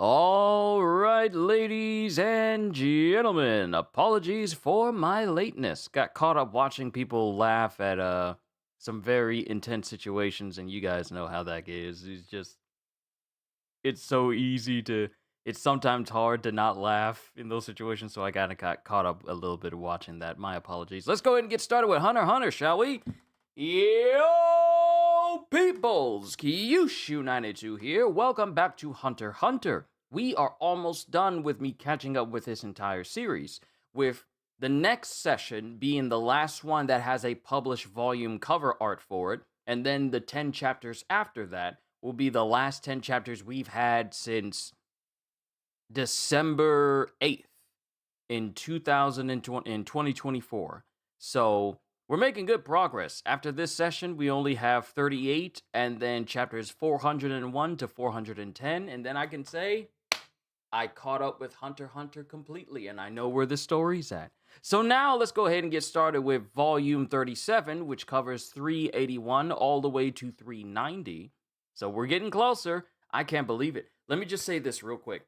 All right, ladies and gentlemen, apologies for my lateness. Got caught up watching people laugh at some very intense situations, and you guys know how that is. It's so easy to it's sometimes hard to not laugh in those situations, so I kinda got caught up a little bit watching that. My apologies. Let's go ahead and get started with Hunter x Hunter, shall we? Yo, peoples! Kyushu92 here. Welcome back to Hunter x Hunter. We are almost done with me catching up with this entire series, with the next session being the last one that has a published volume cover art for it, and then the 10 chapters after that will be the last 10 chapters we've had since December 8th in 2024. So we're making good progress. After this session, we only have 38, and then chapters 401 to 410, and then I can say I caught up with Hunter x Hunter completely, and I know where the story's at. So now let's go ahead and get started with volume 37, which covers 381 all the way to 390. So we're getting closer. I can't believe it. Let me just say this real quick.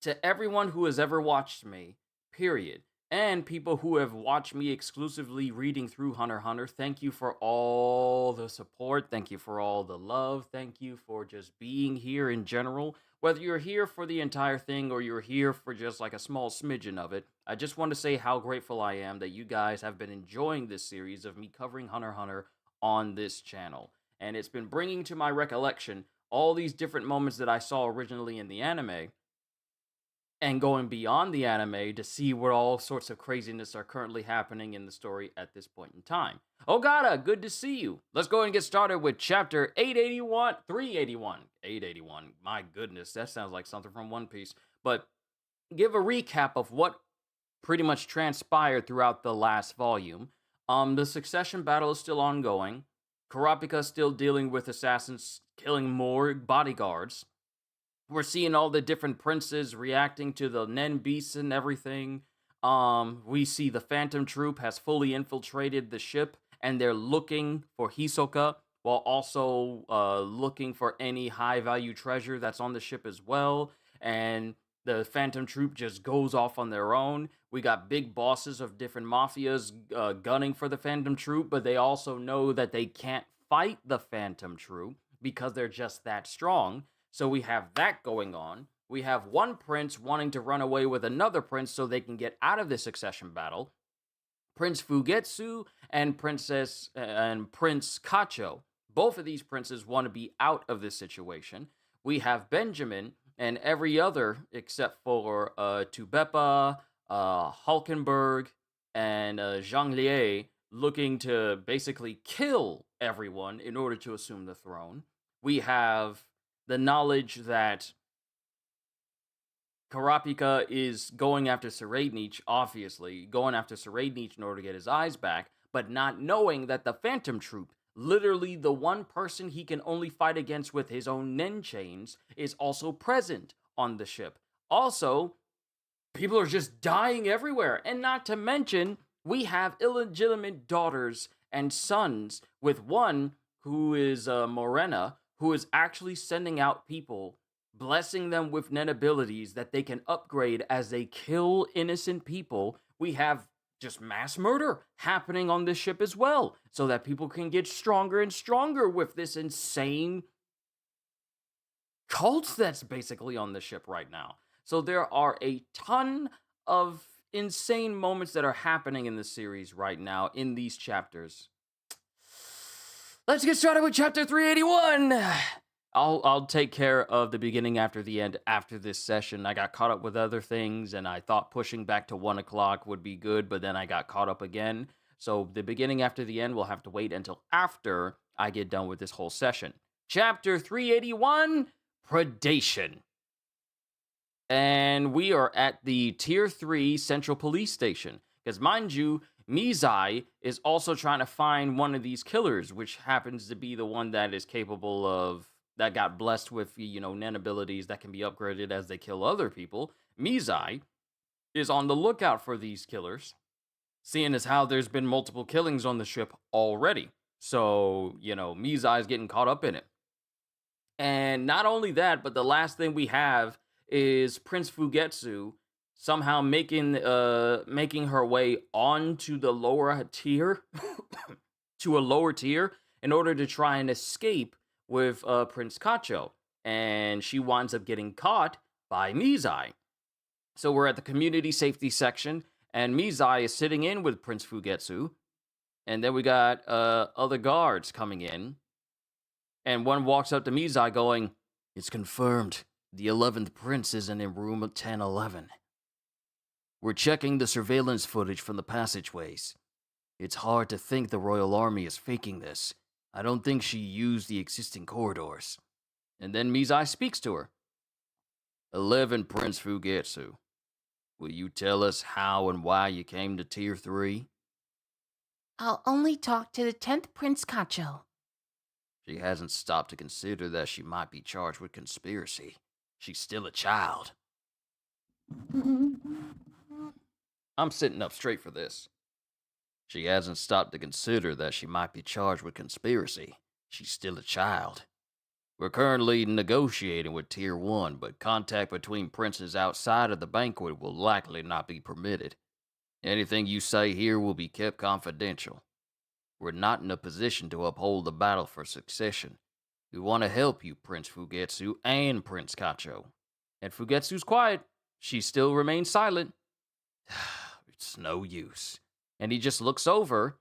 To everyone who has ever watched me, period, and people who have watched me exclusively reading through Hunter x Hunter, thank you for all the support. Thank you for all the love. Thank you for just being here in general. Whether you're here for the entire thing or you're here for just like a small smidgen of it, I just want to say how grateful I am that you guys have been enjoying this series of me covering Hunter x Hunter on this channel. And it's been bringing to my recollection all these different moments that I saw originally in the anime, and going beyond the anime to see what all sorts of craziness are currently happening in the story at this point in time. Ogata, good to see you. Let's go ahead and get started with chapter 881. My goodness, that sounds like something from One Piece. But give a recap of what pretty much transpired throughout the last volume. The succession battle is still ongoing. Kurapika is still dealing with assassins killing more bodyguards. We're seeing all the different princes reacting to the Nen beasts and everything. We see the Phantom Troop has fully infiltrated the ship, and they're looking for Hisoka, while also looking for any high-value treasure that's on the ship as well. And the Phantom Troop just goes off on their own. We got big bosses of different mafias gunning for the Phantom Troop, but they also know that they can't fight the Phantom Troop because they're just that strong. So we have that going on. We have one prince wanting to run away with another prince so they can get out of the succession battle. Prince Fugetsu and Prince Kacho. Both of these princes want to be out of this situation. We have Benjamin and every other except for Tubepa, Hulkenberg, and Zhang Lieh looking to basically kill everyone in order to assume the throne. We have the knowledge that Kurapika is going after Serednich, obviously, going after Serednich in order to get his eyes back, but not knowing that the Phantom Troop, literally the one person he can only fight against with his own Nen chains, is also present on the ship. Also, people are just dying everywhere, and not to mention, we have illegitimate daughters and sons, with one who is Morena, who is actually sending out people, blessing them with Nen abilities that they can upgrade as they kill innocent people. We have just mass murder happening on this ship as well, so that people can get stronger and stronger with this insane cult that's basically on the ship right now. So there are a ton of insane moments that are happening in the series right now in these chapters. Let's get started with chapter 381. I'll take care of the beginning after the end after this session. I got caught up with other things, and I thought pushing back to 1 o'clock would be good, but then I got caught up again. So the beginning after the end will have to wait until after I get done with this whole session. Chapter 381, Predation. And we are at the Tier 3 Central Police Station. Because mind you, Mizai is also trying to find one of these killers, which happens to be the one that is capable of, that got blessed with, Nen abilities that can be upgraded as they kill other people. Mizai is on the lookout for these killers, seeing as how there's been multiple killings on the ship already. So, Mizai is getting caught up in it. And not only that, but the last thing we have is Prince Fugetsu somehow making her way onto the lower tier to a lower tier in order to try and escape with Prince Kacho, and she winds up getting caught by Mizai. So we're at the community safety section, and Mizai is sitting in with Prince Fugetsu, and then we got other guards coming in, and one walks up to Mizai going, "It's confirmed. The 11th prince isn't in room 1011. We're checking the surveillance footage from the passageways. It's hard to think the royal army is faking this. I don't think she used the existing corridors." And then Mizai speaks to her. 11 Prince Fugetsu. Will you tell us how and why you came to Tier 3? I'll only talk to the 10th Prince Kacho. She hasn't stopped to consider that she might be charged with conspiracy. She's still a child. I'm sitting up straight for this. She hasn't stopped to consider that she might be charged with conspiracy. She's still a child. We're currently negotiating with Tier 1, but contact between princes outside of the banquet will likely not be permitted. Anything you say here will be kept confidential. We're not in a position to uphold the battle for succession. We want to help you, Prince Fugetsu and Prince Kacho. And Fugetsu's quiet. She still remains silent. It's no use. And he just looks over.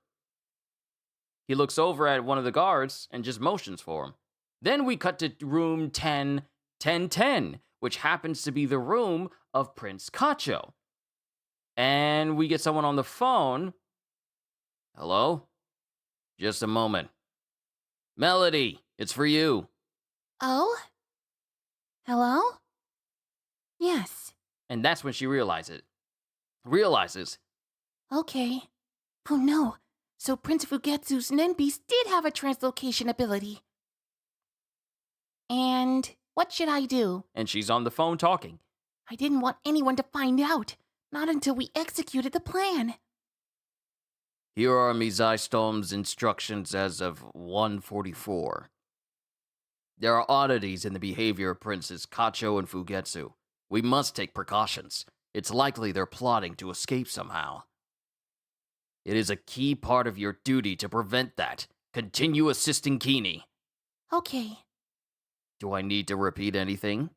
He looks over at one of the guards and just motions for him. Then we cut to room 1010, which happens to be the room of Prince Kacho. And we get someone on the phone. Hello? Just a moment. Melody, it's for you. Oh? Hello? Yes. And that's when she realizes. Okay. Oh no. So Prince Fugetsu's Nenbeast did have a translocation ability. And what should I do? And she's on the phone talking. I didn't want anyone to find out. Not until we executed the plan. Here are Mizai Storm's instructions as of 144. There are oddities in the behavior of Princes Kacho and Fugetsu. We must take precautions. It's likely they're plotting to escape somehow. It is a key part of your duty to prevent that. Continue assisting Kini. Okay. Do I need to repeat anything?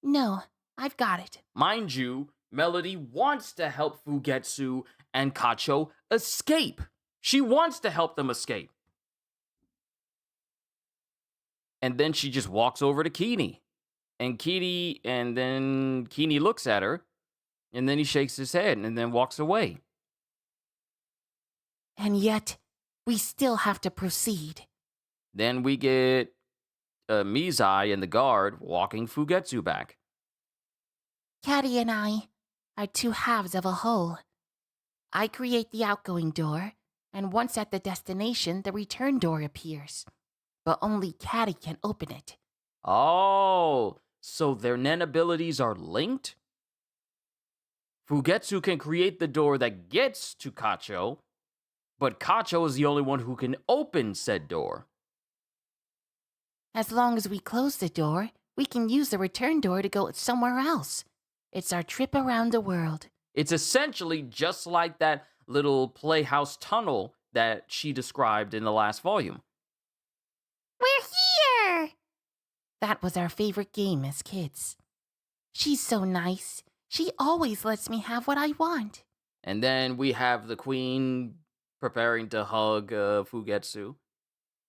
No, I've got it. Mind you, Melody wants to help Fugetsu and Kacho escape. She wants to help them escape. And then she just walks over to Kini. And then Kini looks at her, and then he shakes his head and then walks away. And yet, we still have to proceed. Then we get Mizai and the guard walking Fugetsu back. Caddy and I are two halves of a whole. I create the outgoing door, and once at the destination, the return door appears. But only Caddy can open it. Oh, so their Nen abilities are linked? Fugetsu can create the door that gets to Kacho, but Kacho is the only one who can open said door. As long as we close the door, we can use the return door to go somewhere else. It's our trip around the world. It's essentially just like that little playhouse tunnel that she described in the last volume. We're here! That was our favorite game as kids. She's so nice. She always lets me have what I want. And then we have the queen preparing to hug Fugetsu.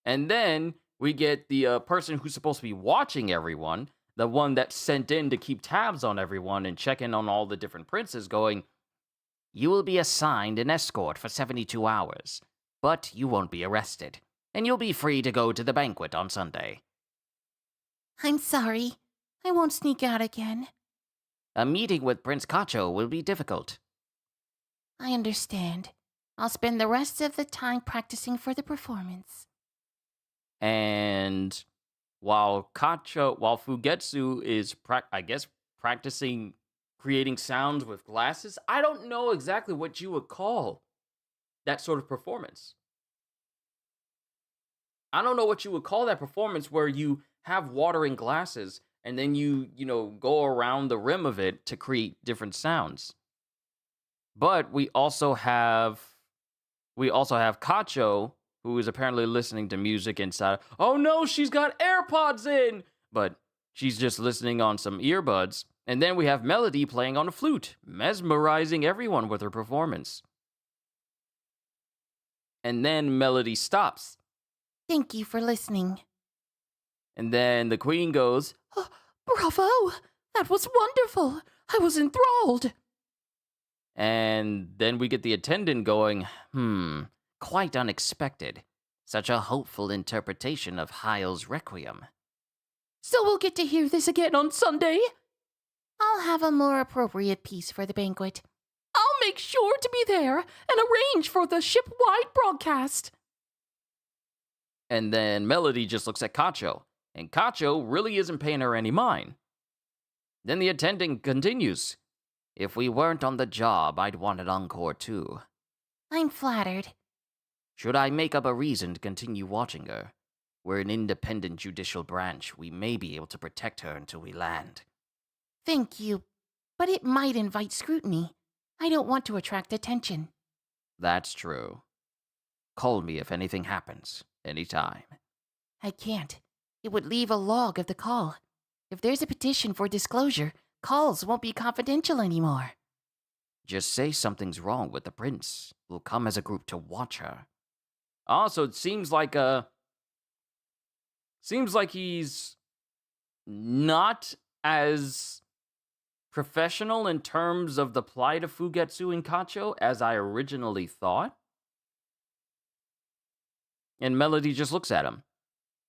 And then we get the person who's supposed to be watching everyone, the one that's sent in to keep tabs on everyone and check in on all the different princes, going, "You will be assigned an escort for 72 hours, but you won't be arrested, and you'll be free to go to the banquet on Sunday." I'm sorry. I won't sneak out again. A meeting with Prince Kacho will be difficult. I understand. I'll spend the rest of the time practicing for the performance. And while Fugetsu is, practicing creating sounds with glasses, I don't know exactly what you would call that sort of performance. I don't know what you would call that performance where you have water in glasses and then you go around the rim of it to create different sounds. But we also have Kacho, who is apparently listening to music inside. Oh no, she's got AirPods in, but she's just listening on some earbuds. And then we have Melody playing on a flute, mesmerizing everyone with her performance. And then Melody stops. Thank you for listening. And then the queen goes, Oh, bravo! That was wonderful! I was enthralled! and then we get the attendant going, quite unexpected. Such a hopeful interpretation of Heil's Requiem. So we'll get to hear this again on Sunday? I'll have a more appropriate piece for the banquet. I'll make sure to be there and arrange for the ship-wide broadcast. And then Melody just looks at Kacho, and Kacho really isn't paying her any mind. Then the attendant continues, if we weren't on the job, I'd want an encore too. I'm flattered. Should I make up a reason to continue watching her? We're an independent judicial branch. We may be able to protect her until we land. Thank you, but it might invite scrutiny. I don't want to attract attention. That's true. Call me if anything happens, anytime. I can't. It would leave a log of the call. If there's a petition for disclosure, calls won't be confidential anymore. Just say something's wrong with the prince. We'll come as a group to watch her. Also, it seems like he's not as professional in terms of the plight of Fugetsu and Kacho as I originally thought. And Melody just looks at him.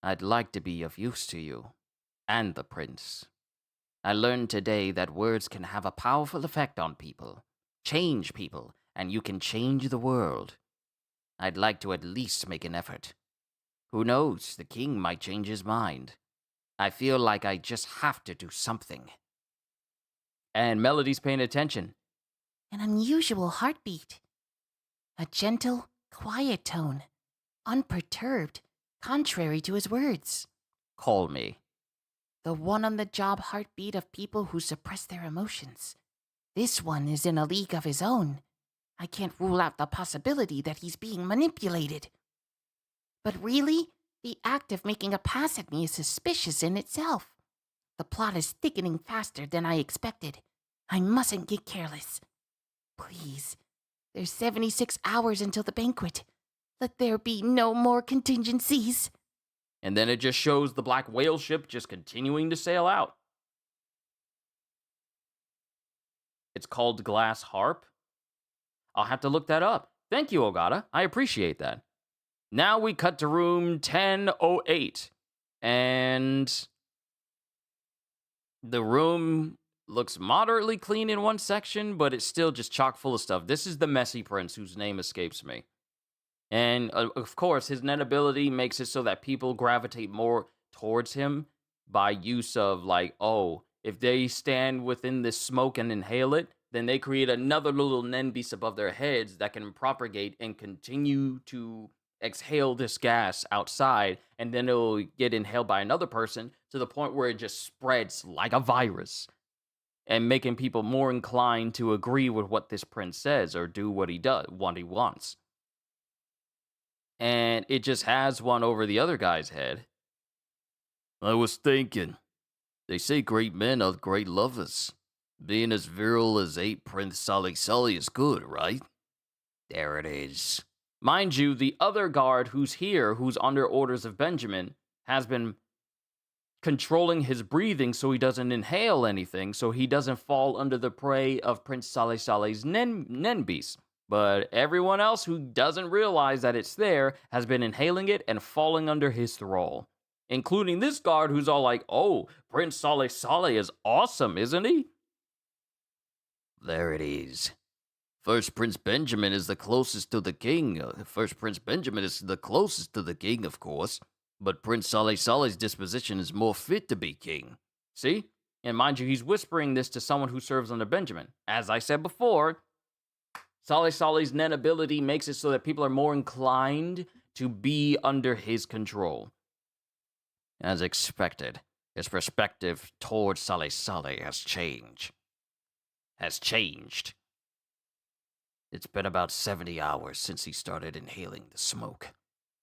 I'd like to be of use to you, and the prince. I learned today that words can have a powerful effect on people, change people, and you can change the world. I'd like to at least make an effort. Who knows, the king might change his mind. I feel like I just have to do something. And Melody's paying attention. An unusual heartbeat. A gentle, quiet tone. Unperturbed, contrary to his words. Call me. The one-on-the-job heartbeat of people who suppress their emotions. This one is in a league of his own. I can't rule out the possibility that he's being manipulated. But really, the act of making a pass at me is suspicious in itself. The plot is thickening faster than I expected. I mustn't get careless. Please, there's 76 hours until the banquet. Let there be no more contingencies. And then it just shows the black whale ship just continuing to sail out. It's called Glass Harp. I'll have to look that up. Thank you, Ogata. I appreciate that. Now we cut to room 1008. And the room looks moderately clean in one section, but it's still just chock full of stuff. This is the messy prince whose name escapes me. And of course, his net ability makes it so that people gravitate more towards him by use of if they stand within this smoke and inhale it, then they create another little nen beast above their heads that can propagate and continue to exhale this gas outside, and then it'll get inhaled by another person to the point where it just spreads like a virus, and making people more inclined to agree with what this prince says or do what he wants. And it just has one over the other guy's head. I was thinking, they say great men are great lovers. Being as virile as 8 Prince Sully is good, right? There it is. Mind you, the other guard who's here, who's under orders of Benjamin, has been controlling his breathing so he doesn't inhale anything, so he doesn't fall under the prey of Prince Saleh's Nen Beast. But everyone else who doesn't realize that it's there has been inhaling it and falling under his thrall. Including this guard who's all like, oh, Prince Saleh is awesome, isn't he? There it is. First Prince Benjamin is the closest to the king. First Prince Benjamin is the closest to the king, of course. But Prince Saleh's disposition is more fit to be king. See? And mind you, he's whispering this to someone who serves under Benjamin. As I said before, Saleh's Nen ability makes it so that people are more inclined to be under his control. As expected. His perspective towards Sale Sale has changed. It's been about 70 hours since he started inhaling the smoke.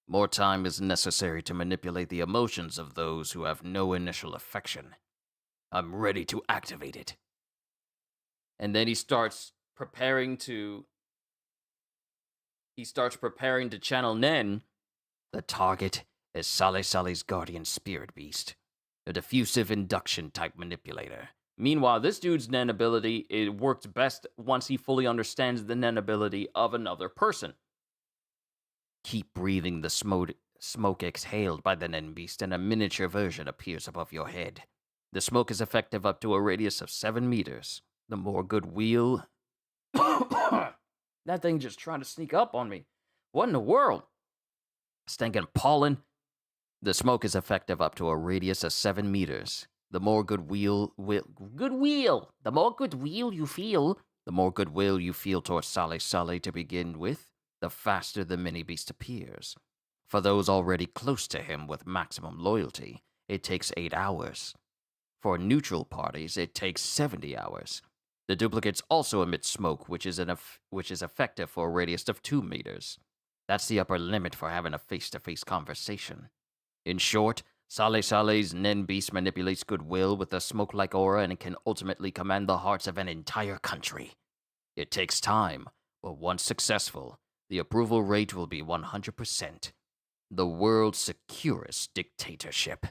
More time is necessary to manipulate the emotions of those who have no initial affection. I'm ready to activate it. And then he starts preparing to channel Nen. The target is Sale Sale's guardian spirit beast, a diffusive induction type manipulator. Meanwhile, this dude's Nen ability, it works best once he fully understands the Nen ability of another person. Keep breathing the smoke exhaled by the Nen beast, and a miniature version appears above your head. The smoke is effective up to a radius of 7 meters. The more goodwill... That thing just trying to sneak up on me. What in the world? Stinking pollen. The smoke is effective up to a radius of 7 meters. The more goodwill you feel towards Sale Sale to begin with, the faster the mini beast appears. For those already close to him with maximum loyalty, it takes 8 hours. For neutral parties, it takes 70 hours. The duplicates also emit smoke, which is effective for a radius of 2 meters. That's the upper limit for having a face-to-face conversation. In short, Sale Sale's Nen Beast manipulates goodwill with a smoke-like aura and can ultimately command the hearts of an entire country. It takes time, but once successful, the approval rate will be 100%. The world's securest dictatorship.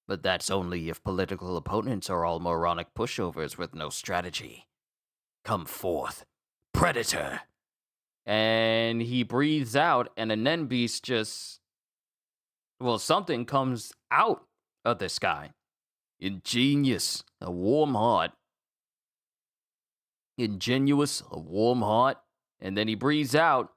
But that's only if political opponents are all moronic pushovers with no strategy. Come forth, Predator! And he breathes out, and a Nen Beast something comes out of this guy. Ingenious, a warm heart. Ingenuous, a warm heart. And then he breathes out,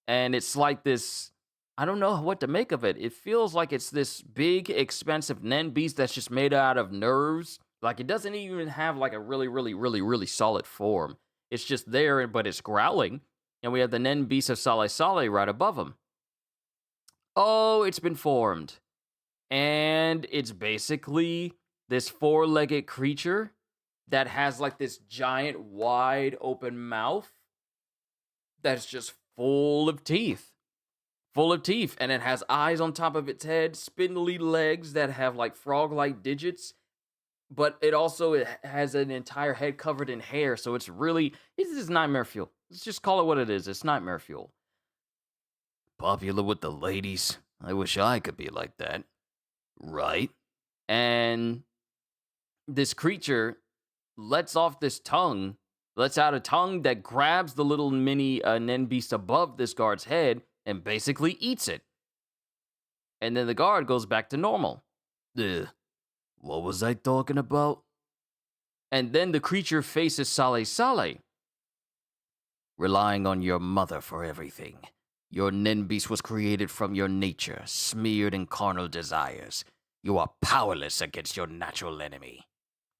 and it's like this... I don't know what to make of it. It feels like it's this big, expensive Nen Beast that's just made out of nerves. Like, it doesn't even have, like, a really, really, really, really solid form. It's just there, but it's growling. And we have the Nen Beast of Sale Sale right above him. Oh, it's been formed. And it's basically this four-legged creature that has, like, this giant, wide open mouth that's just full of teeth. And it has eyes on top of its head, spindly legs that have like frog-like digits, but it also has an entire head covered in hair, so it's nightmare fuel. Let's just call it what it is. It's nightmare fuel. Popular with the ladies. I wish I could be like that. Right? And this creature lets out a tongue that grabs the little mini Nen Beast above this guard's head and basically eats it. And then the guard goes back to normal. What was I talking about? And then the creature faces Sale Sale. Relying on your mother for everything. Your Nen Beast was created from your nature, smeared in carnal desires. You are powerless against your natural enemy.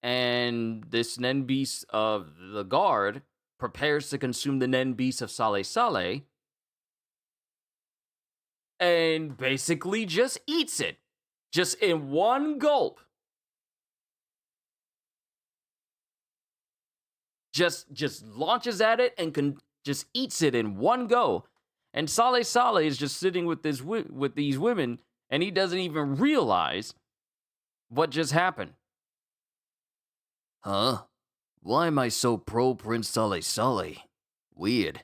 And this Nen Beast of the guard prepares to consume the Nen Beast of Sale Sale, and basically just eats it. Just in one gulp. Just launches at it and just eats it in one go. And Sale Sale is just sitting with these women, and he doesn't even realize what just happened. Huh? Why am I so pro Prince Sale Sale? Weird.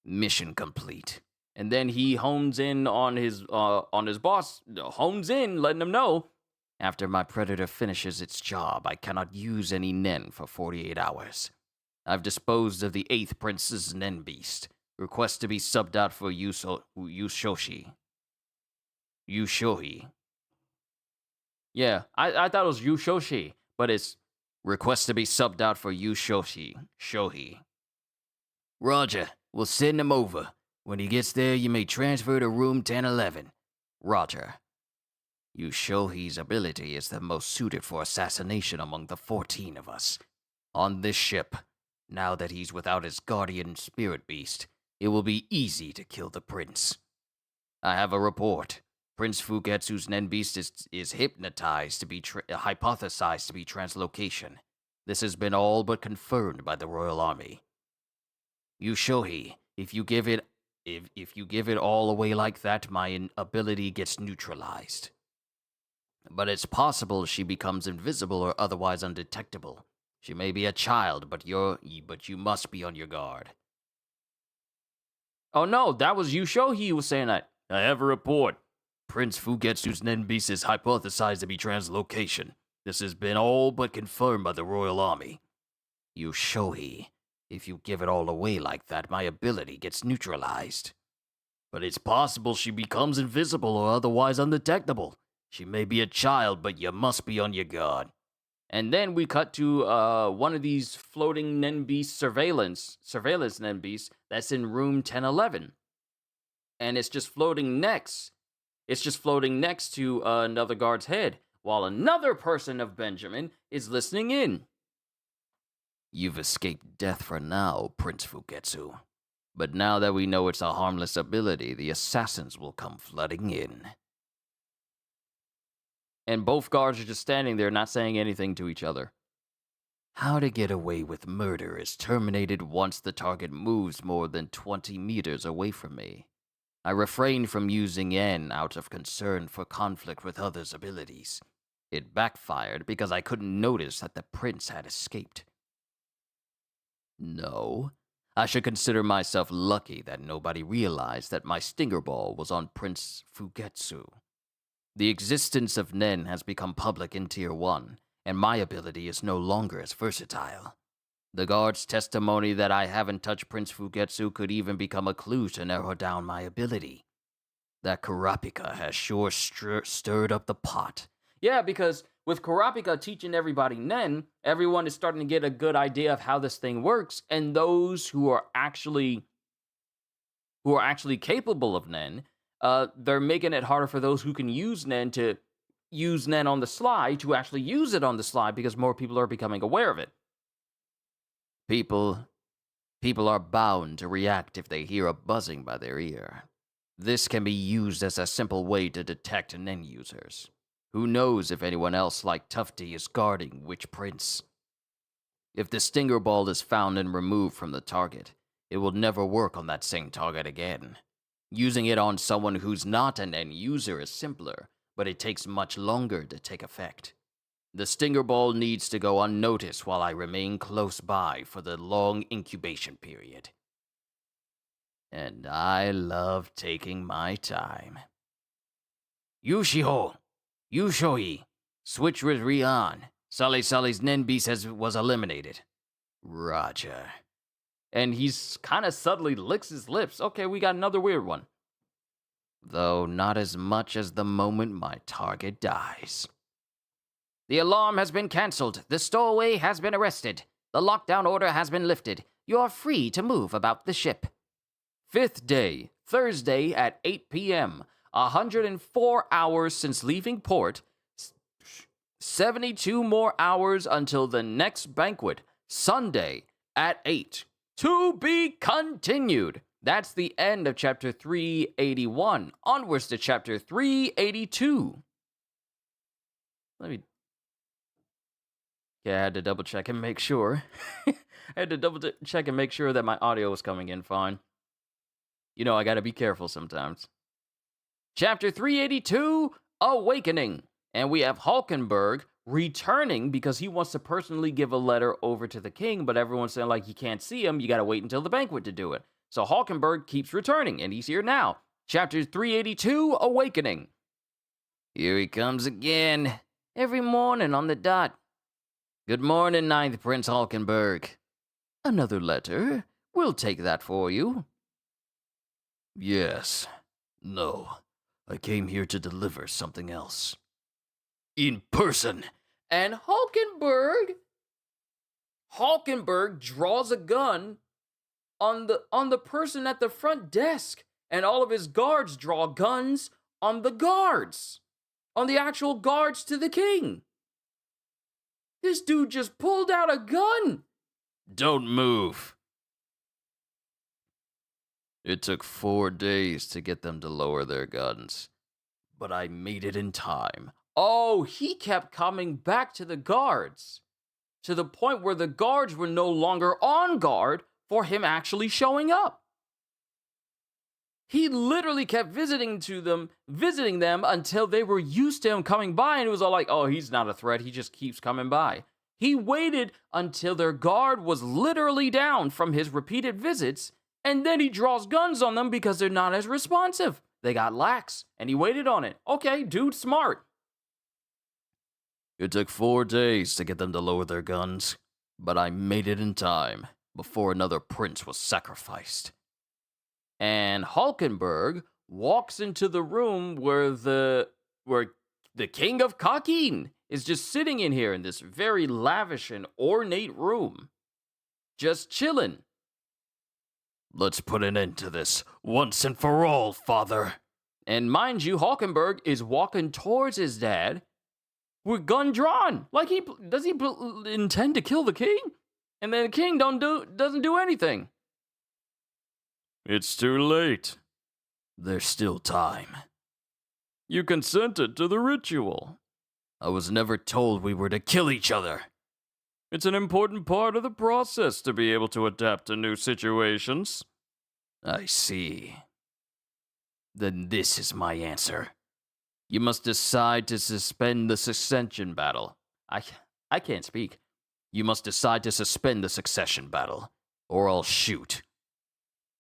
Mission complete. And then he hones in on his boss, letting him know, after my predator finishes its job, I cannot use any Nen for 48 hours. I've disposed of the 8th Prince's Nen Beast. Request to be subbed out for Yushohi. Yeah, I thought it was Yushoshi, but it's request to be subbed out for Shohi. Roger, we'll send him over. When he gets there, you may transfer to room 1011. Roger. Yushohi's ability is the most suited for assassination among the 14 of us. On this ship, now that he's without his guardian spirit beast, it will be easy to kill the prince. I have a report. Prince Fugetsu's Nenbeast is hypnotized to be hypothesized to be translocation. This has been all but confirmed by the royal army. Yushohi, if you give it all away like that, my ability gets neutralized. But it's possible she becomes invisible or otherwise undetectable. She may be a child, but you must be on your guard. Oh no, that was Yushohi who was saying that. I have a report. Prince Fugetsu's Nenbeast is hypothesized to be translocation. This has been all but confirmed by the royal army. Yushohi, if you give it all away like that, my ability gets neutralized. But it's possible she becomes invisible or otherwise undetectable. She may be a child, but you must be on your guard. And then we cut to one of these floating Nenbeast surveillance Nenbeasts that's in room 1011. And it's just floating next. It's just floating next to another guard's head, while another person of Benjamin is listening in. You've escaped death for now, Prince Fugetsu. But now that we know it's a harmless ability, the assassins will come flooding in. And both guards are just standing there, not saying anything to each other. How to get away with murder is terminated once the target moves more than 20 meters away from me. I refrained from using N out of concern for conflict with others' abilities. It backfired because I couldn't notice that the prince had escaped. No, I should consider myself lucky that nobody realized that my stinger ball was on Prince Fugetsu. The existence of Nen has become public in Tier 1, and my ability is no longer as versatile. The guard's testimony that I haven't touched Prince Fugetsu could even become a clue to narrow down my ability. That Kurapika has sure stirred up the pot. Yeah, because with Kurapika teaching everybody Nen, everyone is starting to get a good idea of how this thing works, and those who are actually capable of Nen, they're making it harder for those who can use Nen to use Nen on the sly to actually use it on the sly because more people are becoming aware of it. People are bound to react if they hear a buzzing by their ear. This can be used as a simple way to detect Nen users. Who knows if anyone else like Tufty is guarding which prince? If the stinger ball is found and removed from the target, it will never work on that same target again. Using it on someone who's not an Nen user is simpler, but it takes much longer to take effect. The stinger ball needs to go unnoticed while I remain close by for the long incubation period. And I love taking my time. Yushihoi, switch with Rian. Sully's Nenbeast was eliminated. Roger. And he's kind of subtly licks his lips. Okay, we got another weird one. Though not as much as the moment my target dies. The alarm has been cancelled. The stowaway has been arrested. The lockdown order has been lifted. You are free to move about the ship. 5th day, Thursday at 8 p.m. 104 hours since leaving port. 72 more hours until the next banquet. Sunday at 8. To be continued. That's the end of chapter 381. Onwards to chapter 382. I had to double check and make sure. I had to double check and make sure that my audio was coming in fine. You know, I gotta be careful sometimes. Chapter 382, Awakening. And we have Hulkenberg returning because he wants to personally give a letter over to the king, but everyone's saying, like, you can't see him. You gotta wait until the banquet to do it. So Hulkenberg keeps returning, and he's here now. Chapter 382, Awakening. Here he comes again. Every morning on the dot. Good morning, 9th Prince Hulkenberg. Another letter? We'll take that for you. Yes. No. I came here to deliver something else. In person. And Hulkenberg draws a gun on the person at the front desk. And all of his guards draw guns on the guards. On the actual guards to the king. This dude just pulled out a gun. Don't move. It took 4 days to get them to lower their guns. but I made it in time. Oh, he kept coming back to the guards, to the point where the guards were no longer on guard for him actually showing up. He literally kept visiting them until they were used to him coming by, and it was all like, oh, he's not a threat, he just keeps coming by. He waited until their guard was literally down from his repeated visits, and then he draws guns on them because they're not as responsive. They got lax, and he waited on it. Okay, dude, smart. It took 4 days to get them to lower their guns, but I made it in time before another prince was sacrificed. And Hulkenberg walks into the room where the king of Kakin is just sitting in here in this very lavish and ornate room, just chilling. Let's put an end to this once and for all, father. And mind you, Hulkenberg is walking towards his dad with gun drawn. Like, does he intend to kill the king? And then the king doesn't do anything. It's too late. There's still time. You consented to the ritual. I was never told we were to kill each other. It's an important part of the process to be able to adapt to new situations. I see. Then this is my answer. You must decide to suspend the succession battle. I can't speak. You must decide to suspend the succession battle, or I'll shoot.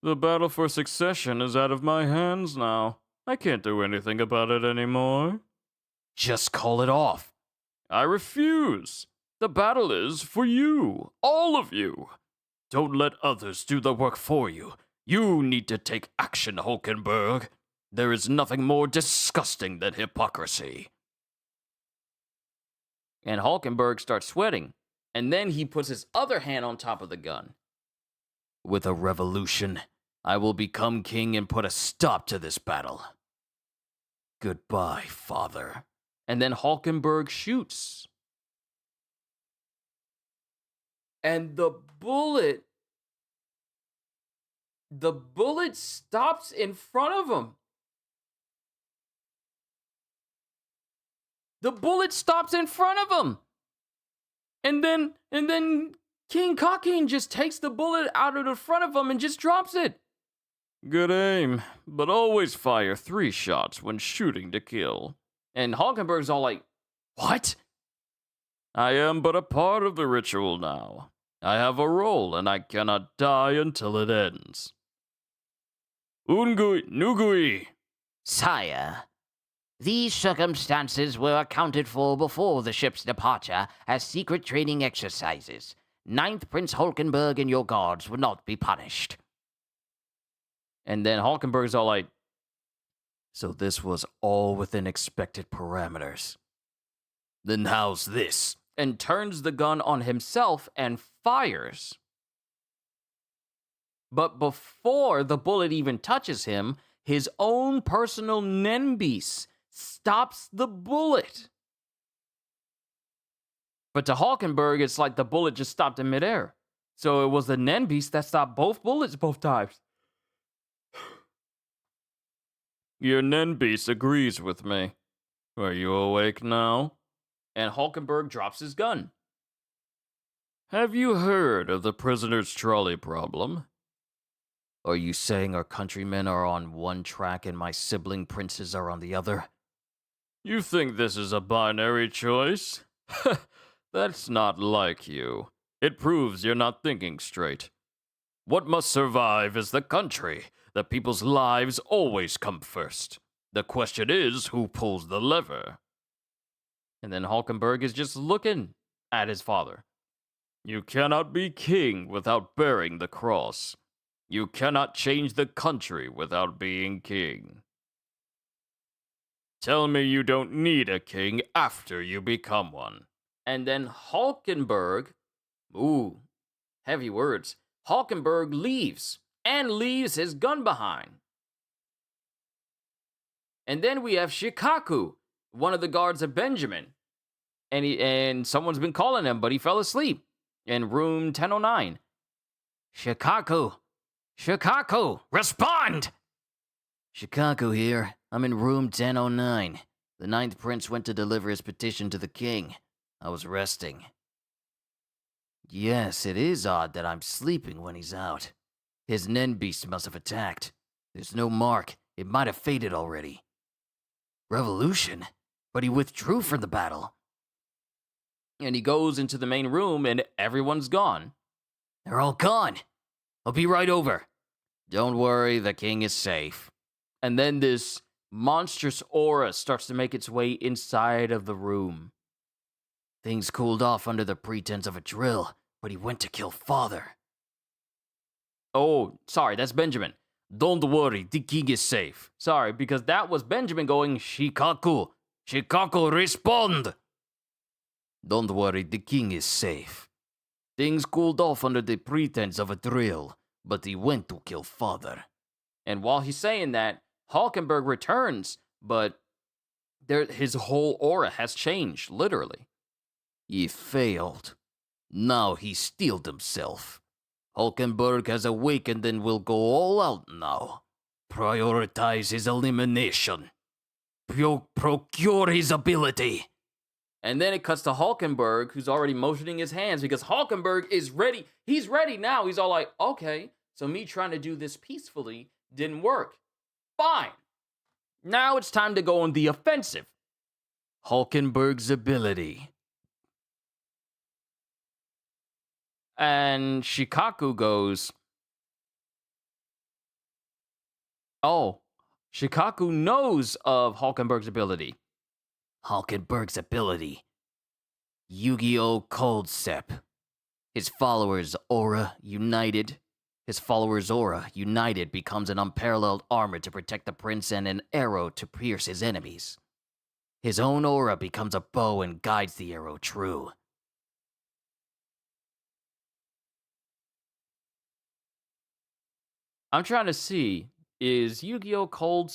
The battle for succession is out of my hands now. I can't do anything about it anymore. Just call it off. I refuse. The battle is for you, all of you. Don't let others do the work for you. You need to take action, Hulkenberg. There is nothing more disgusting than hypocrisy. And Hulkenberg starts sweating, and then he puts his other hand on top of the gun. With a revolution, I will become king and put a stop to this battle. Goodbye, father. And then Hulkenberg shoots. And the bullet stops in front of him. The bullet stops in front of him. And then King Kakin just takes the bullet out of the front of him and just drops it. Good aim, but always fire 3 shots when shooting to kill. And Hulkenberg's all like, what? I am but a part of the ritual now. I have a role, and I cannot die until it ends. Ungui Nugui. Sire, these circumstances were accounted for before the ship's departure as secret training exercises. 9th Prince Hulkenberg and your guards would not be punished. And then Hulkenberg's all like, so this was all within expected parameters. Then how's this? And turns the gun on himself and fires. But before the bullet even touches him, his own personal Nenbeast stops the bullet. But to Hulkenberg, it's like the bullet just stopped in midair. So it was the Nenbeast that stopped both bullets both times. Your Nenbeast agrees with me. Are you awake now? And Hulkenberg drops his gun. Have you heard of the prisoner's trolley problem? Are you saying our countrymen are on one track and my sibling princes are on the other? You think this is a binary choice? That's not like you. It proves you're not thinking straight. What must survive is the country. The people's lives always come first. The question is, who pulls the lever? And then Hulkenberg is just looking at his father. You cannot be king without bearing the cross. You cannot change the country without being king. Tell me you don't need a king after you become one. And then Hulkenberg, ooh, heavy words, Hulkenberg leaves, and leaves his gun behind. And then we have Shikaku, one of the guards of Benjamin. And someone's been calling him, but he fell asleep in room 1009. Shikaku, Shikaku, respond! Shikaku here. I'm in room 1009. The Ninth Prince went to deliver his petition to the king. I was resting. Yes, it is odd that I'm sleeping when he's out. His Nen beast must have attacked. There's no mark. It might have faded already. Revolution? But he withdrew from the battle. And he goes into the main room and everyone's gone. They're all gone. I'll be right over. Don't worry, the king is safe. And then this monstrous aura starts to make its way inside of the room. Things cooled off under the pretense of a drill, but he went to kill father. Oh, sorry, that's Benjamin. Don't worry, the king is safe. Sorry, because that was Benjamin going, Shikaku. Shikaku, respond! Don't worry, the king is safe. Things cooled off under the pretense of a drill, but he went to kill father. And while he's saying that, Hulkenberg returns, but his whole aura has changed, literally. He failed. Now he steeled himself. Hulkenberg has awakened and will go all out now. Prioritize his elimination. Procure his ability. And then it cuts to Hulkenberg, who's already motioning his hands because Hulkenberg is ready. He's ready now. He's all like, okay, so me trying to do this peacefully didn't work. Fine. Now it's time to go on the offensive. Hulkenberg's ability. And Shikaku goes, oh, Shikaku knows of Hulkenberg's ability. Hulkenberg's ability. Yu-Gi-Oh! Cold Sep. His followers' aura united. His followers' aura united becomes an unparalleled armor to protect the prince and an arrow to pierce his enemies. His own aura becomes a bow and guides the arrow true. I'm trying to see, is Yu-Gi-Oh! Cold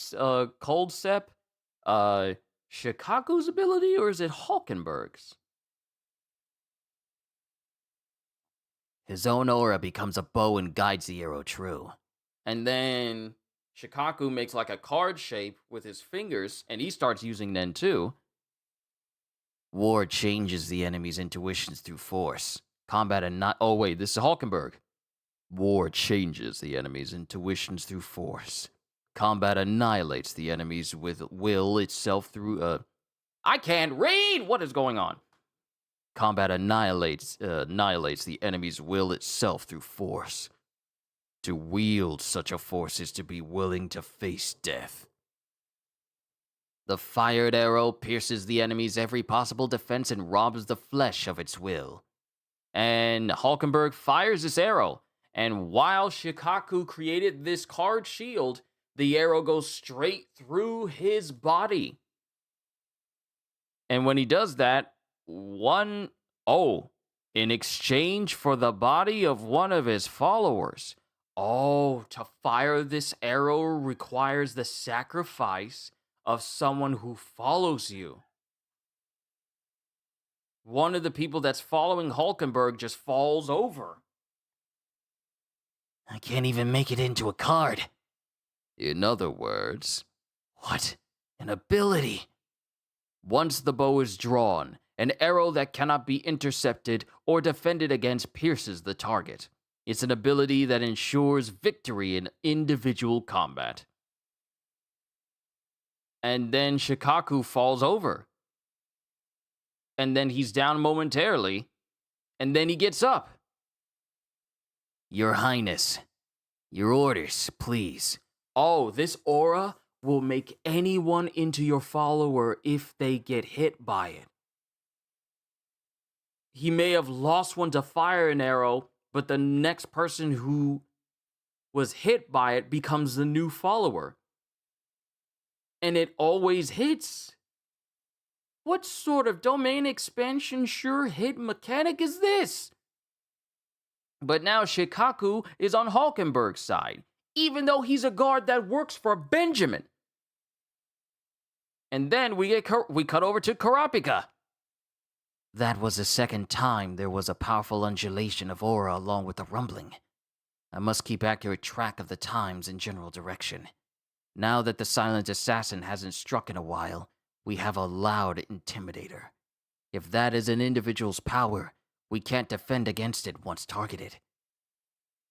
Sep Shikaku's ability, or is it Hulkenberg's? His own aura becomes a bow and guides the arrow true. And then Shikaku makes like a card shape with his fingers, and he starts using Nen too. War changes the enemy's intuitions through force. Combat and not. Oh wait, this is Hulkenberg. War changes the enemy's intuitions through force. Combat annihilates the enemies with will itself through I can't read! What is going on? Combat annihilates the enemy's will itself through force. To wield such a force is to be willing to face death. The fired arrow pierces the enemy's every possible defense and robs the flesh of its will. And Hulkenberg fires this arrow, and while Shikaku created this card shield, the arrow goes straight through his body. And when he does that, in exchange for the body of one of his followers. Oh, to fire this arrow requires the sacrifice of someone who follows you. One of the people that's following Hulkenberg just falls over. I can't even make it into a card. In other words, what? An ability. Once the bow is drawn, an arrow that cannot be intercepted or defended against pierces the target. It's an ability that ensures victory in individual combat. And then Shikaku falls over. And then he's down momentarily. And then he gets up. Your Highness, your orders, please. Oh, this aura will make anyone into your follower if they get hit by it. He may have lost one to fire an arrow, but the next person who was hit by it becomes the new follower. And it always hits. What sort of domain expansion sure hit mechanic is this? But now Shikaku is on Hulkenberg's side, even though he's a guard that works for Benjamin. And then we cut over to Karapika. That was the second time there was a powerful undulation of aura along with the rumbling. I must keep accurate track of the times and general direction. Now that the silent assassin hasn't struck in a while, we have a loud intimidator. If that is an individual's power, we can't defend against it once targeted.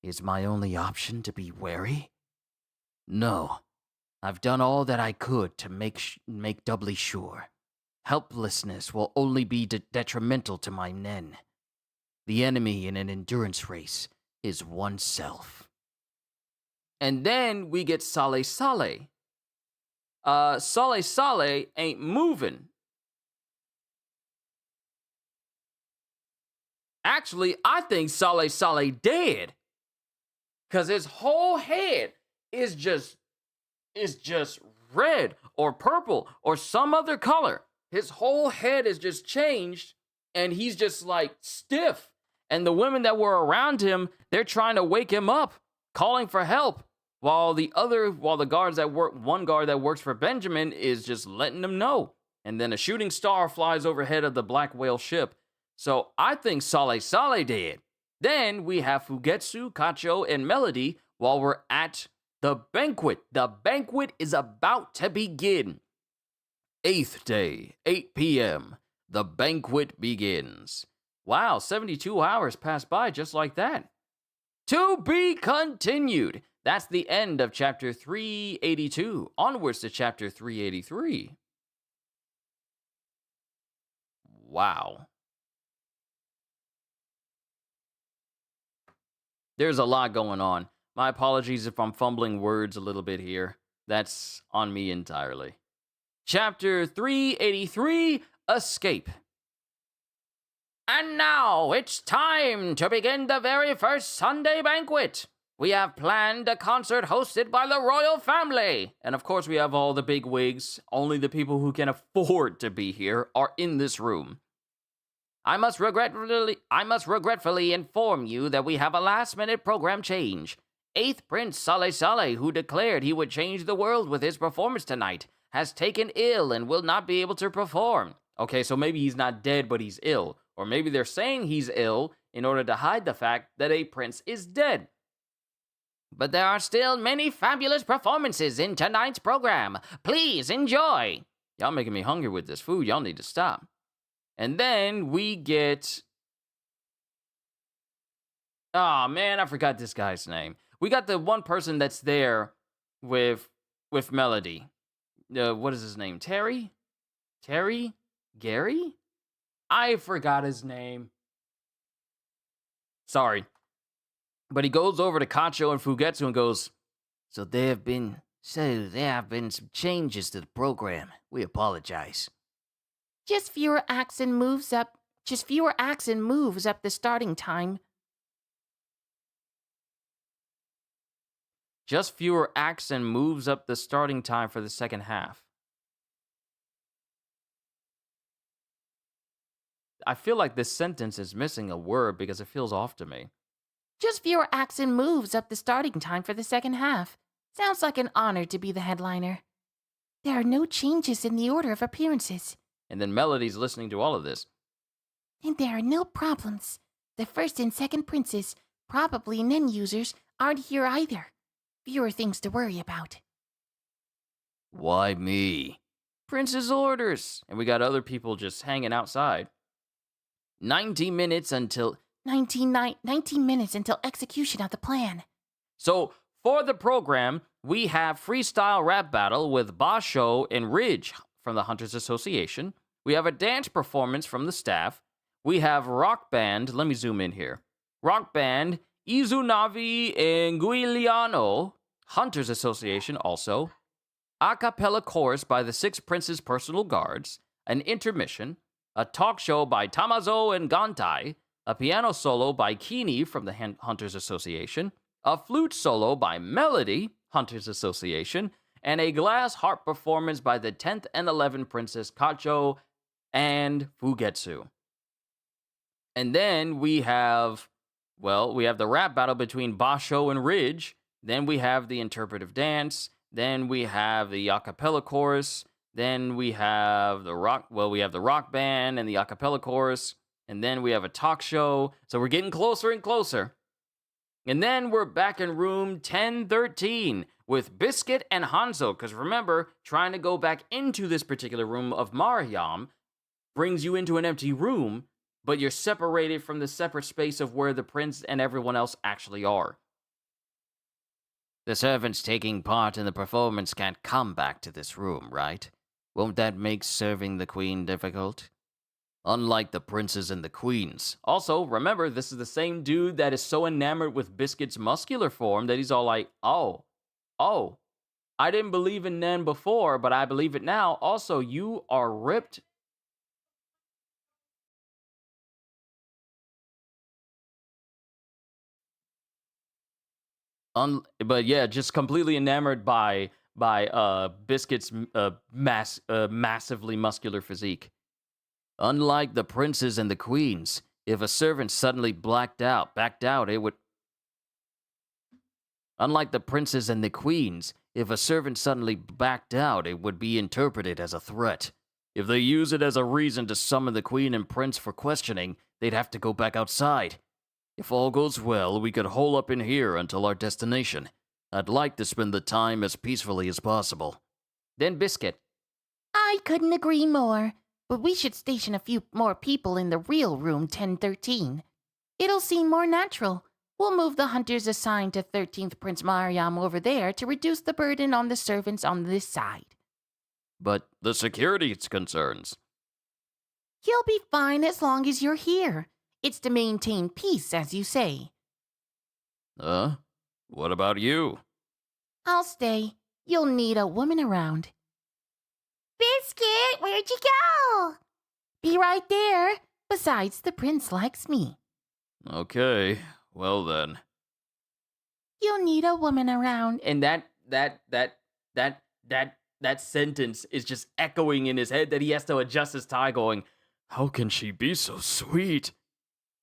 Is my only option to be wary? No. I've done all that I could to make doubly sure. Helplessness will only be detrimental to my men. The enemy in an endurance race is oneself. And then we get Sale Sale. Sale Sale ain't moving. Actually, I think Sale Sale dead. Cause his whole head is just red or purple or some other color. His whole head is just changed and he's just like stiff. And the women that were around him, they're trying to wake him up, calling for help. While the guards that work, one guard that works for Benjamin is just letting them know. And then a shooting star flies overhead of the black whale ship. So I think Sale Sale dead. Then we have Fugetsu, Kacho, and Melody while we're at the banquet. The banquet is about to begin. 8th day, 8 p.m. The banquet begins. Wow, 72 hours passed by just like that. To be continued. That's the end of chapter 382. Onwards to chapter 383. Wow. There's a lot going on. My apologies if I'm fumbling words a little bit here. That's on me entirely. Chapter 383, Escape. And now it's time to begin the very first Sunday banquet. We have planned a concert hosted by the royal family. And of course we have all the big wigs. Only the people who can afford to be here are in this room. I must regretfully inform you that we have a last-minute program change. 8th Prince Sale Sale, who declared he would change the world with his performance tonight, has taken ill and will not be able to perform. Okay, so maybe he's not dead, but he's ill. Or maybe they're saying he's ill in order to hide the fact that a prince is dead. But there are still many fabulous performances in tonight's program. Please enjoy. Y'all making me hungry with this food. Y'all need to stop. And then we get... Oh, man, I forgot this guy's name. We got the one person that's there with Melody. What is his name? Terry? Gary? I forgot his name. Sorry. But he goes over to Kacho and Fugetsu and goes, So there have been some changes to the program. We apologize. Just fewer acts and moves up the starting time. Just fewer acts and moves up the starting time for the second half. I feel like this sentence is missing a word because it feels off to me. Just fewer acts and moves up the starting time for the second half. Sounds like an honor to be the headliner. There are no changes in the order of appearances. And then Melody's listening to all of this. And there are no problems. The first and second princes, probably Nen users, aren't here either. Fewer things to worry about. Why me? Prince's orders. And we got other people just hanging outside. 19 minutes until 19 minutes until execution of the plan. So, for the program, we have freestyle rap battle with Basho and Ridge from the Hunters Association. We have a dance performance from the staff. We have rock band, let me zoom in here. Rock band, Izunavi and Guiliano, Hunters Association also. A cappella chorus by the Six Princes Personal Guards. An intermission. A talk show by Tamazo and Gantai. A piano solo by Kini from the Hunters Association. A flute solo by Melody, Hunters Association. And a glass harp performance by the 10th and 11th Princess Kacho and Fugetsu. And then we have the rap battle between Basho and Ridge. Then we have the interpretive dance. Then we have the a cappella chorus. Then we have the rock band and the a cappella chorus. And then we have a talk show. So we're getting closer and closer. And then we're back in room 1013, with Biscuit and Hanzo. Because remember, trying to go back into this particular room of Mariam brings you into an empty room, but you're separated from the separate space of where the prince and everyone else actually are. The servants taking part in the performance can't come back to this room, right? Won't that make serving the queen difficult? Unlike the princes and the queens. Also, remember, this is the same dude that is so enamored with Biscuit's muscular form that he's all like, oh, I didn't believe in Nen before, but I believe it now. Also, you are ripped. But yeah, just completely enamored by Biscuit's massively muscular physique. Unlike the princes and the queens, if a servant suddenly backed out, it would. Unlike the princes and the queens, if a servant suddenly backed out, it would be interpreted as a threat. If they use it as a reason to summon the queen and prince for questioning, they'd have to go back outside. If all goes well, we could hole up in here until our destination. I'd like to spend the time as peacefully as possible. Then Biscuit. I couldn't agree more, but we should station a few more people in the real room 1013. It'll seem more natural. We'll move the hunters assigned to 13th Prince Mariam over there to reduce the burden on the servants on this side. But the security concerns. You'll be fine as long as you're here. It's to maintain peace, as you say. What about you? I'll stay. You'll need a woman around. Biscuit, where'd you go? Be right there. Besides, the prince likes me. Okay, well then. You'll need a woman around. And that sentence is just echoing in his head that he has to adjust his tie going, how can she be so sweet?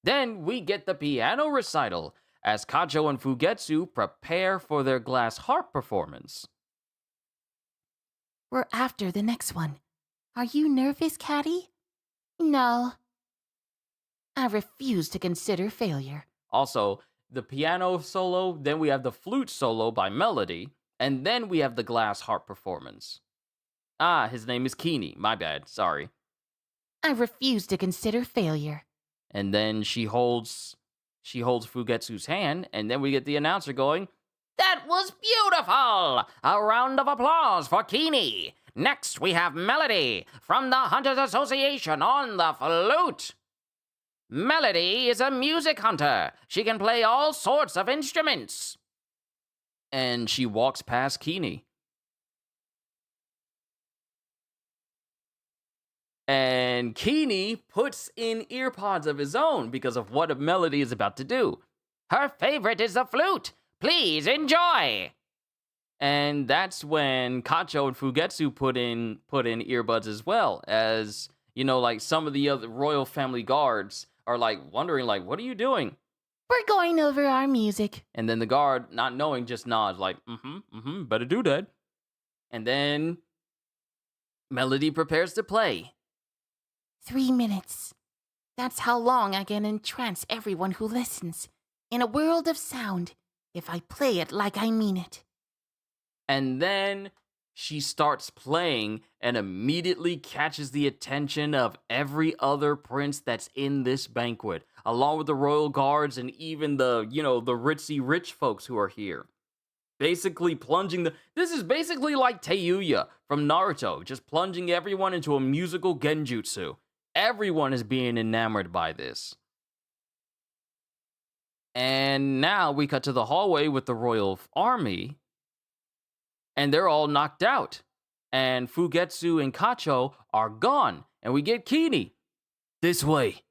Then we get the piano recital as Kajo and Fugetsu prepare for their glass harp performance. We're after the next one. Are you nervous, Caddy? No. I refuse to consider failure. Also, the piano solo, then we have the flute solo by Melody, and then we have the glass harp performance. His name is Kini. My bad. Sorry. I refuse to consider failure. And then she holds Fugetsu's hand, and then we get the announcer going, That was beautiful! A round of applause for Kini. Next, we have Melody from the Hunters Association on the flute. Melody is a music hunter. She can play all sorts of instruments. And she walks past Kini. And Kini puts in earpods of his own because of what Melody is about to do. Her favorite is the flute. Please enjoy. And that's when Kacho and Fugetsu put in earbuds as well, as you know, like some of the other royal family guards are like wondering, like, what are you doing? We're going over our music. And then the guard, not knowing, just nods like, better do that. And then Melody prepares to play. 3 minutes. That's how long I can entrance everyone who listens. In a world of sound, if I play it like I mean it. And then she starts playing and immediately catches the attention of every other prince that's in this banquet, along with the royal guards and even the ritzy rich folks who are here. Basically this is basically like Teiuya from Naruto, just plunging everyone into a musical genjutsu. Everyone is being enamored by this. And now we cut to the hallway with the royal army, and they're all knocked out. And Fugetsu and Kacho are gone, and we get Kini. This way.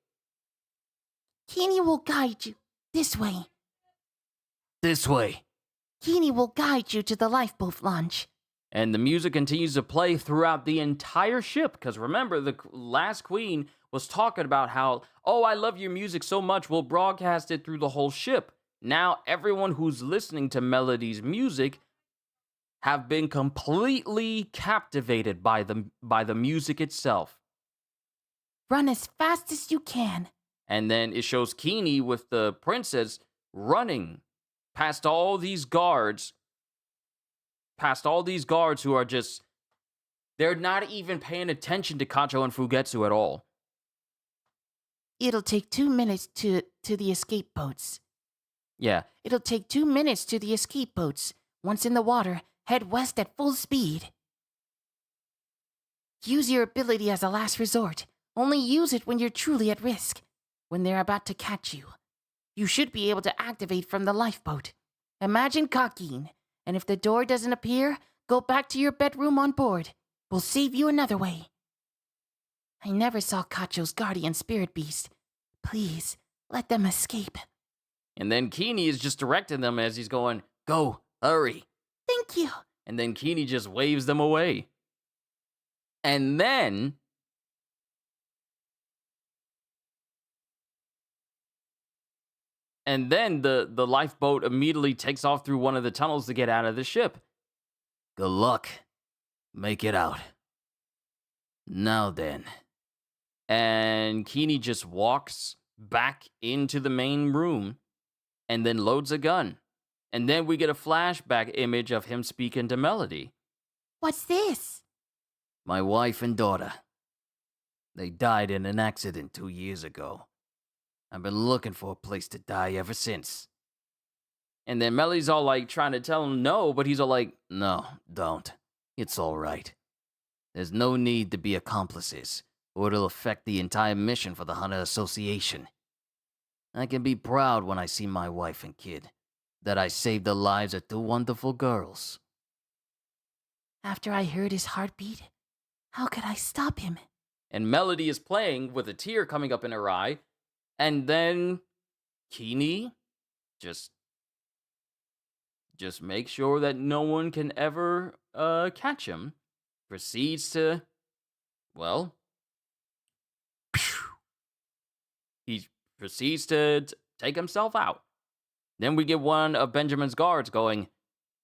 Kini will guide you. This way. This way. Kini will guide you to the lifeboat launch. And the music continues to play throughout the entire ship, because remember, the last queen was talking about how, I love your music so much, we'll broadcast it through the whole ship. Now, everyone who's listening to Melody's music have been completely captivated by the music itself. Run as fast as you can. And then it shows Kini with the princess running past all these guards past all these guards who are just, they're not even paying attention to Kacho and Fugetsu at all. It'll take 2 minutes to the escape boats. Yeah. It'll take 2 minutes to the escape boats. Once in the water, head west at full speed. Use your ability as a last resort. Only use it when you're truly at risk. When they're about to catch you. You should be able to activate from the lifeboat. Imagine Kakin, and if the door doesn't appear, go back to your bedroom on board. We'll save you another way. I never saw Kacho's guardian spirit beast. Please, let them escape. And then Kini is just directing them as he's going, go, hurry. Thank you. And then Kini just waves them away. And then the lifeboat immediately takes off through one of the tunnels to get out of the ship. Good luck. Make it out. Now then. And Kini just walks back into the main room and then loads a gun. And then we get a flashback image of him speaking to Melody. What's this? My wife and daughter. They died in an accident 2 years ago. I've been looking for a place to die ever since. And then Melody's all like trying to tell him no, but he's all like, no, don't. It's all right. There's no need to be accomplices, or it'll affect the entire mission for the Hunter Association. I can be proud when I see my wife and kid, that I saved the lives of 2 wonderful girls. After I heard his heartbeat, how could I stop him? And Melody is playing with a tear coming up in her eye, and then Kini just make sure that no one can ever catch him. Proceeds to, well, he proceeds to take himself out. Then we get one of Benjamin's guards going,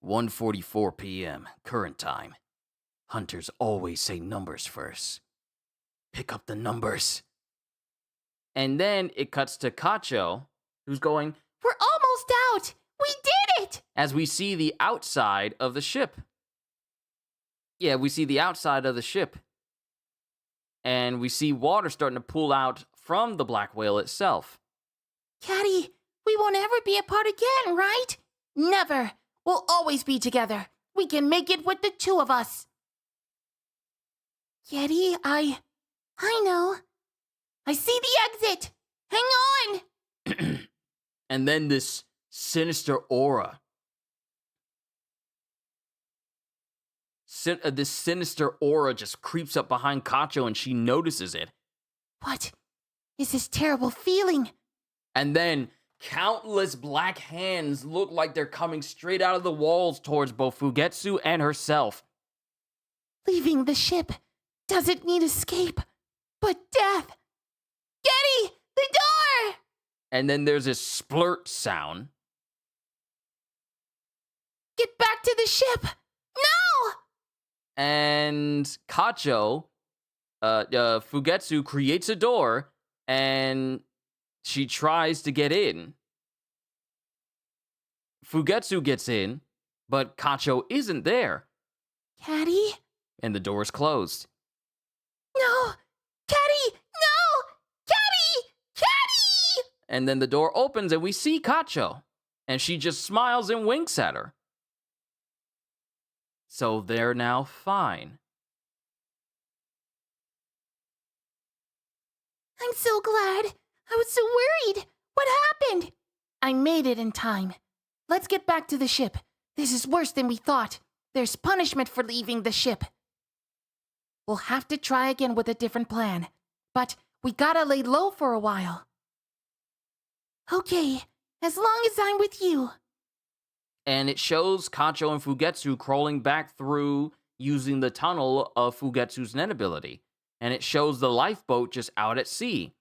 1:44 p.m., current time. Hunters always say numbers first. Pick up the numbers. And then it cuts to Kacho, who's going, we're almost out! We did it! As we see the outside of the ship. Yeah, we see the outside of the ship. And we see water starting to pool out from the black whale itself. Caddy, we won't ever be apart again, right? Never. We'll always be together. We can make it with the 2 of us. Yeti, I know. I see the exit. Hang on. And then this sinister aura. This sinister aura just creeps up behind Kacho and she notices it. What is this terrible feeling? And then countless black hands look like they're coming straight out of the walls towards both Fugetsu and herself. Leaving the ship doesn't mean escape, but death. Getty, the door! And then there's this splurt sound. Get back to the ship! No! And Kacho, Fugetsu creates a door and she tries to get in. Fugetsu gets in, but Kacho isn't there. Caddy? And the door's closed. No! Caddy! No! Caddy! Caddy! And then the door opens and we see Kacho. And she just smiles and winks at her. So they're now fine. I'm so glad. I was so worried. What happened? I made it in time. Let's get back to the ship. This is worse than we thought. There's punishment for leaving the ship. We'll have to try again with a different plan. But we gotta lay low for a while. Okay, as long as I'm with you. And it shows Kacho and Fugetsu crawling back through using the tunnel of Fugetsu's net ability. And it shows the lifeboat just out at sea.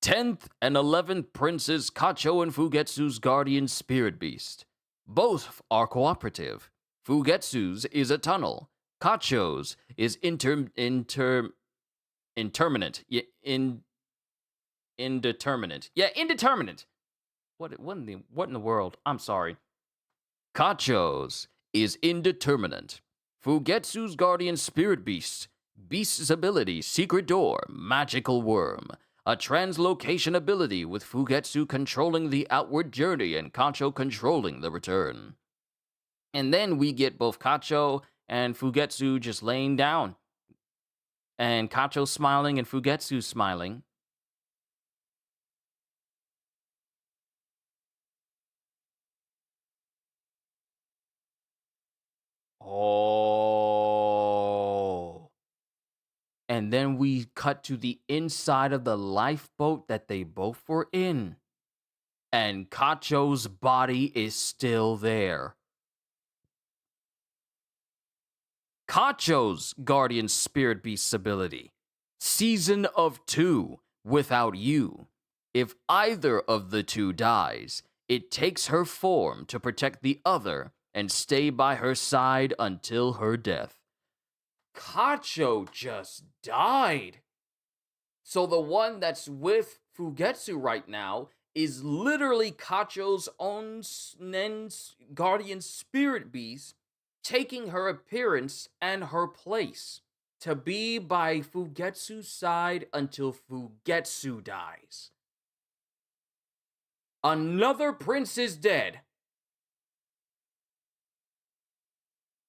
10th and 11th Princes Kacho and Fugetsu's guardian spirit beast. Both are cooperative. Fugetsu's is a tunnel. Kacho's is indeterminate. Yeah, indeterminate. Yeah, indeterminate. What in the world? I'm sorry. Kacho's is indeterminate. Fugetsu's guardian spirit beast. Beast's ability, Secret Door, Magical Worm. A translocation ability with Fugetsu controlling the outward journey and Kacho controlling the return. And then we get both Kacho and Fugetsu just laying down. And Kacho smiling and Fugetsu smiling. Oh. And then we cut to the inside of the lifeboat that they both were in. And Kacho's body is still there. Kacho's guardian spirit beast's ability. Season of 2, Without You. If either of the two dies, it takes her form to protect the other and stay by her side until her death. Kacho just died. So the one that's with Fugetsu right now is literally Kacho's own guardian spirit beast, taking her appearance and her place to be by Fugetsu's side until Fugetsu dies. Another prince is dead.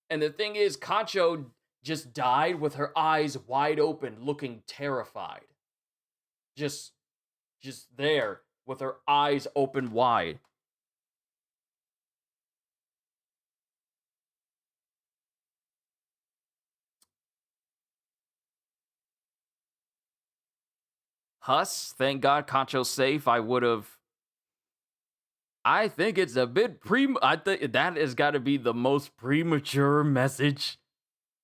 And the thing is, Kacho just died with her eyes wide open, looking terrified. Just there, with her eyes open wide. Huss, thank God Kacho's safe. I think it's a bit I think that has got to be the most premature message.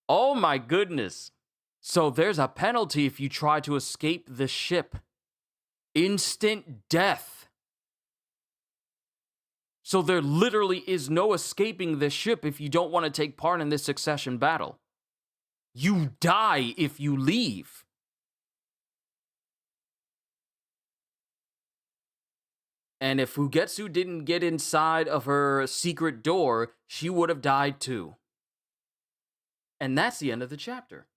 Oh my goodness. So there's a penalty if you try to escape the ship. Instant death. So there literally is no escaping the ship if you don't want to take part in this succession battle. You die if you leave. And if Fugetsu didn't get inside of her secret door, she would have died too. And that's the end of the chapter.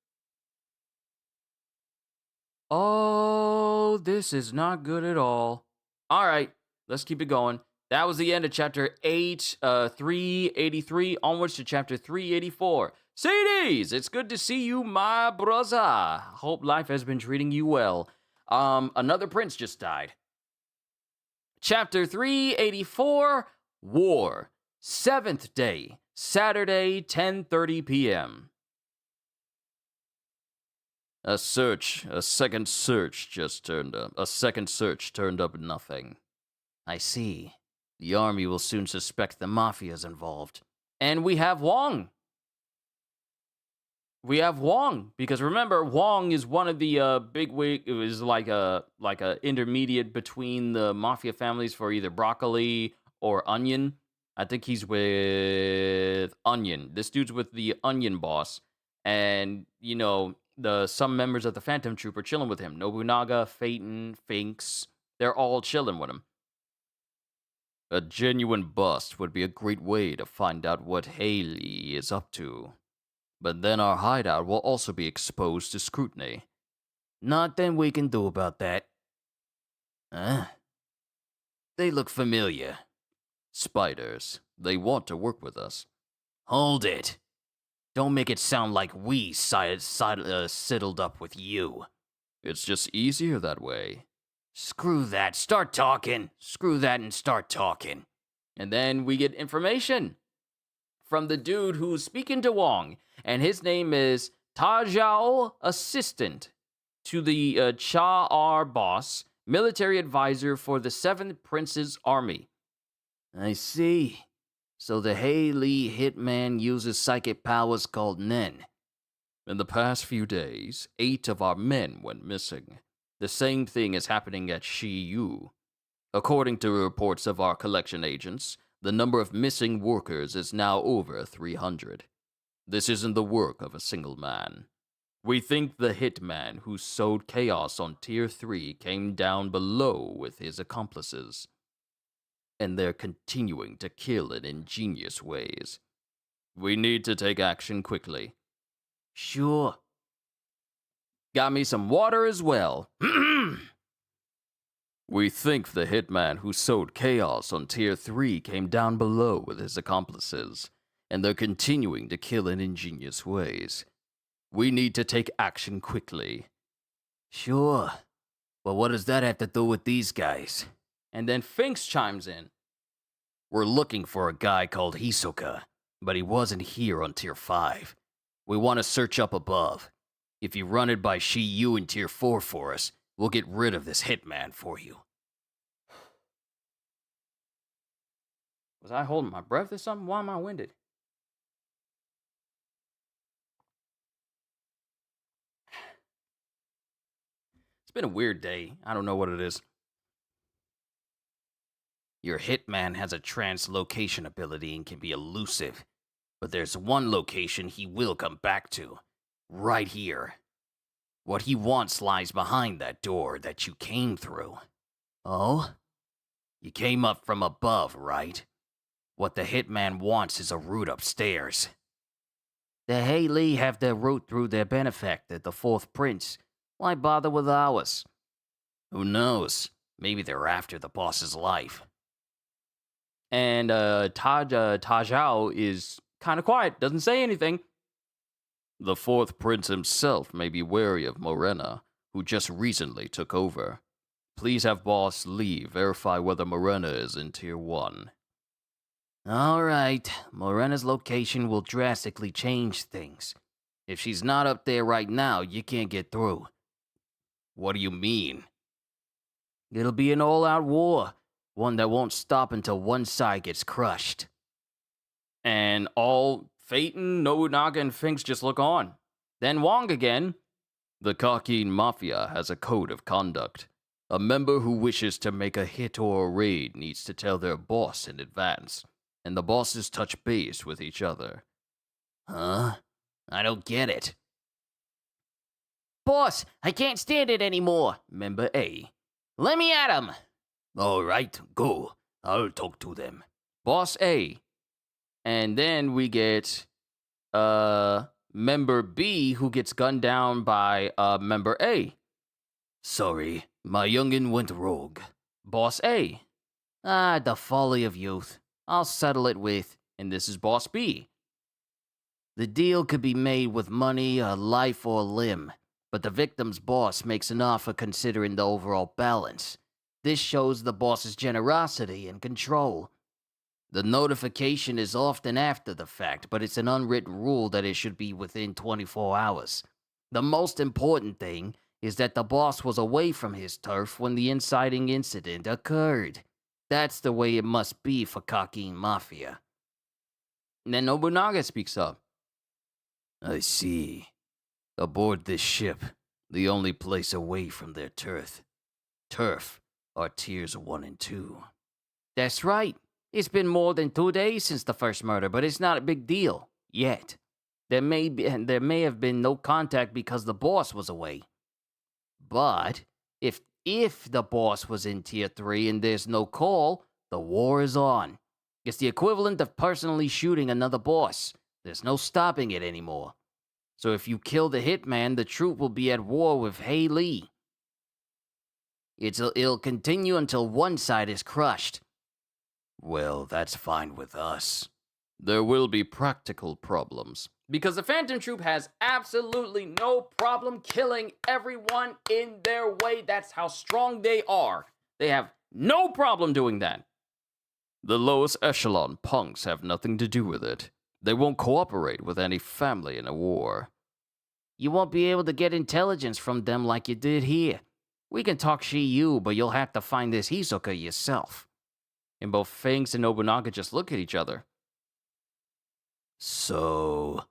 Oh, this is not good at all. All right, let's keep it going. That was the end of chapter 383, onwards to chapter 384. CDs, it's good to see you, my brother. Hope life has been treating you well. Another prince just died. Chapter 384, War. 7th day, Saturday, 10:30 p.m. A second search turned up nothing. I see. The army will soon suspect the mafia's involved. And we have Wong. Because remember, Wong is one of the bigwig. It was like a intermediate between the mafia families for either broccoli or onion. I think he's with Onion. This dude's with the Onion boss, and some members of the Phantom Troop are chilling with him. Nobunaga, Phaeton, Finks, they're all chilling with him. A genuine bust would be a great way to find out what Haley is up to. But then our hideout will also be exposed to scrutiny. Nothing we can do about that. Huh? They look familiar. Spiders. They want to work with us. Hold it. Don't make it sound like we sidled up with you. It's just easier that way. Screw that. Start talking. Screw that and start talking. And then we get information from the dude who's speaking to Wong. And his name is Tajao, assistant to the Cha-R boss, military advisor for the 7th Prince's army. I see. So the Haley hitman uses psychic powers called Nen. In the past few days, 8 of our men went missing. The same thing is happening at Shiyu. According to reports of our collection agents, the number of missing workers is now over 300. This isn't the work of a single man. We think the hitman who sowed chaos on Tier 3 came down below with his accomplices. And they're continuing to kill in ingenious ways. We need to take action quickly. Sure. Got me some water as well. We think the hitman who sowed chaos on Tier 3 came down below with his accomplices, and they're continuing to kill in ingenious ways. We need to take action quickly. Sure. But what does that have to do with these guys? And then Finks chimes in. We're looking for a guy called Hisoka, but he wasn't here on Tier 5. We want to search up above. If you run it by Shiyu in Tier 4 for us, we'll get rid of this hitman for you. Was I holding my breath or something? Why am I winded? It's been a weird day. I don't know what it is. Your hitman has a translocation ability and can be elusive, but there's one location he will come back to. Right here. What he wants lies behind that door that you came through. Oh? You came up from above, right? What the hitman wants is a route upstairs. The Haley have their route through their benefactor, the Fourth Prince. Why bother with ours? Who knows? Maybe they're after the boss's life. And Tajao is kind of quiet, doesn't say anything. The Fourth Prince himself may be wary of Morena, who just recently took over. Please have Boss Lee verify whether Morena is in Tier 1. All right, Morena's location will drastically change things. If she's not up there right now, you can't get through. What do you mean? It'll be an all-out war, one that won't stop until one side gets crushed. And all Phaeton, Nobunaga, and Finks just look on. Then Wong again. The Kakin Mafia has a code of conduct. A member who wishes to make a hit or a raid needs to tell their boss in advance, and the bosses touch base with each other. Huh? I don't get it. Boss, I can't stand it anymore. Member A. Let me at him. All right, go. I'll talk to them. Boss A. And then we get member B who gets gunned down by member A. Sorry, my youngin' went rogue. Boss A. Ah, the folly of youth. I'll settle it with, and this is Boss B. The deal could be made with money, a life, or a limb, but the victim's boss makes an offer considering the overall balance. This shows the boss's generosity and control. The notification is often after the fact, but it's an unwritten rule that it should be within 24 hours. The most important thing is that the boss was away from his turf when the inciting incident occurred. That's the way it must be for Kakin Mafia. And then Nobunaga speaks up. I see. Aboard this ship, the only place away from their turf are Tiers 1 and 2. That's right. It's been more than 2 days since the first murder, but it's not a big deal. Yet. There may have been no contact because the boss was away. But if the boss was in Tier 3 and there's no call, the war is on. It's the equivalent of personally shooting another boss. There's no stopping it anymore. So if you kill the hitman, the troop will be at war with Hei Lee. It'll continue until one side is crushed. Well, that's fine with us. There will be practical problems, because the Phantom Troop has absolutely no problem killing everyone in their way. That's how strong they are. They have no problem doing that. The lowest echelon punks have nothing to do with it. They won't cooperate with any family in a war. You won't be able to get intelligence from them like you did here. We can talk Shiyu, but you'll have to find this Hisoka yourself. And both Finks and Nobunaga just look at each other. So,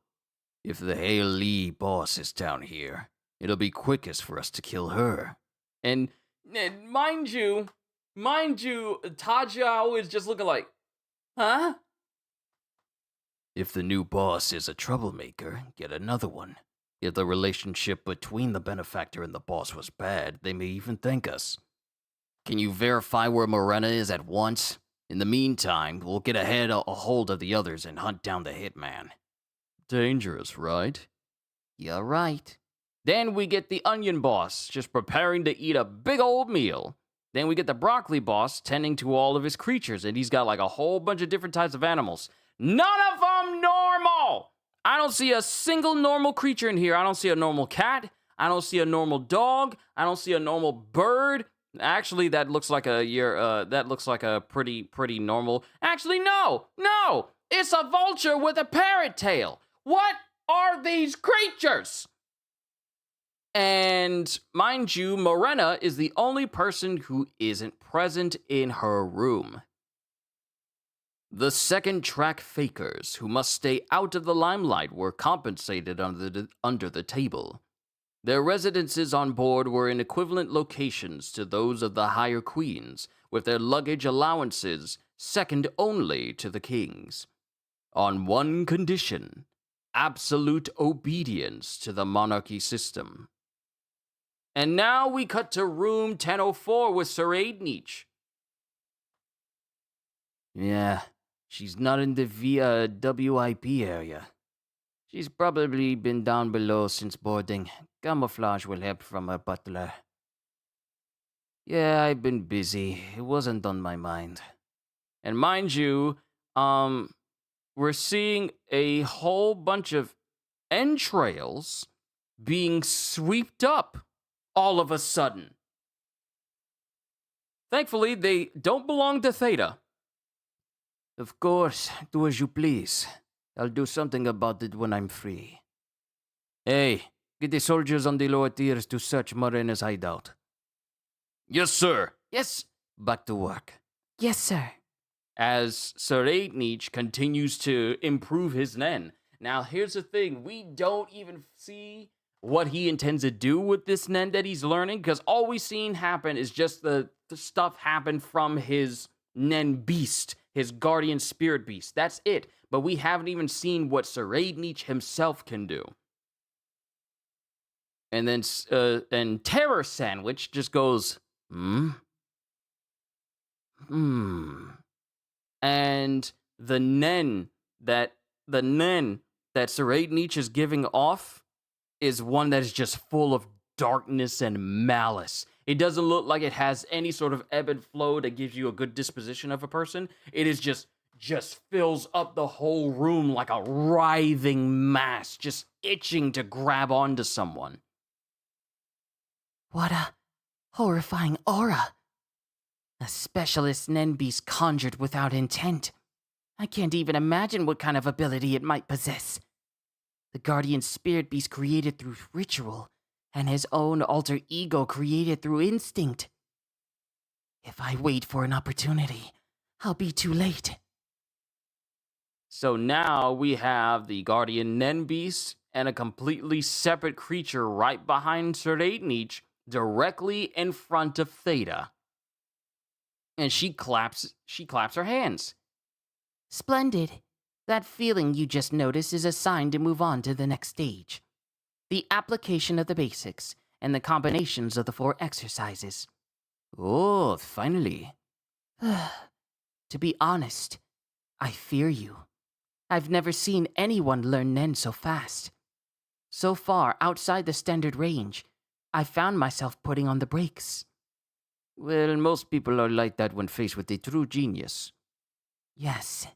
if the Hei Lee boss is down here, it'll be quickest for us to kill her. And mind you, Tajao is just looking like, huh? If the new boss is a troublemaker, get another one. If the relationship between the benefactor and the boss was bad, they may even thank us. Can you verify where Morena is at once? In the meantime, we'll get a hold of the others and hunt down the hitman. Dangerous, right? You're right. Then we get the onion boss, just preparing to eat a big old meal. Then we get the broccoli boss tending to all of his creatures, and he's got like a whole bunch of different types of animals. None of them normal! I don't see a single normal creature in here. I don't see a normal cat. I don't see a normal dog. I don't see a normal bird. Actually, that looks like a pretty normal. Actually, no. It's a vulture with a parrot tail. What are these creatures? And mind you, Morena is the only person who isn't present in her room. The second track fakers, who must stay out of the limelight, were compensated under the table. Their residences on board were in equivalent locations to those of the higher queens, with their luggage allowances second only to the king's. On one condition: absolute obedience to the monarchy system. And now we cut to room 1004 with Sir Aidnich. Yeah, she's not in the WIP area. She's probably been down below since boarding. Camouflage will help from her butler. Yeah, I've been busy. It wasn't on my mind. And mind you, we're seeing a whole bunch of entrails being swept up all of a sudden. Thankfully, they don't belong to Theta. Of course, do as you please. I'll do something about it when I'm free. Hey, get the soldiers on the lower tiers to search Morena's hideout. Yes, sir. Yes, back to work. Yes, sir. As Sir Aidnich continues to improve his Nen. Now, here's the thing. We don't even see what he intends to do with this Nen that he's learning, because all we've seen happen is just the stuff happen from his Nen beast, his guardian spirit beast. That's it. But we haven't even seen what Sir Aidnich himself can do. And then and Terror Sandwich just goes, And the Nen that Sir Aidnich is giving off is one that is just full of darkness and malice. It doesn't look like it has any sort of ebb and flow that gives you a good disposition of a person. It is just fills up the whole room like a writhing mass, just itching to grab onto someone. What a horrifying aura. A specialist Nen beast conjured without intent. I can't even imagine what kind of ability it might possess. The guardian spirit beast created through ritual, and his own alter ego created through instinct. If I wait for an opportunity, I'll be too late. So now we have the guardian Nen beast and a completely separate creature right behind Sir Aidnich, directly in front of Theta. And she claps her hands. Splendid. That feeling you just noticed is a sign to move on to the next stage. The application of the basics and the combinations of the 4 exercises. Oh, finally. To be honest, I fear you. I've never seen anyone learn Nen so fast. So far, outside the standard range, I found myself putting on the brakes. Well, most people are like that when faced with a true genius. Yes.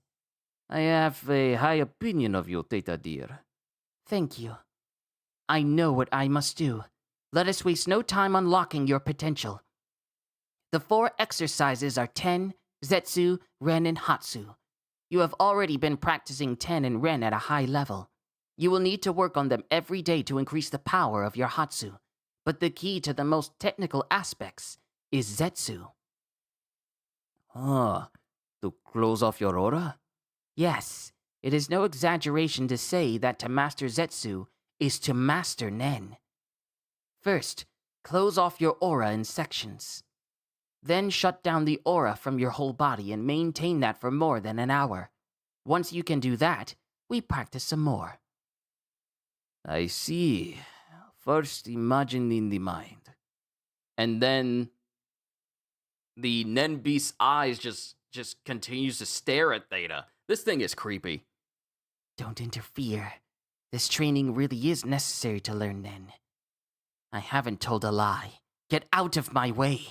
I have a high opinion of you, Theta dear. Thank you. I know what I must do. Let us waste no time unlocking your potential. The 4 exercises are Ten, Zetsu, Ren, and Hatsu. You have already been practicing Ten and Ren at a high level. You will need to work on them every day to increase the power of your Hatsu. But the key to the most technical aspects is Zetsu. To close off your aura? Yes, it is no exaggeration to say that to master Zetsu is to master Nen. First, close off your aura in sections. Then shut down the aura from your whole body and maintain that for more than an hour. Once you can do that, we practice some more. I see. First, imagine in the mind. And then the Nen beast's eyes just just continues to stare at Theta. This thing is creepy. Don't interfere. This training really is necessary to learn Nen. I haven't told a lie. Get out of my way.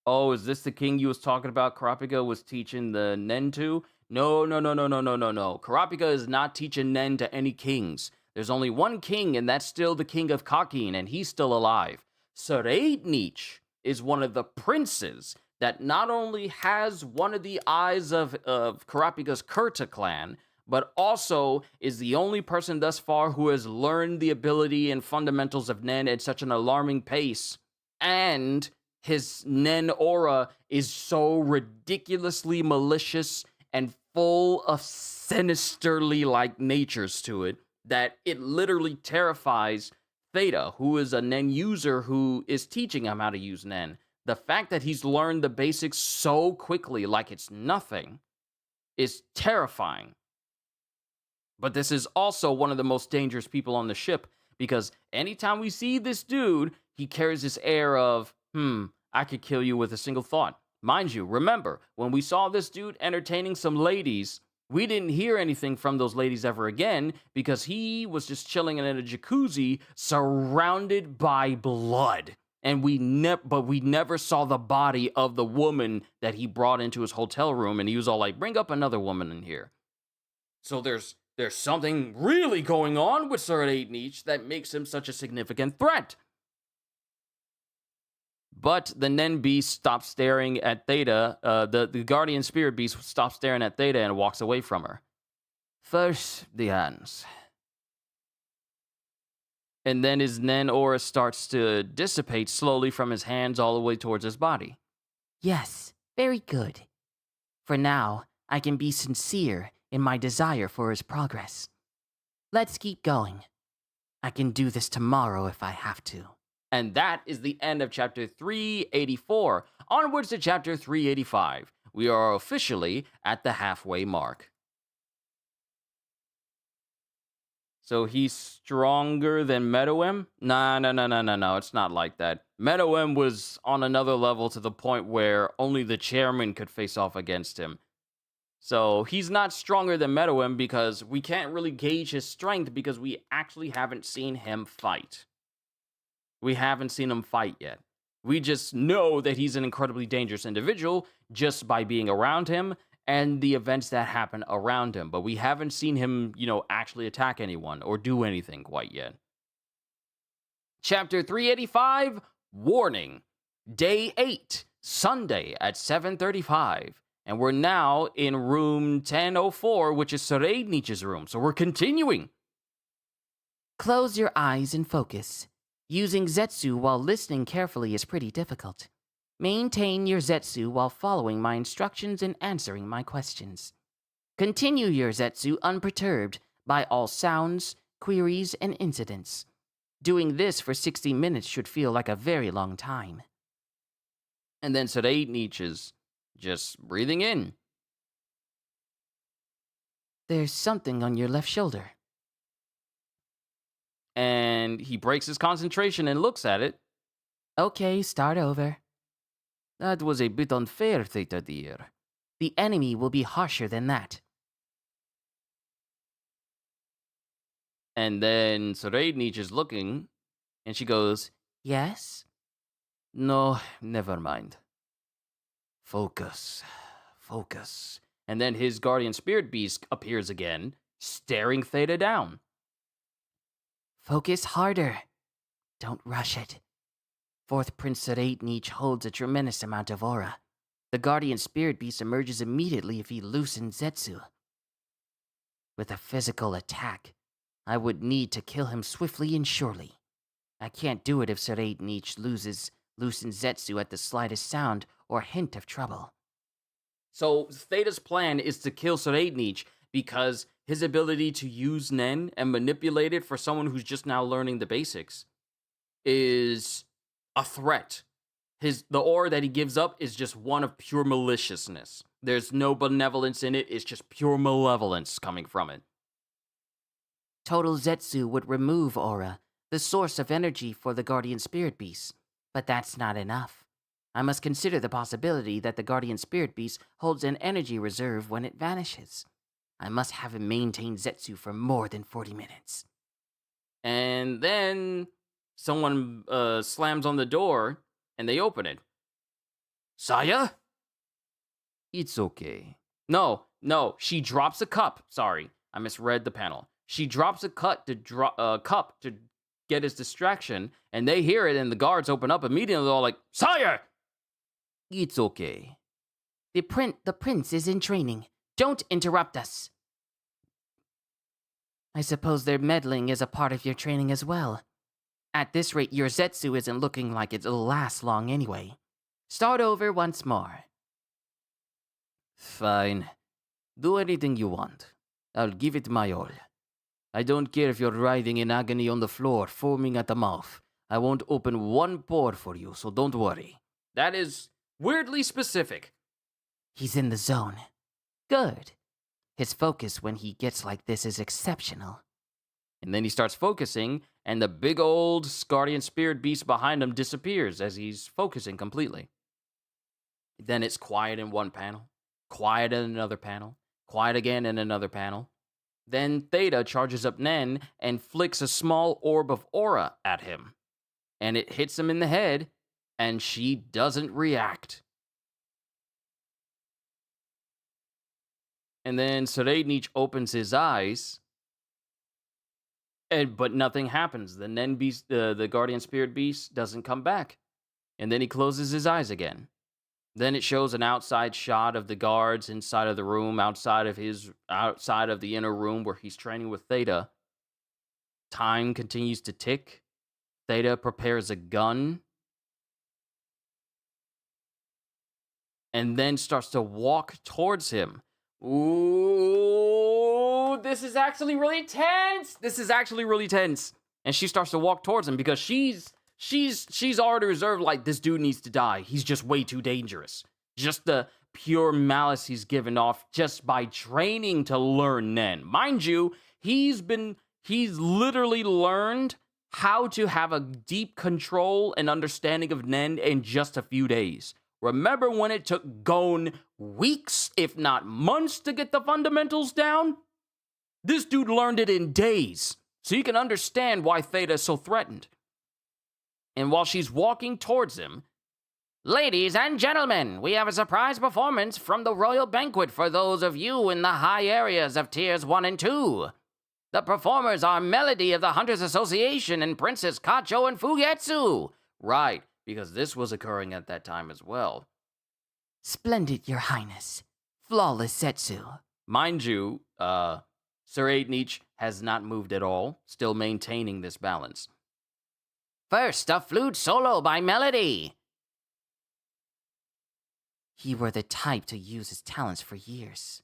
Oh, is this the king you was talking about? Karapika was teaching the Nen to? No, no, no, no, no, no, no, no. Karapika is not teaching Nen to any kings. There's only one king, and that's still the king of Kakin, and he's still alive. Sreidnich is one of the princes that not only has one of the eyes of Karapika's Kurta clan, but also is the only person thus far who has learned the ability and fundamentals of Nen at such an alarming pace. And his Nen aura is so ridiculously malicious and full of sinisterly like natures to it that it literally terrifies Theta, who is a Nen user who is teaching him how to use Nen. The fact that he's learned the basics so quickly, like it's nothing, is terrifying. But this is also one of the most dangerous people on the ship, because anytime we see this dude, he carries this air of, I could kill you with a single thought. Mind you, remember, when we saw this dude entertaining some ladies, we didn't hear anything from those ladies ever again because he was just chilling in a jacuzzi surrounded by blood. And we never saw the body of the woman that he brought into his hotel room, and he was all like, bring up another woman in here. So there's something really going on with Sreidnich that makes him such a significant threat. But the Nen Beast stops staring at Theta. The Guardian Spirit Beast stops staring at Theta and walks away from her. First, the hands. And then his Nen aura starts to dissipate slowly from his hands all the way towards his body. Yes, very good. For now, I can be sincere in my desire for his progress. Let's keep going. I can do this tomorrow if I have to. And that is the end of chapter 384. Onwards to chapter 385. We are officially at the halfway mark. So he's stronger than Meadowim? No, it's not like that. Meadowim was on another level to the point where only the chairman could face off against him. So he's not stronger than Meadowim because we can't really gauge his strength because we actually haven't seen him fight. We haven't seen him fight yet. We just know that he's an incredibly dangerous individual just by being around him and the events that happen around him. But we haven't seen him, actually attack anyone or do anything quite yet. Chapter 385, Warning. Day 8, Sunday at 7:35. And we're now in room 1004, which is Sreidnich's room. So we're continuing. Close your eyes and focus. Using Zetsu while listening carefully is pretty difficult. Maintain your Zetsu while following my instructions and answering my questions. Continue your Zetsu unperturbed by all sounds, queries, and incidents. Doing this for 60 minutes should feel like a very long time. And then Sreidnich is just breathing in. There's something on your left shoulder. And he breaks his concentration and looks at it. Okay, start over. That was a bit unfair, Theta dear. The enemy will be harsher than that. And then Sreidnich is looking, and she goes, Yes? No, never mind. Focus. And then his guardian spirit beast appears again, staring Theta down. Focus harder. Don't rush it. Fourth Prince Sreidnich holds a tremendous amount of aura. The guardian spirit beast emerges immediately if he loosens Zetsu. With a physical attack, I would need to kill him swiftly and surely. I can't do it if Sreidnich loosens Zetsu at the slightest sound or hint of trouble. So Theta's plan is to kill Sreidnich because his ability to use Nen and manipulate it for someone who's just now learning the basics is a threat. The aura that he gives up is just one of pure maliciousness. There's no benevolence in it, it's just pure malevolence coming from it. Total Zetsu would remove aura, the source of energy for the guardian spirit beast, but that's not enough. I must consider the possibility that the guardian spirit beast holds an energy reserve when it vanishes. I must have him maintain Zetsu for more than 40 minutes. And then someone slams on the door, and they open it. Saya? It's okay. No, she drops a cup. Sorry, I misread the panel. She drops a cup to get his distraction, and they hear it, and the guards open up immediately. They're all like, Sire! It's okay. The prince is in training. Don't interrupt us. I suppose their meddling is a part of your training as well. At this rate, your Zetsu isn't looking like it'll last long anyway. Start over once more. Fine. Do anything you want. I'll give it my all. I don't care if you're writhing in agony on the floor, foaming at the mouth. I won't open one pore for you, so don't worry. That is weirdly specific. He's in the zone. Good. His focus when he gets like this is exceptional. And then he starts focusing, and the big old guardian spirit beast behind him disappears as he's focusing completely. Then it's quiet in one panel, quiet in another panel, quiet again in another panel. Then Theta charges up Nen and flicks a small orb of aura at him. And it hits him in the head, and she doesn't react. And then Serednich opens his eyes, but nothing happens. The Nen beast, the guardian spirit beast, doesn't come back. And then he closes his eyes again. Then it shows an outside shot of the guards inside of the room, outside of the inner room where he's training with Theta. Time continues to tick. Theta prepares a gun. And then starts to walk towards him. Ooh, this is actually really tense. And she starts to walk towards him because she's already reserved, like, this dude needs to die. He's just way too dangerous. Just the pure malice he's given off just by training to learn Nen. Mind you, he's literally learned how to have a deep control and understanding of Nen in just a few days. Remember when it took Gon weeks, if not months, to get the fundamentals down? This dude learned it in days. So you can understand why Theta is so threatened. And while she's walking towards him, Ladies and gentlemen, we have a surprise performance from the royal banquet for those of you in the high areas of tiers 1 and 2. The performers are Melody of the Hunters Association and Princess Kacho and Fugetsu. Right, because this was occurring at that time as well. Splendid, Your Highness. Flawless Zetsu. Mind you, Serednich has not moved at all, still maintaining this balance. First, a flute solo by Melody. He were the type to use his talents for years.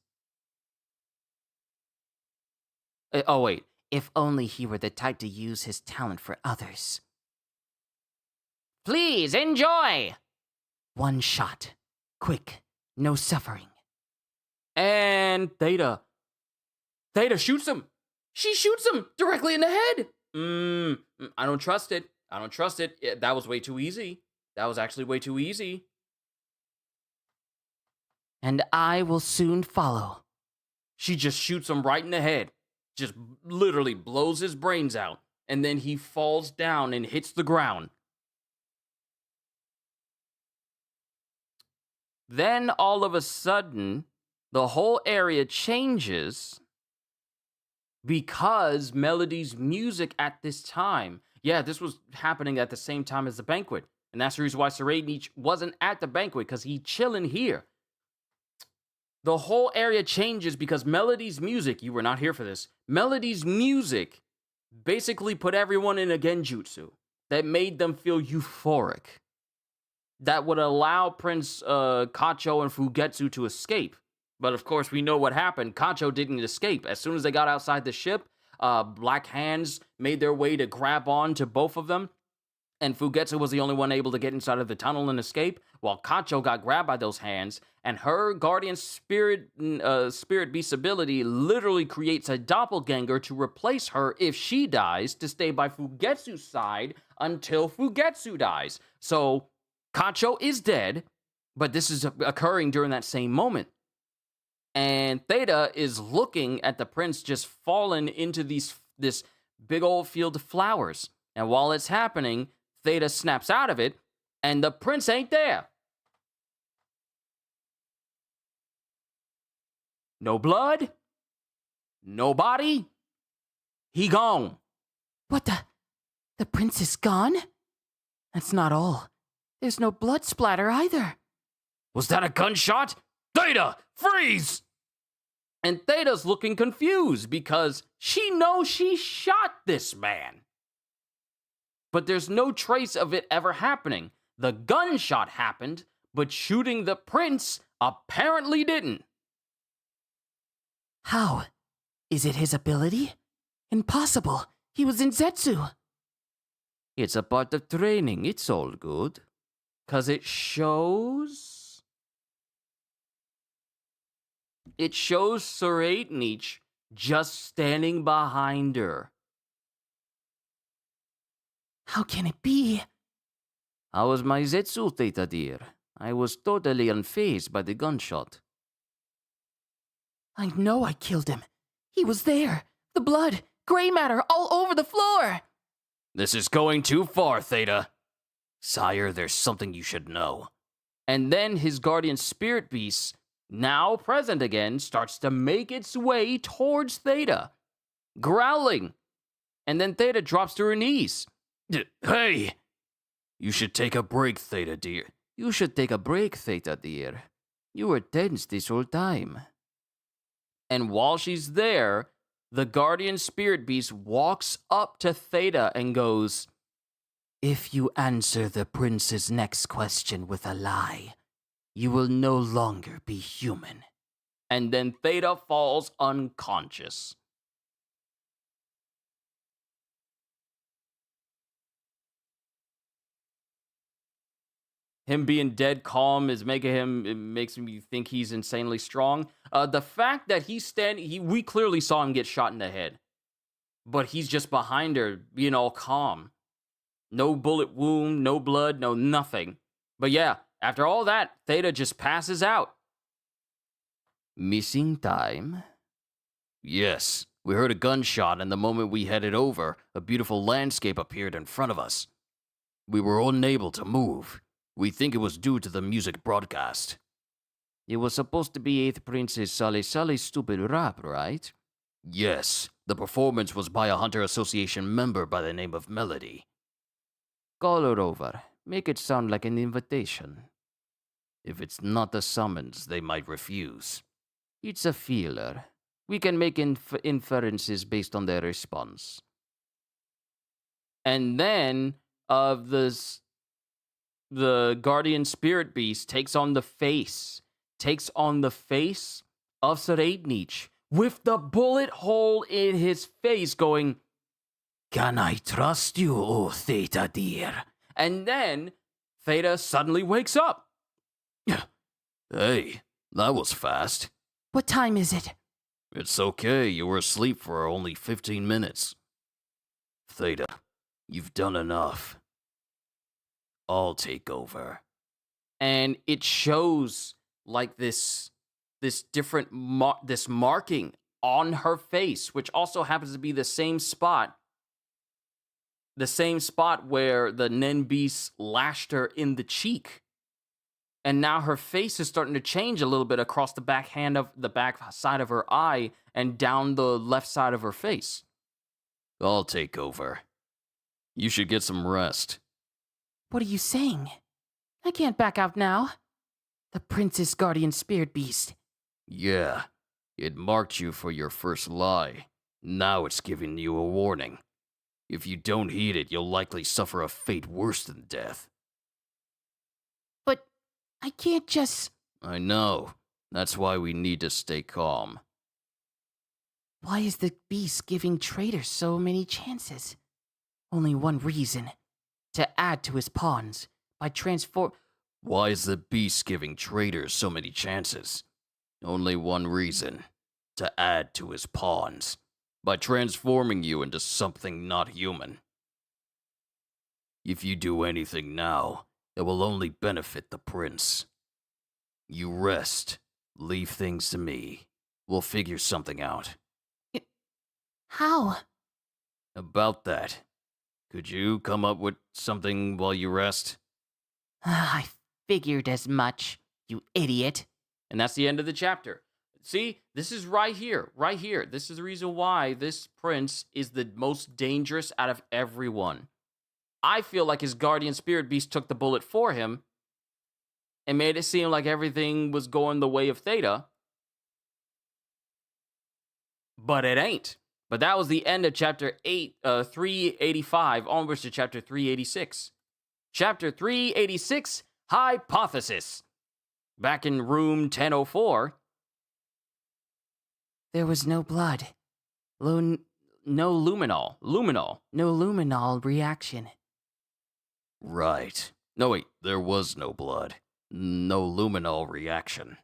Oh, wait. If only he were the type to use his talent for others. Please enjoy. One shot. Quick. No suffering. And Theta shoots him. She shoots him directly in the head. I don't trust it. That was way too easy. That was actually way too easy. And I will soon follow. She just shoots him right in the head. Just literally blows his brains out. And then he falls down and hits the ground. Then all of a sudden, the whole area changes because Melody's music at this time. Yeah, this was happening at the same time as the banquet. And that's the reason why Serednich wasn't at the banquet, because he chilling here. The whole area changes because Melody's music, you were not here for this, Melody's music basically put everyone in a genjutsu that made them feel euphoric. That would allow Prince Kacho and Fugetsu to escape. But of course, we know what happened. Kacho didn't escape. As soon as they got outside the ship, black hands made their way to grab on to both of them. And Fugetsu was the only one able to get inside of the tunnel and escape, while Kacho got grabbed by those hands, and her guardian spirit beast ability literally creates a doppelganger to replace her if she dies, to stay by Fugetsu's side until Fugetsu dies. So Kacho is dead, but this is occurring during that same moment. And Theta is looking at the prince just fallen into this big old field of flowers. And while it's happening, Theta snaps out of it, and the prince ain't there. No blood, no body, he gone. What the? The prince is gone? That's not all. There's no blood splatter either. Was that a gunshot? Theta, freeze! And Theta's looking confused because she knows she shot this man. But there's no trace of it ever happening. The gunshot happened, but shooting the prince apparently didn't. How? Is it his ability? Impossible. He was in Zetsu. It's a part of training. It's all good. 'Cause it shows Suratenich just standing behind her. How can it be? How was my Zetsu, Theta dear? I was totally unfazed by the gunshot. I know I killed him. He was there. The blood, gray matter all over the floor. This is going too far, Theta. Sire, there's something you should know. And then his guardian spirit beast, now present again, starts to make its way towards Theta, growling. And then Theta drops to her knees. Hey! You should take a break, Theta dear. You should take a break, Theta dear. You were tense this whole time. And while she's there, the guardian spirit beast walks up to Theta and goes, "If you answer the prince's next question with a lie, you will no longer be human." And then Theta falls unconscious. Him being dead calm is it makes me think he's insanely strong. The fact that we clearly saw him get shot in the head, but he's just behind her, being all calm. No bullet wound, no blood, no nothing. But yeah, after all that, Theta just passes out. Missing time? Yes, we heard a gunshot, and the moment we headed over, a beautiful landscape appeared in front of us. We were unable to move. We think it was due to the music broadcast. It was supposed to be 8th Prince's Sally stupid rap, right? Yes, the performance was by a Hunter Association member by the name of Melody. Call her over. Make it sound like an invitation. If it's not a summons, they might refuse. It's a feeler. We can make inferences based on their response. And then, the guardian spirit beast takes on the face of Suratenich with the bullet hole in his face going, "Can I trust you, oh Theta dear?" And then Theta suddenly wakes up. Hey, that was fast. What time is it? It's okay, you were asleep for only 15 minutes. Theta, you've done enough. I'll take over. And it shows like this different this marking on her face, which also happens to be the same spot where the Nen beast lashed her in the cheek. And now her face is starting to change a little bit across the back side of her eye and down the left side of her face. I'll take over. You should get some rest. What are you saying? I can't back out now. The prince's guardian spirit beast. Yeah, it marked you for your first lie. Now it's giving you a warning. If you don't heed it, you'll likely suffer a fate worse than death. But I can't just... I know. That's why we need to stay calm. Why is the beast giving traitors so many chances? Only one reason. To add to his pawns. Why is the beast giving traitors so many chances? Only one reason. To add to his pawns. By transforming you into something not human. If you do anything now, It will only benefit the prince. You rest. Leave things to me. We'll figure something out. How? About that. Could you come up with something while you rest? I figured as much, you idiot. And that's the end of the chapter. See, this is right here, right here. This is the reason why this prince is the most dangerous out of everyone. I feel like his guardian spirit beast took the bullet for him and made it seem like everything was going the way of Theta. But it ain't. But that was the end of chapter 385, onwards to chapter 386. Chapter 386, Hypothesis. Back in room 1004. There was no blood. No luminol. No luminol reaction. Right. No, wait, there was no blood. No luminol reaction.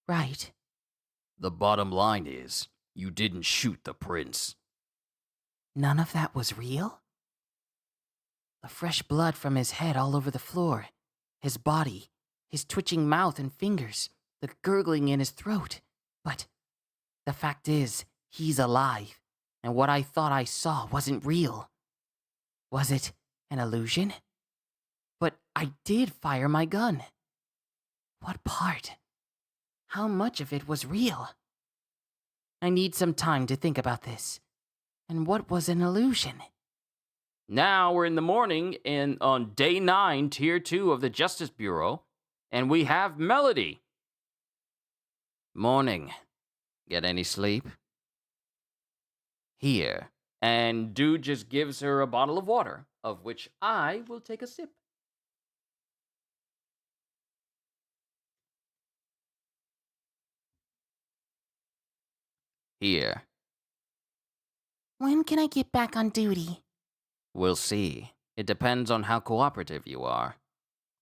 Right. The bottom line is, you didn't shoot the prince. None of that was real? The fresh blood from his head all over the floor, his body, his twitching mouth and fingers, the gurgling in his throat. But the fact is, he's alive, and what I thought I saw wasn't real. Was it an illusion? But I did fire my gun. What part? How much of it was real? I need some time to think about this. And what was an illusion? Now we're in the morning and on day 9, tier 2 of the Justice Bureau, and we have Melody. Morning. Get any sleep? Here. And dude just gives her a bottle of water, of which I will take a sip. Here. When can I get back on duty? We'll see. It depends on how cooperative you are.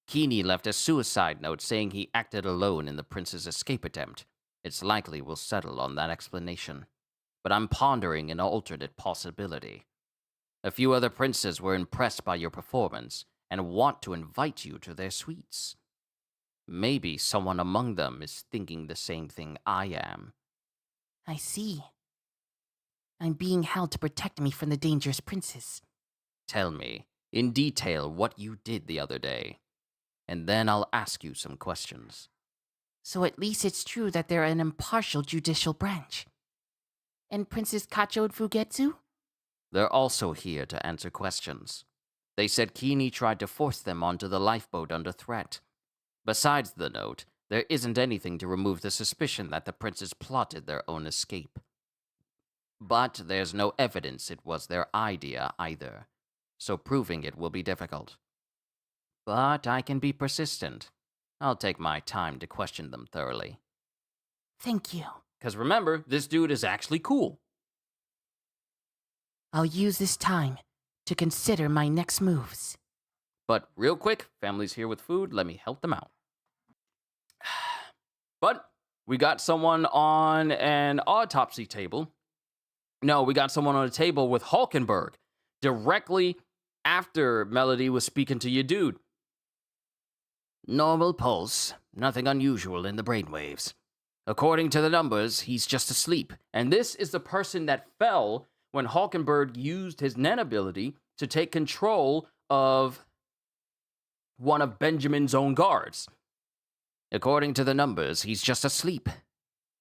Keeney left a suicide note saying he acted alone in the prince's escape attempt. It's likely we'll settle on that explanation. But I'm pondering an alternate possibility. A few other princes were impressed by your performance and want to invite you to their suites. Maybe someone among them is thinking the same thing I am. I see. I'm being held to protect me from the dangerous princes. Tell me, in detail, what you did the other day. And then I'll ask you some questions. So at least it's true that they're an impartial judicial branch. And Princess Kacho and Fugetsu? They're also here to answer questions. They said Keeney tried to force them onto the lifeboat under threat. Besides the note, there isn't anything to remove the suspicion that the princes plotted their own escape. But there's no evidence it was their idea either, so proving it will be difficult. But I can be persistent. I'll take my time to question them thoroughly. Thank you. Because remember, this dude is actually cool. I'll use this time to consider my next moves. But real quick, family's here with food. Let me help them out. But we got someone on an autopsy table. No, we got someone on a table with Hulkenberg directly after Melody was speaking to you, dude. Normal pulse. Nothing unusual in the brainwaves. According to the numbers, he's just asleep. And this is the person that fell when Hulkenberg used his Nen ability to take control of one of Benjamin's own guards. According to the numbers, he's just asleep.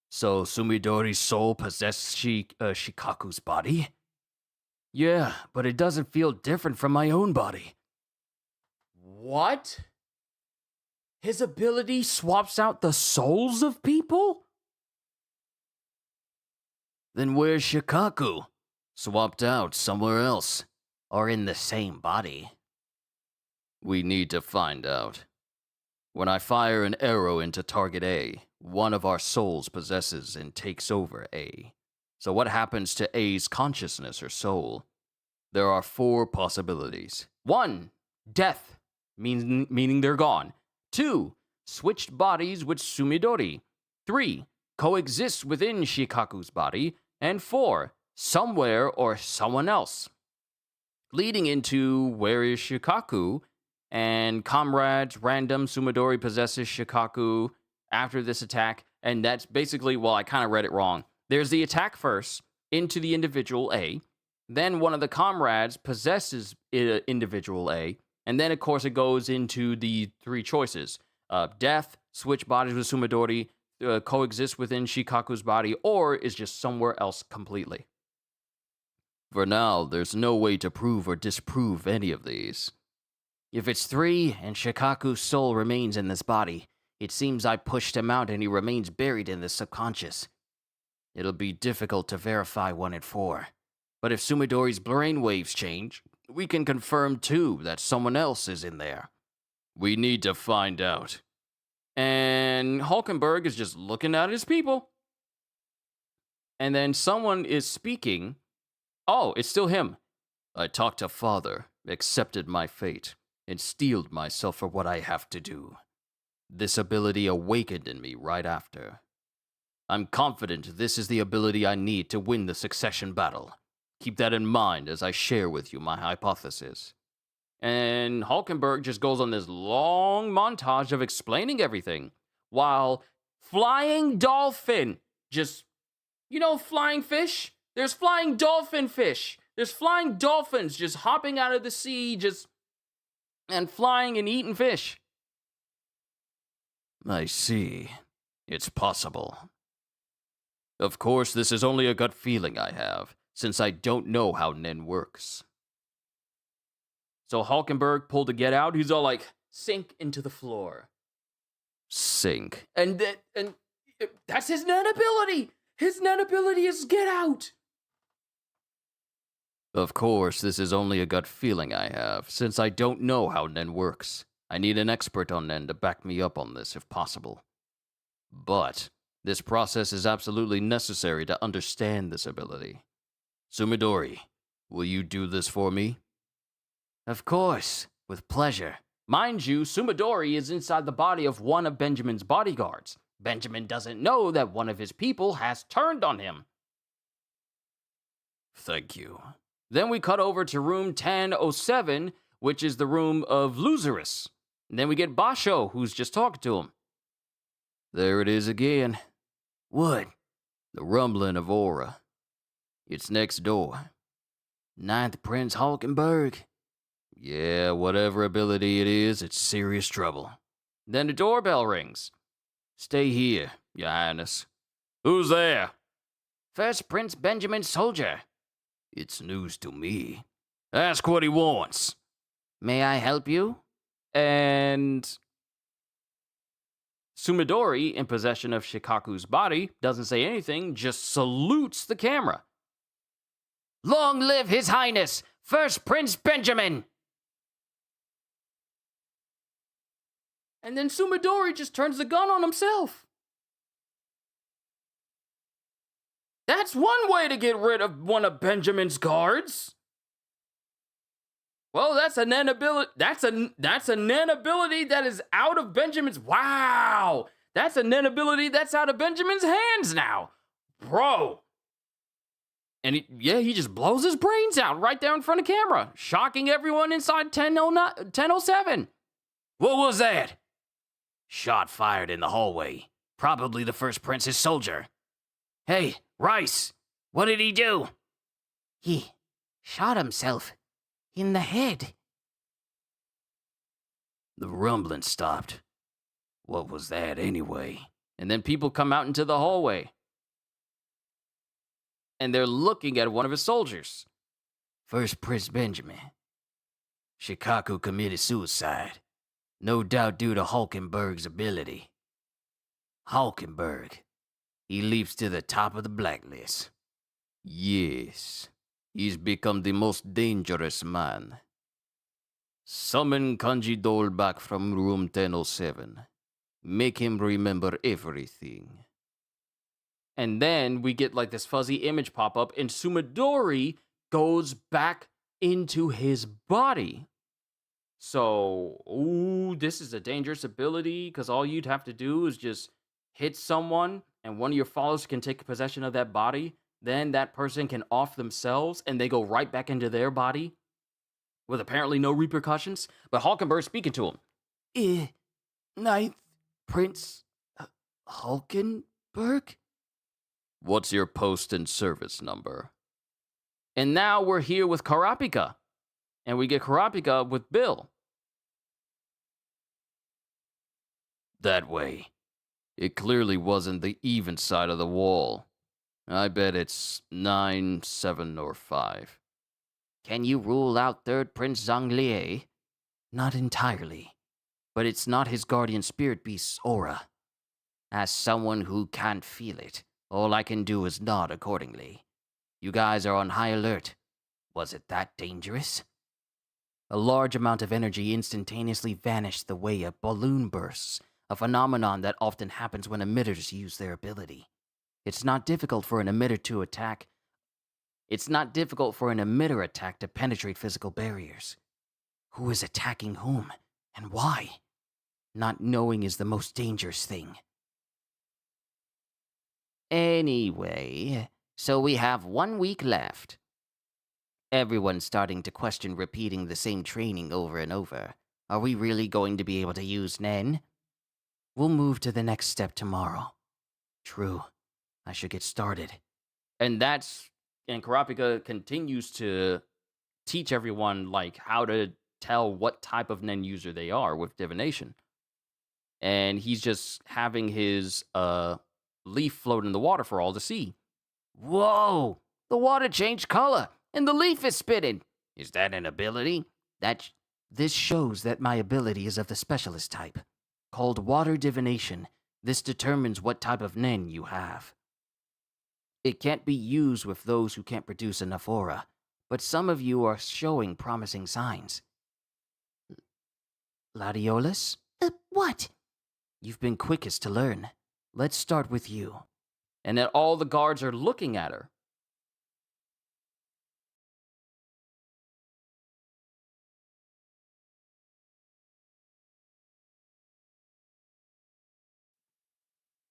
So Sumidori's soul possessed Shikaku's body? Yeah, but it doesn't feel different from my own body. What? His ability swaps out the souls of people? Then where's Shikaku? Swapped out somewhere else. Or in the same body. We need to find out. When I fire an arrow into target A, one of our souls possesses and takes over A. So what happens to A's consciousness or soul? There are 4 possibilities. 1, death, meaning they're gone. 2, switched bodies with Sumidori. 3, coexist within Shikaku's body. And 4, somewhere or someone else. Leading into where is Shikaku And comrades, random, Sumadori possesses Shikaku after this attack. And that's basically, well, I kind of read it wrong. There's the attack first into the individual A. Then one of the comrades possesses individual A. And then, of course, it goes into the three choices. Death, switch bodies with Sumadori, coexist within Shikaku's body, or is just somewhere else completely. For now, there's no way to prove or disprove any of these. If it's 3 and Shikaku's soul remains in this body, it seems I pushed him out and he remains buried in the subconscious. It'll be difficult to verify 1 and 4. But if Sumadori's brainwaves change, we can confirm too that someone else is in there. We need to find out. And Hulkenberg is just looking at his people. And then someone is speaking. Oh, it's still him. I talked to Father, accepted my fate, and steeled myself for what I have to do. This ability awakened in me right after. I'm confident this is the ability I need to win the succession battle. Keep that in mind as I share with you my hypothesis. And Hulkenberg just goes on this long montage of explaining everything, while flying dolphin, just, flying fish? There's flying dolphin fish. There's flying dolphins just hopping out of the sea, and flying and eating fish. I see. It's possible. Of course, this is only a gut feeling I have, since I don't know how Nen works. So Hulkenberg pulled a get out. He's all like, sink into the floor. Sink. And that's his Nen ability. His Nen ability is get out. Of course, this is only a gut feeling I have, since I don't know how Nen works. I need an expert on Nen to back me up on this if possible. But this process is absolutely necessary to understand this ability. Sumadori, will you do this for me? Of course, with pleasure. Mind you, Sumadori is inside the body of one of Benjamin's bodyguards. Benjamin doesn't know that one of his people has turned on him. Thank you. Then we cut over to room 1007, which is the room of Luzerus. And then we get Basho, who's just talking to him. There it is again. What? The rumbling of aura. It's next door. 9th Prince Hulkenberg. Yeah, whatever ability it is, it's serious trouble. Then the doorbell rings. Stay here, Your Highness. Who's there? First Prince Benjamin Soldier. It's news to me. Ask what he wants. May I help you? And Sumadori, in possession of Shikaku's body, doesn't say anything, just salutes the camera. Long live His Highness, First Prince Benjamin! And then Sumadori just turns the gun on himself. That's one way to get rid of one of Benjamin's guards. Well, that's a Nen ability. That's a Nen ability that is out of Benjamin's. Wow, that's a Nen ability that's out of Benjamin's hands now, bro. And he just blows his brains out right there in front of camera, shocking everyone inside 1007. What was that? Shot fired in the hallway. Probably the First Prince's soldier. Hey, Rice, what did he do? He shot himself in the head. The rumbling stopped. What was that anyway? And then people come out into the hallway. And they're looking at one of his soldiers. First Prince Benjamin. Shikaku committed suicide. No doubt due to Hulkenberg's ability. Hulkenberg. He leaps to the top of the blacklist. Yes. He's become the most dangerous man. Summon Kanji Dol back from room 1007. Make him remember everything. And then we get like this fuzzy image pop up, and Sumadori goes back into his body. So, this is a dangerous ability, because all you'd have to do is just hit someone, and one of your followers can take possession of that body. Then that person can off themselves, and they go right back into their body, with apparently no repercussions, but Hulkenberg speaking to him. Ninth Prince Hulkenberg? What's your post and service number? And now we're here with Karapika. And we get Karapika with Bill. That way. It clearly wasn't the even side of the wall. I bet it's 9, 7, or 5. Can you rule out third Prince Zhonglie? Not entirely. But it's not his guardian spirit beast's aura. As someone who can't feel it, all I can do is nod accordingly. You guys are on high alert. Was it that dangerous? A large amount of energy instantaneously vanished the way a balloon bursts, a phenomenon that often happens when emitters use their ability. It's not difficult for an emitter attack to penetrate physical barriers. Who is attacking whom, and why? Not knowing is the most dangerous thing. Anyway, so we have 1 week left. Everyone's starting to question repeating the same training over and over. Are we really going to be able to use Nen? We'll move to the next step tomorrow. True. I should get started. And Karapika continues to teach everyone, like, how to tell what type of Nen user they are with divination. And he's just having his leaf float in the water for all to see. Whoa! The water changed color, and the leaf is spitting. Is that an ability? This shows that my ability is of the specialist type. Called water divination, this determines what type of Nen you have. It can't be used with those who can't produce enough aura, but some of you are showing promising signs. Ladiolus? What? You've been quickest to learn. Let's start with you. And then all the guards are looking at her.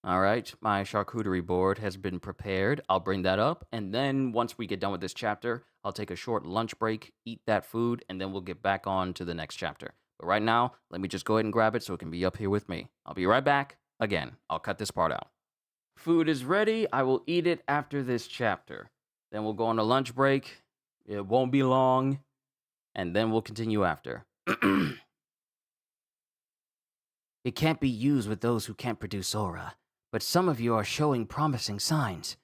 All right, my charcuterie board has been prepared. I'll bring that up, and then once we get done with this chapter, I'll take a short lunch break, eat that food, and then we'll get back on to the next chapter. But right now, let me just go ahead and grab it so it can be up here with me. I'll be right back. Again, I'll cut this part out. Food is ready. I will eat it after this chapter. Then we'll go on a lunch break. It won't be long, and then we'll continue after. It can't be used with those who can't produce aura. But some of you are showing promising signs.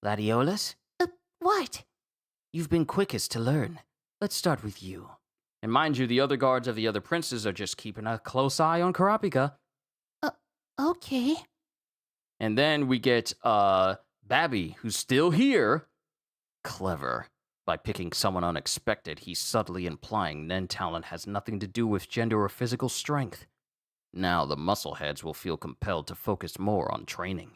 Ladiolus? What? You've been quickest to learn. Let's start with you. And mind you, the other guards of the other princes are just keeping a close eye on Karapika. Okay. And then we get, Babby, who's still here. Clever. By picking someone unexpected, he's subtly implying Nen talent has nothing to do with gender or physical strength. Now the muscleheads will feel compelled to focus more on training.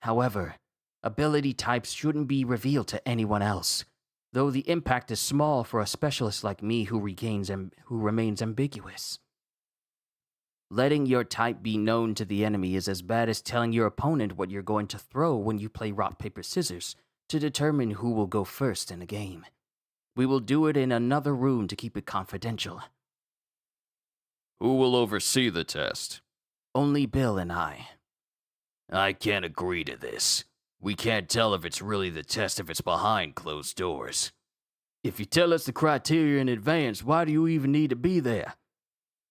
However, ability types shouldn't be revealed to anyone else, though the impact is small for a specialist like me who remains ambiguous. Letting your type be known to the enemy is as bad as telling your opponent what you're going to throw when you play rock, paper, scissors to determine who will go first in a game. We will do it in another room to keep it confidential. Who will oversee the test? Only Bill and I. I can't agree to this. We can't tell if it's really the test if it's behind closed doors. If you tell us the criteria in advance, why do you even need to be there?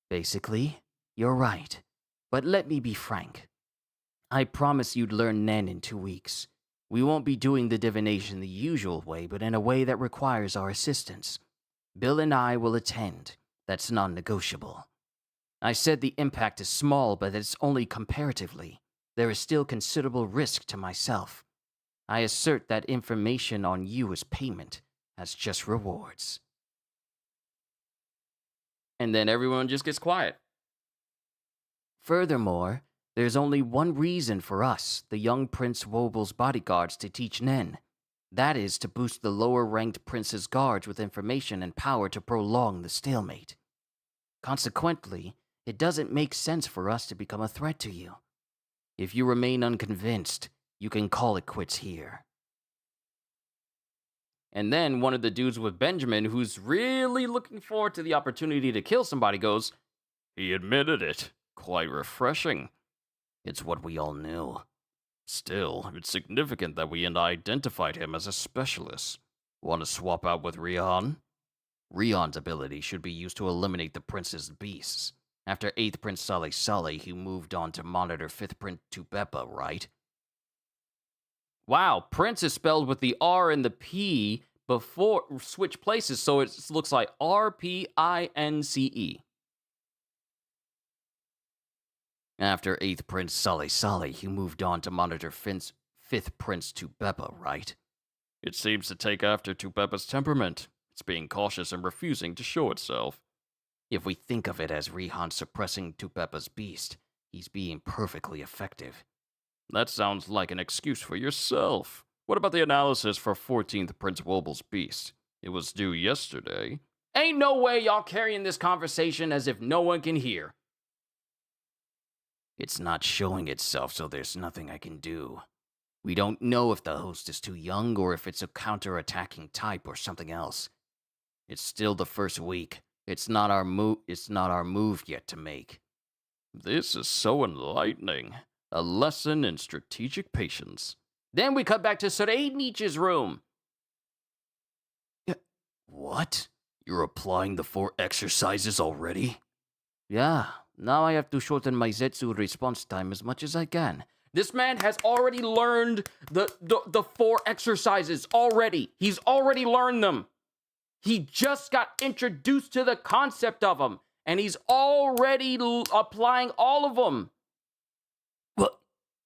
Basically, you're right. But let me be frank. I promise you'd learn Nen in 2 weeks. We won't be doing the divination the usual way, but in a way that requires our assistance. Bill and I will attend. That's non-negotiable. I said the impact is small, but it's only comparatively. There is still considerable risk to myself. I assert that information on you is payment, as just rewards. And then everyone just gets quiet. Furthermore, there's only one reason for us, the young Prince Woble's bodyguards, to teach Nen. That is to boost the lower-ranked prince's guards with information and power to prolong the stalemate. Consequently, it doesn't make sense for us to become a threat to you. If you remain unconvinced, you can call it quits here. And then one of the dudes with Benjamin, who's really looking forward to the opportunity to kill somebody, goes, "He admitted it. Quite refreshing." It's what we all knew. Still, it's significant that we identified him as a specialist. Want to swap out with Rihan? Rion's ability should be used to eliminate the prince's beasts. After 8th Prince Saleh Saleh, he moved on to monitor 5th Prince Tubeba, right? Wow, Prince is spelled with the R and the P before switch places, so it looks like RPINCE. After 8th Prince Saleh Saleh, he moved on to monitor 5th Prince Tubeba, right? It seems to take after Tubeba's temperament. It's being cautious and refusing to show itself. If we think of it as Rihan suppressing Tubeba's beast, he's being perfectly effective. That sounds like an excuse for yourself. What about the analysis for 14th Prince Woble's beast? It was due yesterday. Ain't no way y'all carrying this conversation as if no one can hear. It's not showing itself, so there's nothing I can do. We don't know if the host is too young or if it's a counter-attacking type or something else. It's still the first week. It's not our move yet to make. This is so enlightening. A lesson in strategic patience. Then we cut back to Serey Nietzsche's room. What? You're applying the 4 exercises already? Yeah, now I have to shorten my Zetsu response time as much as I can. This man has already learned the 4 exercises already. He's already learned them. He just got introduced to the concept of them, and he's already applying all of them. What?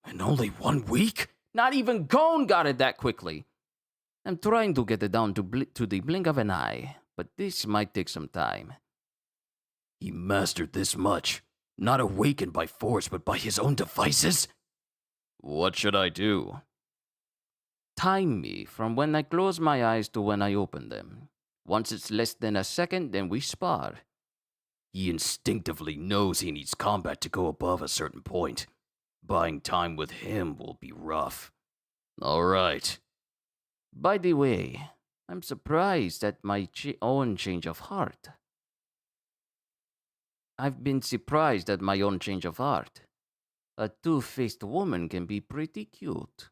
In only 1 week? Not even Gon got it that quickly. I'm trying to get it down to the blink of an eye, but this might take some time. He mastered this much, not awakened by force, but by his own devices? What should I do? Time me from when I close my eyes to when I open them. Once it's less than a second, then we spar. He instinctively knows he needs combat to go above a certain point. Buying time with him will be rough. All right. By the way, I'm surprised at my own change of heart. I've been surprised at my own change of heart. A two-faced woman can be pretty cute.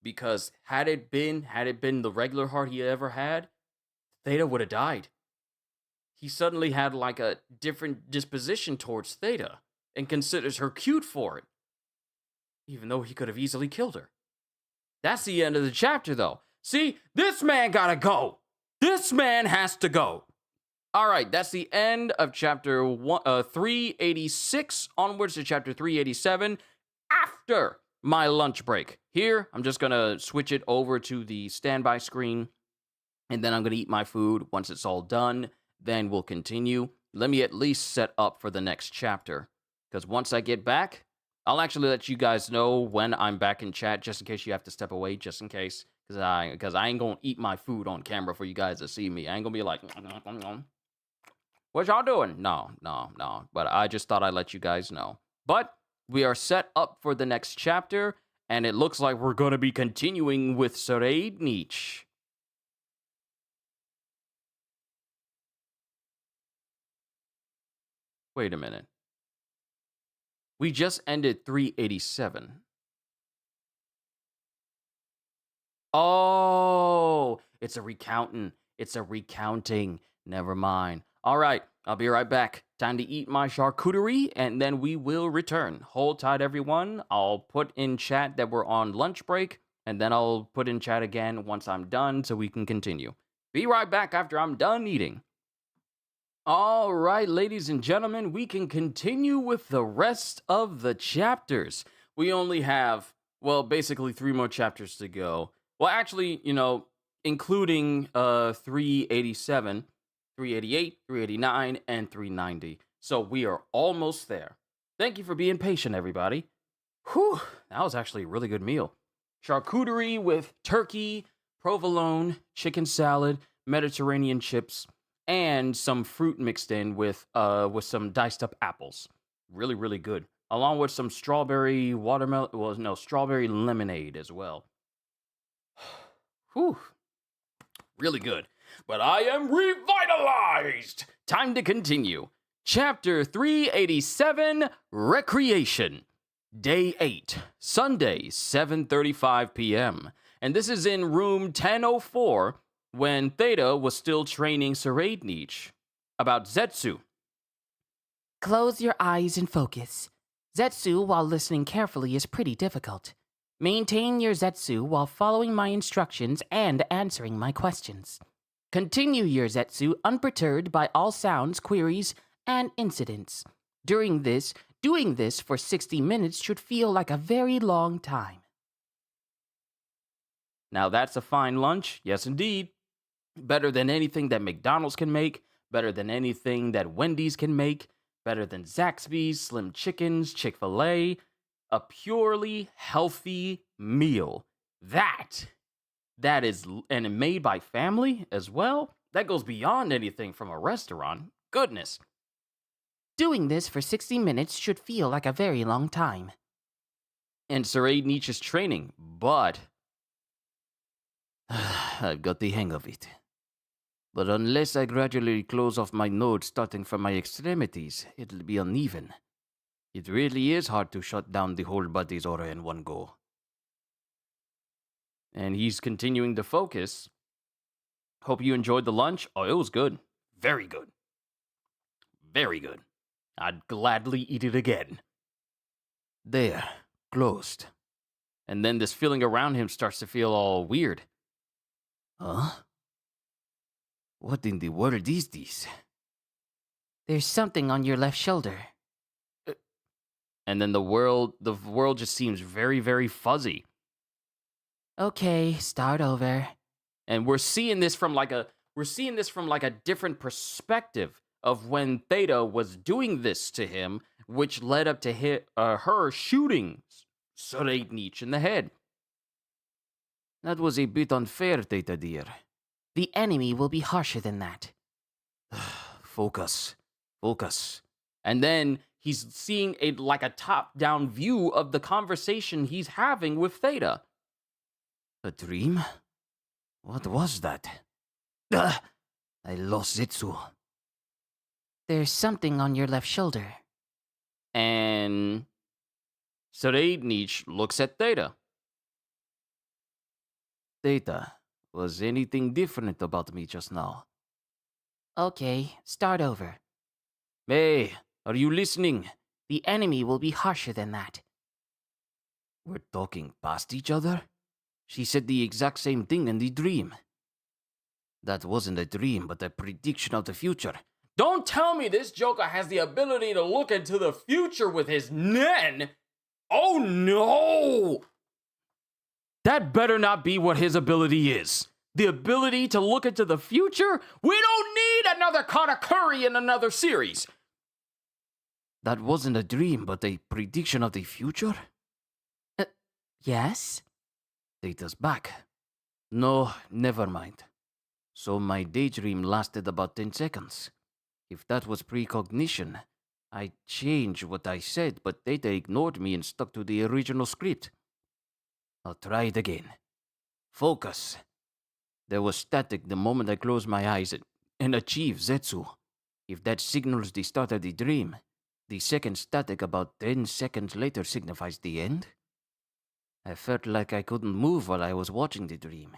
Because had it been the regular heart he ever had, Theta would have died. He suddenly had like a different disposition towards Theta and considers her cute for it, even though he could have easily killed her. That's the end of the chapter, though. See, this man gotta go. This man has to go. All right, that's the end of chapter 386 onwards to chapter 387 after my lunch break. Here, I'm just gonna switch it over to the standby screen, and then I'm gonna eat my food. Once it's all done, then we'll continue. Let me at least set up for the next chapter, because once I get back, I'll actually let you guys know when I'm back in chat, just in case you have to step away, just in case, because I ain't gonna eat my food on camera for you guys to see me. I ain't gonna be like, what y'all doing? No. But I just thought I'd let you guys know. But we are set up for the next chapter, and it looks like we're gonna be continuing with Serey Nietzsche. Wait a minute. We just ended 387. Oh, it's a recounting. It's a recounting. Never mind. All right, I'll be right back. Time to eat my charcuterie, and then we will return. Hold tight, everyone. I'll put in chat that we're on lunch break, and then I'll put in chat again once I'm done so we can continue. Be right back after I'm done eating. All right, ladies and gentlemen, we can continue with the rest of the chapters. We only have, well, basically 3 more chapters to go. Well, actually, including 387, 388, 389, and 390. So we are almost there. Thank you for being patient, everybody. Whew, that was actually a really good meal. Charcuterie with turkey, provolone, chicken salad, Mediterranean chips, and some fruit mixed in with some diced up apples. Really, really good. Along with some strawberry strawberry lemonade as well. Whew, Really good. But I am revitalized! Time to continue. Chapter 387, Recreation. Day 8, Sunday, 7:35 p.m. And this is in room 1004 when Theta was still training Saraidnich about Zetsu. Close your eyes and focus. Zetsu while listening carefully is pretty difficult. Maintain your Zetsu while following my instructions and answering my questions. Continue your Zetsu unperturbed by all sounds, queries, and incidents. Doing this for 60 minutes should feel like a very long time. Now that's a fine lunch, yes indeed. Better than anything that McDonald's can make, better than anything that Wendy's can make, better than Zaxby's, Slim Chickens, Chick-fil-A. A purely healthy meal. That is, and made by family as well? That goes beyond anything from a restaurant. Goodness. Doing this for 60 minutes should feel like a very long time. And Saraidnich is training, but I've got the hang of it. But unless I gradually close off my node starting from my extremities, it'll be uneven. It really is hard to shut down the whole body's aura in one go. And he's continuing to focus. Hope you enjoyed the lunch. Oh, it was good. Very good. Very good. I'd gladly eat it again. There, closed. And then this feeling around him starts to feel all weird. Huh? What in the world is this? There's something on your left shoulder. And then the world just seems very, very fuzzy. Okay, start over. And we're seeing this from like a different perspective of when Theta was doing this to him, which led up to her shooting Saraidnich in the head. That was a bit unfair, Theta dear. The enemy will be harsher than that. Focus. And then he's seeing a top-down view of the conversation he's having with Theta. A dream? What was that? I lost Zetsu. There's something on your left shoulder. And Saraidnich looks at Theta. Theta, was anything different about me just now? Okay, start over. Hey, are you listening? The enemy will be harsher than that. We're talking past each other? She said the exact same thing in the dream. That wasn't a dream, but a prediction of the future. Don't tell me this Joker has the ability to look into the future with his Nen! Oh no! That better not be what his ability is. The ability to look into the future? We don't need another Katakuri in another series. That wasn't a dream, but a prediction of the future? Yes? Theta's back. No, never mind. So my daydream lasted about 10 seconds. If that was precognition, I changed what I said, but Theta ignored me and stuck to the original script. I'll try it again. Focus. There was static the moment I closed my eyes and achieved Zetsu. If that signals the start of the dream, the second static about 10 seconds later signifies the end. I felt like I couldn't move while I was watching the dream.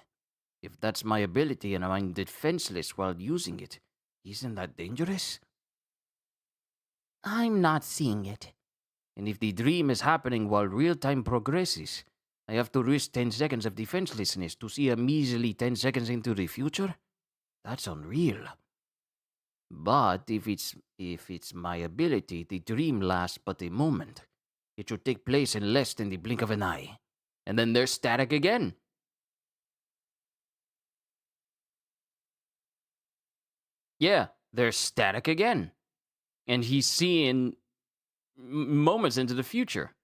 If that's my ability and I'm defenseless while using it, isn't that dangerous? I'm not seeing it. And if the dream is happening while real time progresses, I have to risk 10 seconds of defenselessness to see a measly 10 seconds into the future? That's unreal. But if it's my ability, the dream lasts but a moment. It should take place in less than the blink of an eye. And then there's static again. Yeah, there's static again. And he's seeing moments into the future.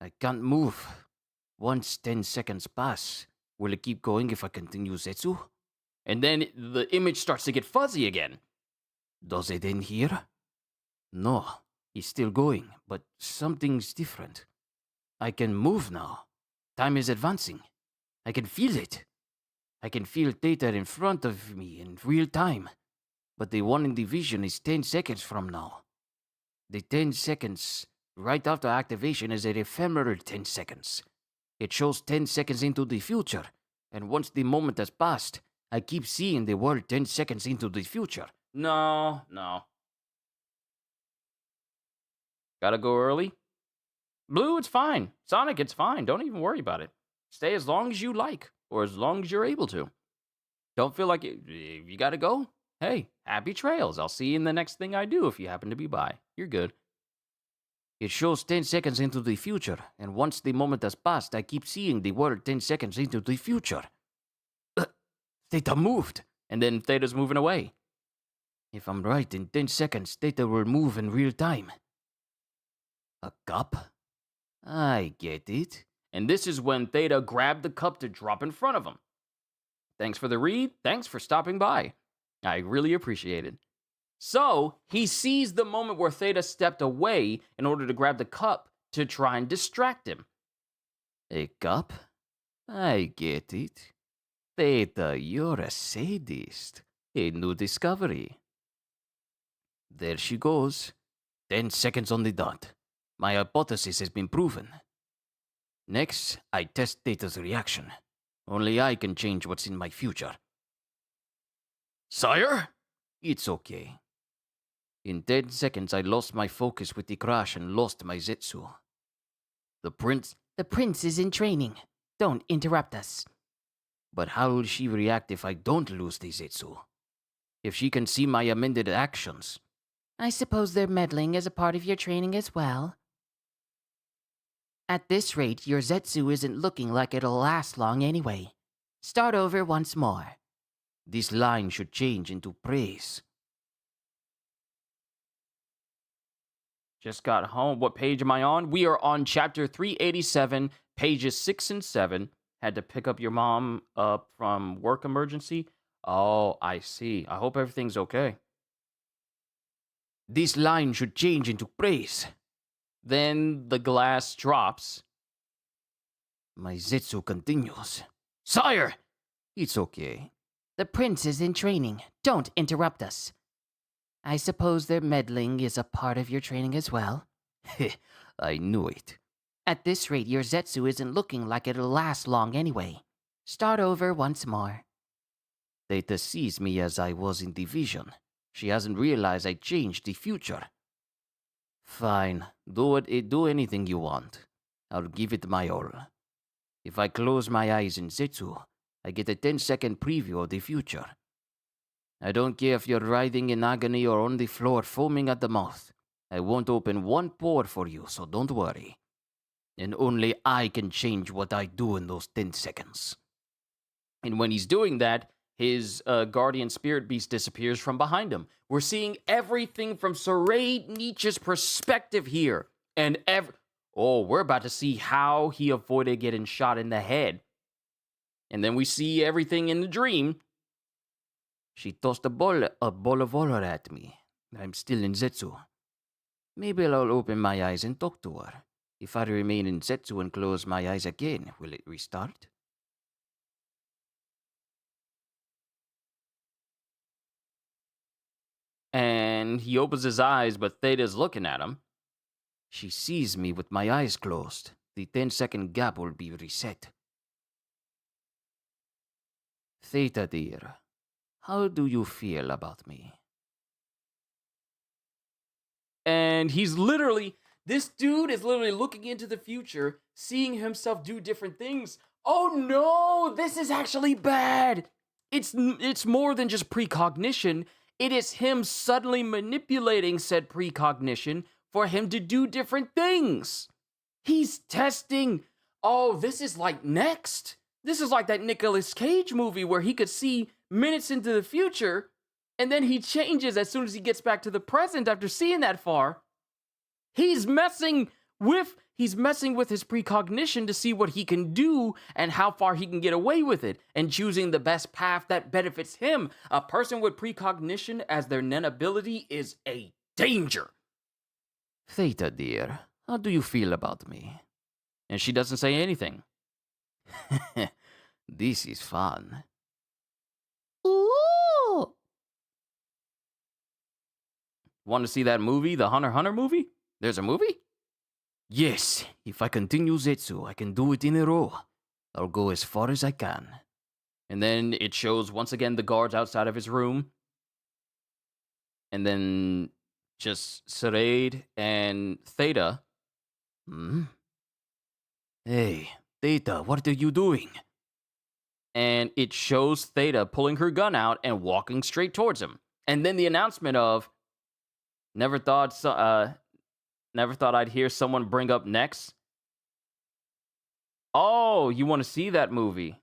I can't move. Once 10 seconds pass, will it keep going if I continue Zetsu? And then the image starts to get fuzzy again. Does it end here? No, it's still going, but something's different. I can move now. Time is advancing. I can feel it. I can feel Theta in front of me in real time, but the one in the vision is 10 seconds from now. The 10 seconds right after activation is an ephemeral 10 seconds. It shows 10 seconds into the future, and once the moment has passed, I keep seeing the world 10 seconds into the future. No. Gotta go early? Blue, it's fine. Sonic, it's fine. Don't even worry about it. Stay as long as you like, or as long as you're able to. Don't feel like you gotta go? Hey, happy trails. I'll see you in the next thing I do if you happen to be by. You're good. It shows 10 seconds into the future, and once the moment has passed, I keep seeing the world 10 seconds into the future. Theta moved! And then Theta's moving away. If I'm right, in 10 seconds, Theta will move in real time. A cup? I get it. And this is when Theta grabbed the cup to drop in front of him. Thanks for the read. Thanks for stopping by. I really appreciate it. So, he sees the moment where Theta stepped away in order to grab the cup to try and distract him. A cup? I get it. Theta, you're a sadist. A new discovery. There she goes. 10 seconds on the dot. My hypothesis has been proven. Next, I test Theta's reaction. Only I can change what's in my future. Sire? It's okay. In 10 seconds, I lost my focus with the crash and lost my Zetsu. The prince is in training. Don't interrupt us. But how will she react if I don't lose the Zetsu? If she can see my amended actions? I suppose their meddling is a part of your training as well. At this rate, your Zetsu isn't looking like it'll last long anyway. Start over once more. This line should change into praise. Just got home. What page am I on? We are on chapter 387, pages 6 and 7. Had to pick up your mom up from work emergency. Oh, I see. I hope everything's okay. This line should change into praise. Then the glass drops. My Zetsu continues. Sire! It's okay. The prince is in training. Don't interrupt us. I suppose their meddling is a part of your training as well. I knew it. At this rate, your Zetsu isn't looking like it'll last long anyway. Start over once more. Theta sees me as I was in the vision. She hasn't realized I changed the future. Fine, do anything you want. I'll give it my all. If I close my eyes in Zetsu, I get a 10-second preview of the future. I don't care if you're writhing in agony or on the floor foaming at the mouth. I won't open one pore for you, so don't worry. And only I can change what I do in those 10 seconds. And when he's doing that, his guardian spirit beast disappears from behind him. We're seeing everything from Saray Nietzsche's perspective here. And we're about to see how he avoided getting shot in the head. And then we see everything in the dream. She tossed a ball of water at me. I'm still in Zetsu. Maybe I'll open my eyes and talk to her. If I remain in Zetsu and close my eyes again, will it restart? And he opens his eyes, but Theta's looking at him. She sees me with my eyes closed. The 10-second gap will be reset. Theta, dear, how do you feel about me? And this dude is literally looking into the future, seeing himself do different things. Oh no, this is actually bad. It's more than just precognition. It is him suddenly manipulating said precognition for him to do different things. He's testing. Oh, this is like Next. This is like that Nicolas Cage movie where he could see minutes into the future, and then he changes as soon as he gets back to the present after seeing that far. He's messing with his precognition to see what he can do and how far he can get away with it, and choosing the best path that benefits him. A person with precognition as their nen ability is a danger. Theta, dear, how do you feel about me? And she doesn't say anything. This is fun. Want to see that movie, the Hunter x Hunter movie? There's a movie? Yes, if I continue Zetsu, I can do it in a row. I'll go as far as I can. And then it shows once again the guards outside of his room. And then just Saraid and Theta. Hey, Theta, what are you doing? And it shows Theta pulling her gun out and walking straight towards him. And then the announcement of, never thought I'd hear someone bring up next. Oh, you want to see that movie?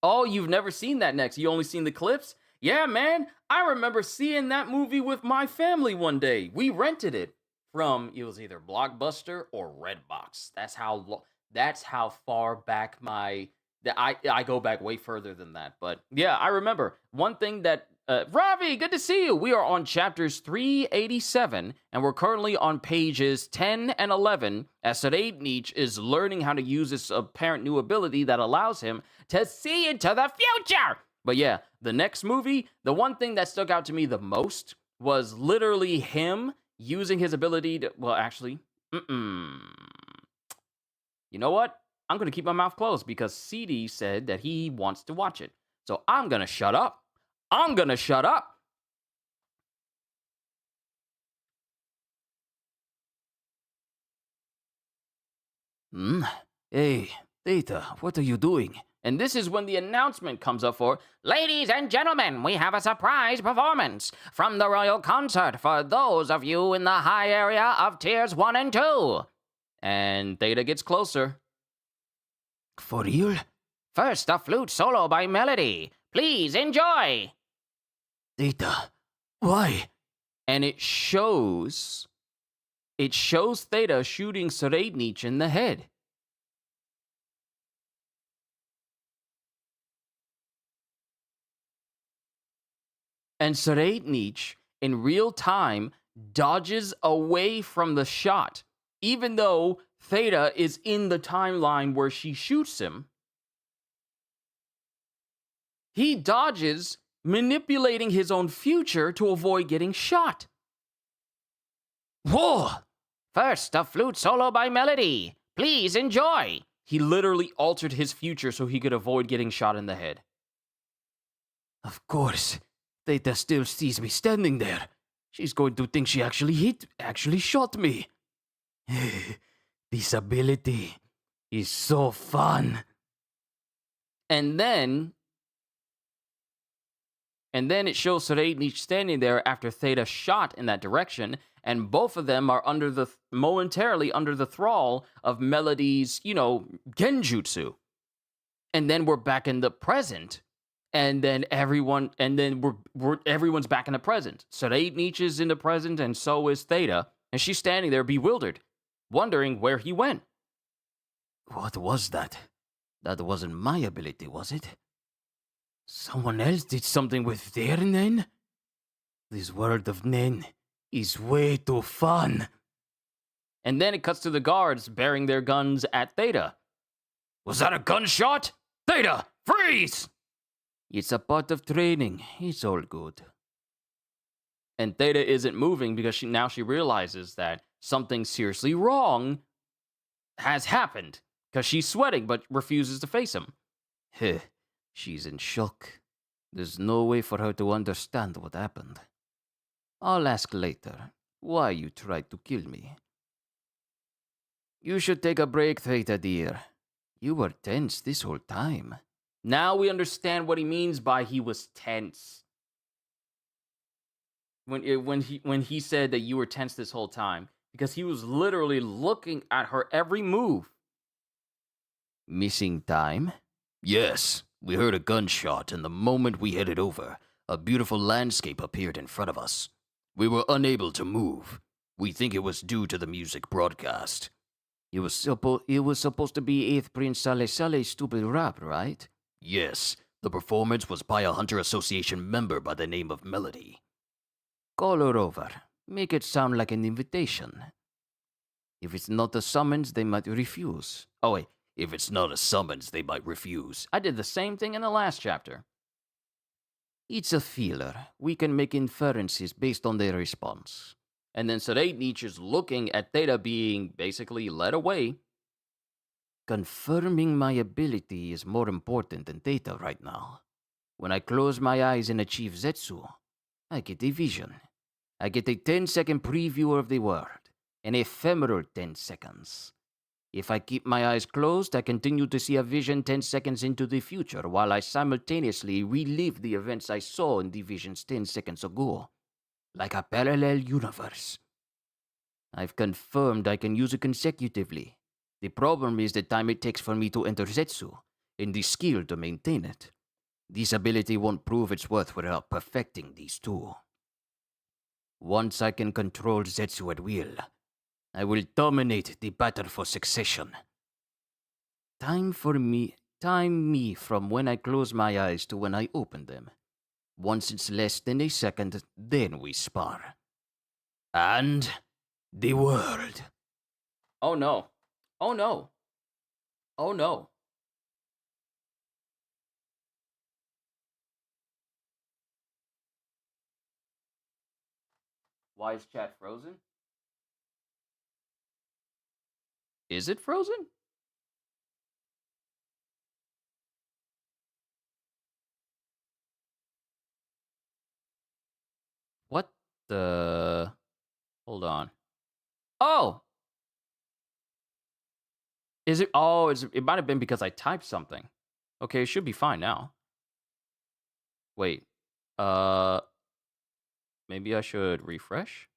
Oh, you've never seen that next. You only seen the clips? Yeah, man. I remember seeing that movie with my family one day. We rented it from, it was either Blockbuster or Redbox. That's how far back I go back way further than that. But yeah, I remember one thing that Ravi, good to see you. We are on chapters 387, and we're currently on pages 10 and 11, as Saraid is learning how to use this apparent new ability that allows him to see into the future. But yeah, the next movie, the one thing that stuck out to me the most was literally him using his ability to, well, actually, you know what? I'm going to keep my mouth closed because CD said that he wants to watch it. So I'm going to shut up. Hey, Theta, what are you doing? And this is when the announcement comes up for, Ladies and gentlemen, we have a surprise performance from the Royal Concert for those of you in the high area of tiers 1 and 2. And Theta gets closer. For real? First, a flute solo by Melody. Please enjoy. Theta, why? And it shows Theta shooting Saraid in the head. And Saraid in real time dodges away from the shot, even though Theta is in the timeline where she shoots him. He dodges, manipulating his own future to avoid getting shot. Whoa! First, a flute solo by Melody. Please enjoy. He literally altered his future so he could avoid getting shot in the head. Of course. Theta still sees me standing there. She's going to think she actually shot me. This ability is so fun. And then it shows Saraid standing there after Theta shot in that direction, and both of them are momentarily under the thrall of Melody's, genjutsu. And then we're back in the present, and then everyone's back in the present. Saraid is in the present, and so is Theta, and she's standing there bewildered, wondering where he went. What was that? That wasn't my ability, was it? Someone else did something with their Nen? This world of Nen is way too fun. And then it cuts to the guards bearing their guns at Theta. Was that a gunshot? Theta, freeze! It's a part of training. It's all good. And Theta isn't moving because she realizes that something seriously wrong has happened. Because she's sweating but refuses to face him. Heh. She's in shock. There's no way for her to understand what happened. I'll ask later why you tried to kill me. You should take a break, Theta dear. You were tense this whole time. Now we understand what he means by he was tense. When he said that you were tense this whole time. Because he was literally looking at her every move. Missing time? Yes. We heard a gunshot, and the moment we headed over, a beautiful landscape appeared in front of us. We were unable to move. We think it was due to the music broadcast. It was supposed to be 8th Prince Saleh Saleh's stupid rap, right? Yes. The performance was by a Hunter Association member by the name of Melody. Call her over. Make it sound like an invitation. If it's not a summons, they might refuse. Oh, wait. If it's not a summons, they might refuse. I did the same thing in the last chapter. It's a feeler. We can make inferences based on their response. And then Serate Nietzsche is looking at Theta being basically led away. Confirming my ability is more important than Theta right now. When I close my eyes and achieve Zetsu, I get a vision. I get a 10-second preview of the world, an ephemeral 10 seconds. If I keep my eyes closed, I continue to see a vision 10 seconds into the future while I simultaneously relive the events I saw in the visions 10 seconds ago, like a parallel universe. I've confirmed I can use it consecutively. The problem is the time it takes for me to enter Zetsu, and the skill to maintain it. This ability won't prove its worth without perfecting these two. Once I can control Zetsu at will, I will dominate the battle for succession. Time me from when I close my eyes to when I open them. Once it's less than a second, then we spar. And the world. Oh no. Oh no. Oh no. Why is chat frozen? Is it frozen? What the? Hold on. Oh! Is it? Oh, it might have been because I typed something. Okay, it should be fine now. Wait. Maybe I should refresh?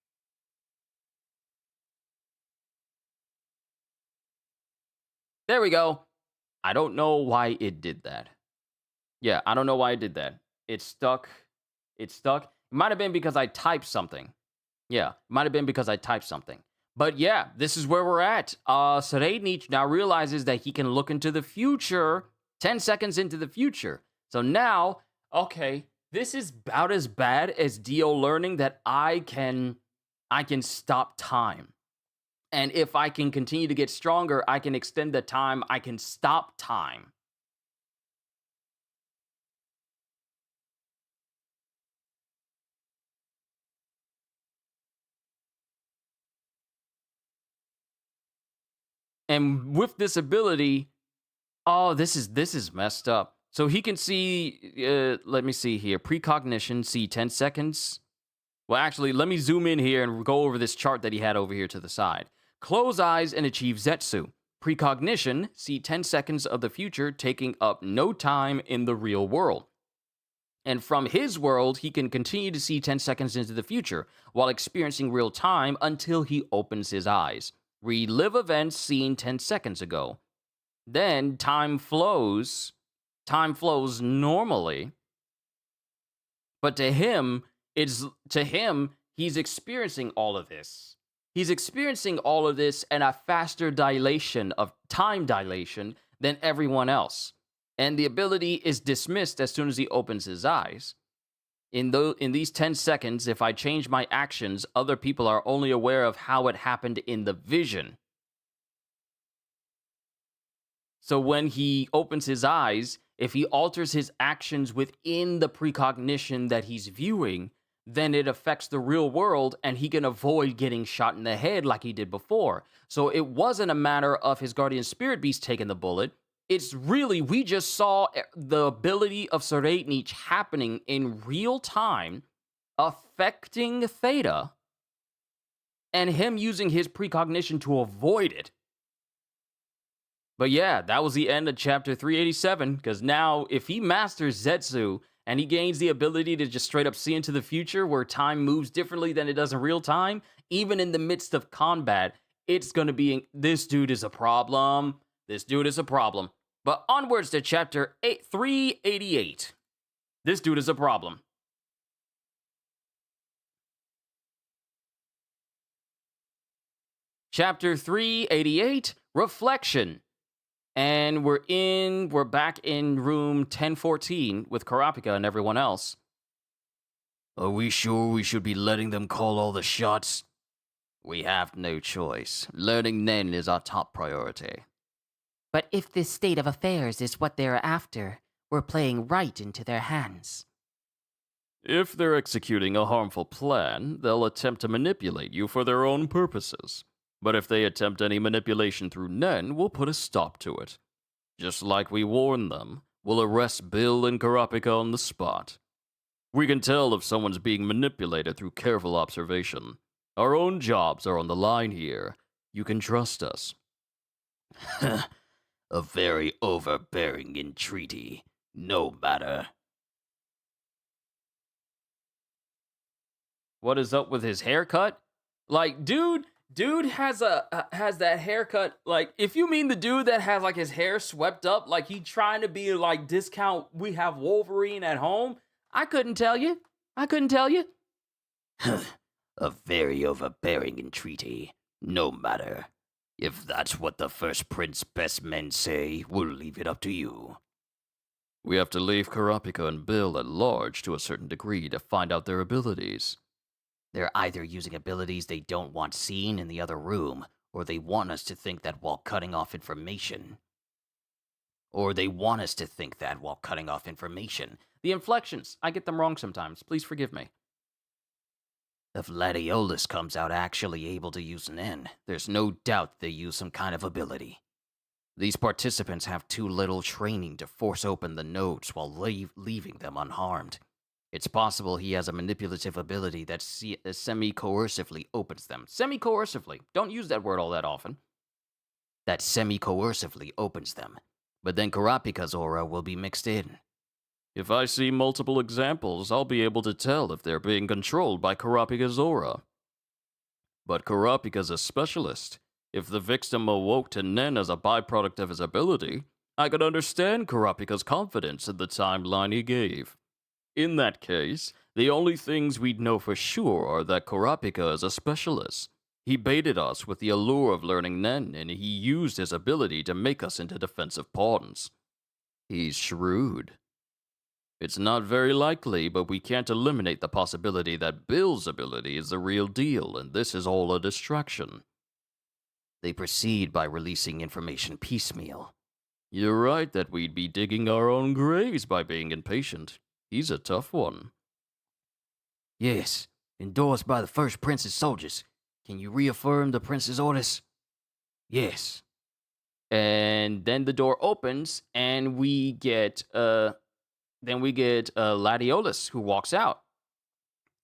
There we go. I don't know why it did that. Yeah, I don't know why it did that. It stuck. It stuck. It might have been because I typed something. Yeah, might have been because I typed something. But yeah, this is where we're at. Serate Nietzsche now realizes that he can look into the future, 10 seconds into the future. So now, okay, this is about as bad as Dio learning that I can stop time. And if I can continue to get stronger, I can extend the time, I can stop time. And with this ability, oh, this is messed up. So he can see, let me see here, precognition, see 10 seconds. Well, actually, let me zoom in here and go over this chart that he had over here to the side. Close eyes and achieve Zetsu. Precognition, see 10 seconds of the future, taking up no time in the real world. And from his world, he can continue to see 10 seconds into the future while experiencing real time until he opens his eyes. Relive events seen 10 seconds ago. Then time flows normally. But to him, he's experiencing all of this. He's experiencing all of this and a faster time dilation than everyone else. And the ability is dismissed as soon as he opens his eyes. In these 10 seconds, if I change my actions, other people are only aware of how it happened in the vision. So when he opens his eyes, if he alters his actions within the precognition that he's viewing, then it affects the real world and he can avoid getting shot in the head like he did before. So it wasn't a matter of his guardian spirit beast taking the bullet. It's really, we just saw the ability of Serate Nietzsche happening in real time, affecting Theta, and him using his precognition to avoid it. But yeah, that was the end of chapter 387, because now if he masters Zetsu and he gains the ability to just straight up see into the future where time moves differently than it does in real time, even in the midst of combat, it's going to be, this dude is a problem. This dude is a problem. But onwards to chapter 388. This dude is a problem. Chapter 388, Reflection. And we're back in room 1014 with Karapika and everyone else. Are we sure we should be letting them call all the shots? We have no choice. Learning Nen is our top priority. But if this state of affairs is what they're after, we're playing right into their hands. If they're executing a harmful plan, they'll attempt to manipulate you for their own purposes. But if they attempt any manipulation through Nen, we'll put a stop to it. Just like we warned them, we'll arrest Bill and Karapika on the spot. We can tell if someone's being manipulated through careful observation. Our own jobs are on the line here. You can trust us. A very overbearing entreaty. No matter. What is up with his haircut? Like, dude has that haircut. Like, if you mean the dude that has like his hair swept up, like he trying to be like discount we have Wolverine at home, I couldn't tell you. A very overbearing entreaty. No matter. If that's what the first prince's best men say, we'll leave it up to you. We have to leave Karapika and Bill at large to a certain degree to find out their abilities. They're either using abilities they don't want seen in the other room, or they want us to think that while cutting off information. The inflections, I get them wrong sometimes. Please forgive me. If Ladiolus comes out actually able to use Nen, there's no doubt they use some kind of ability. These participants have too little training to force open the nodes while leaving them unharmed. It's possible he has a manipulative ability that semi-coercively opens them. Semi-coercively. Don't use that word all that often. That semi-coercively opens them. But then Karapika's aura will be mixed in. If I see multiple examples, I'll be able to tell if they're being controlled by Karapika's aura. But Karapika's a specialist. If the victim awoke to Nen as a byproduct of his ability, I could understand Karapika's confidence in the timeline he gave. In that case, the only things we'd know for sure are that Karapika is a specialist. He baited us with the allure of learning Nen, and he used his ability to make us into defensive pawns. He's shrewd. It's not very likely, but we can't eliminate the possibility that Bill's ability is the real deal, and this is all a distraction. They proceed by releasing information piecemeal. You're right that we'd be digging our own graves by being impatient. He's a tough one. Yes, endorsed by the first prince's soldiers. Can you reaffirm the prince's orders? Yes. And then the door opens, and we get Ladiolus, who walks out.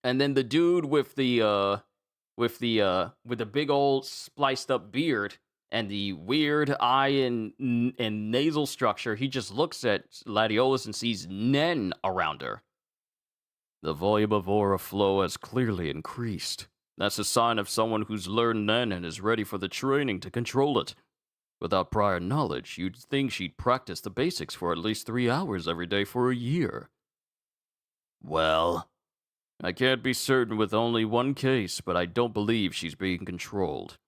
And then the dude with the big old spliced up beard and the weird eye and nasal structure, he just looks at Ladiolus and sees Nen around her. The volume of aura flow has clearly increased. That's a sign of someone who's learned Nen and is ready for the training to control it. Without prior knowledge, you'd think she'd practice the basics for at least 3 hours every day for a year. Well, I can't be certain with only one case, but I don't believe she's being controlled.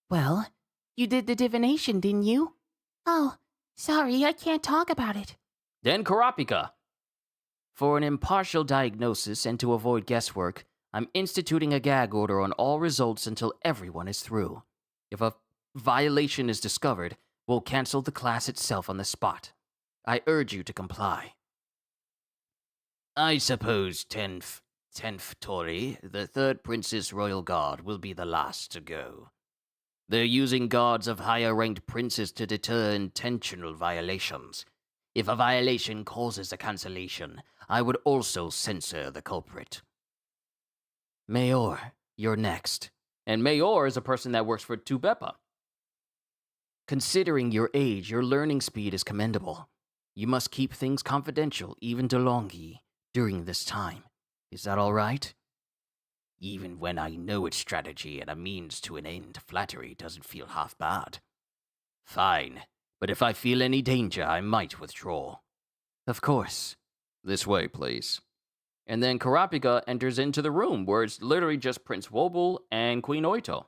Well, you did the divination, didn't you? Oh, sorry, I can't talk about it. Then Karapika. For an impartial diagnosis and to avoid guesswork, I'm instituting a gag order on all results until everyone is through. If a violation is discovered, we'll cancel the class itself on the spot. I urge you to comply. I suppose Tenf Tori, the third prince's royal guard, will be the last to go. They're using guards of higher-ranked princes to deter intentional violations. If a violation causes a cancellation, I would also censor the culprit. Mayor, you're next. And Mayor is a person that works for Tubepa. Considering your age, your learning speed is commendable. You must keep things confidential, even to Longi, during this time. Is that all right? Even when I know its strategy and a means to an end, flattery doesn't feel half bad. Fine, but if I feel any danger, I might withdraw. Of course. This way, please. And then Karapika enters into the room, where it's literally just Prince Wobble and Queen Oito.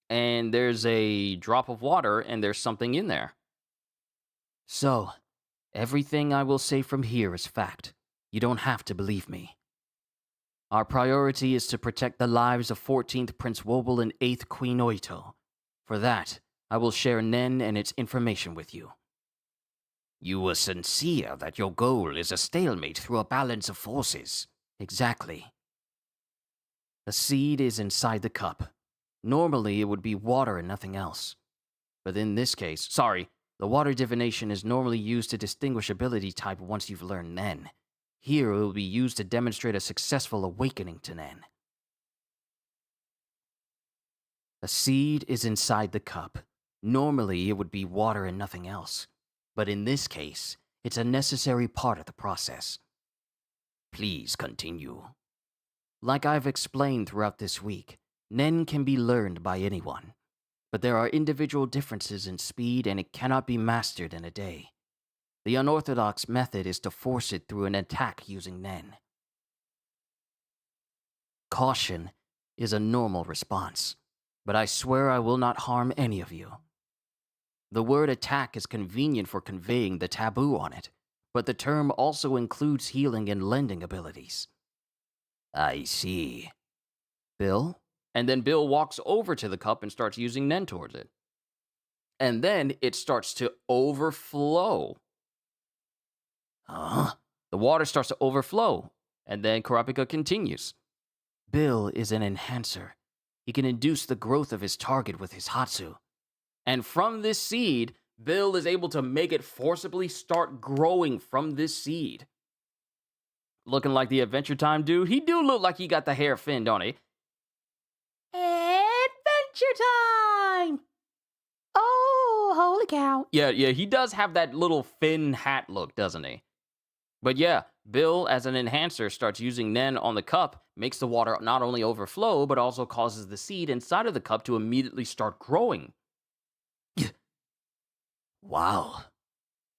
And there's a drop of water, and there's something in there. So, everything I will say from here is fact. You don't have to believe me. Our priority is to protect the lives of 14th Prince Wobble and 8th Queen Oito. For that, I will share Nen and its information with you. You were sincere that your goal is a stalemate through a balance of forces. Exactly. The seed is inside the cup. Normally, it would be water and nothing else. But in this case, the water divination is normally used to distinguish ability type once you've learned Nen. Here, it will be used to demonstrate a successful awakening to Nen. The seed is inside the cup. Normally, it would be water and nothing else. But in this case, it's a necessary part of the process. Please continue. Like I've explained throughout this week, Nen can be learned by anyone. But there are individual differences in speed and it cannot be mastered in a day. The unorthodox method is to force it through an attack using Nen. Caution is a normal response, but I swear I will not harm any of you. The word attack is convenient for conveying the taboo on it, but the term also includes healing and lending abilities. I see. Bill? And then Bill walks over to the cup and starts using Nen towards it. And then it starts to overflow. Huh? The water starts to overflow, and then Kurapika continues. Bill is an enhancer. He can induce the growth of his target with his Hatsu. And from this seed, Bill is able to make it forcibly start growing from this seed. Looking like the Adventure Time dude. He do look like he got the hair fin, don't he? Adventure time! Oh, holy cow. Yeah, he does have that little fin hat look, doesn't he? But yeah, Bill, as an enhancer, starts using Nen on the cup, makes the water not only overflow, but also causes the seed inside of the cup to immediately start growing. Wow.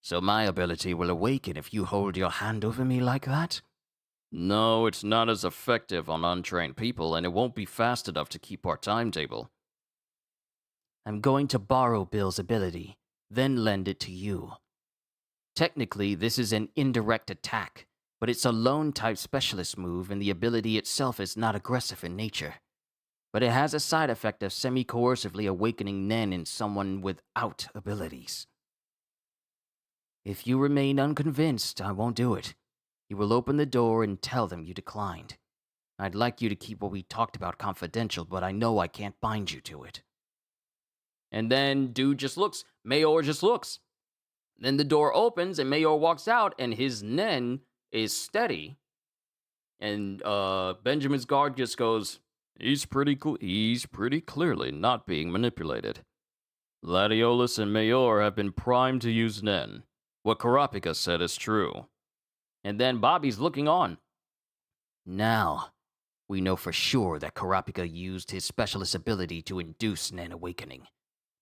So my ability will awaken if you hold your hand over me like that? No, it's not as effective on untrained people, and it won't be fast enough to keep our timetable. I'm going to borrow Bill's ability, then lend it to you. Technically, this is an indirect attack, but it's a lone-type specialist move, and the ability itself is not aggressive in nature. But it has a side effect of semi-coercively awakening Nen in someone without abilities. If you remain unconvinced, I won't do it. You will open the door and tell them you declined. I'd like you to keep what we talked about confidential, but I know I can't bind you to it. And then dude just looks. Mayor just looks. Then the door opens and Mayor walks out and his Nen is steady. And Benjamin's guard just goes, he's pretty clearly not being manipulated. Gladiolus and Mayor have been primed to use Nen. What Kurapika said is true. And then Bobby's looking on. Now, we know for sure that Kurapika used his specialist ability to induce Nen awakening.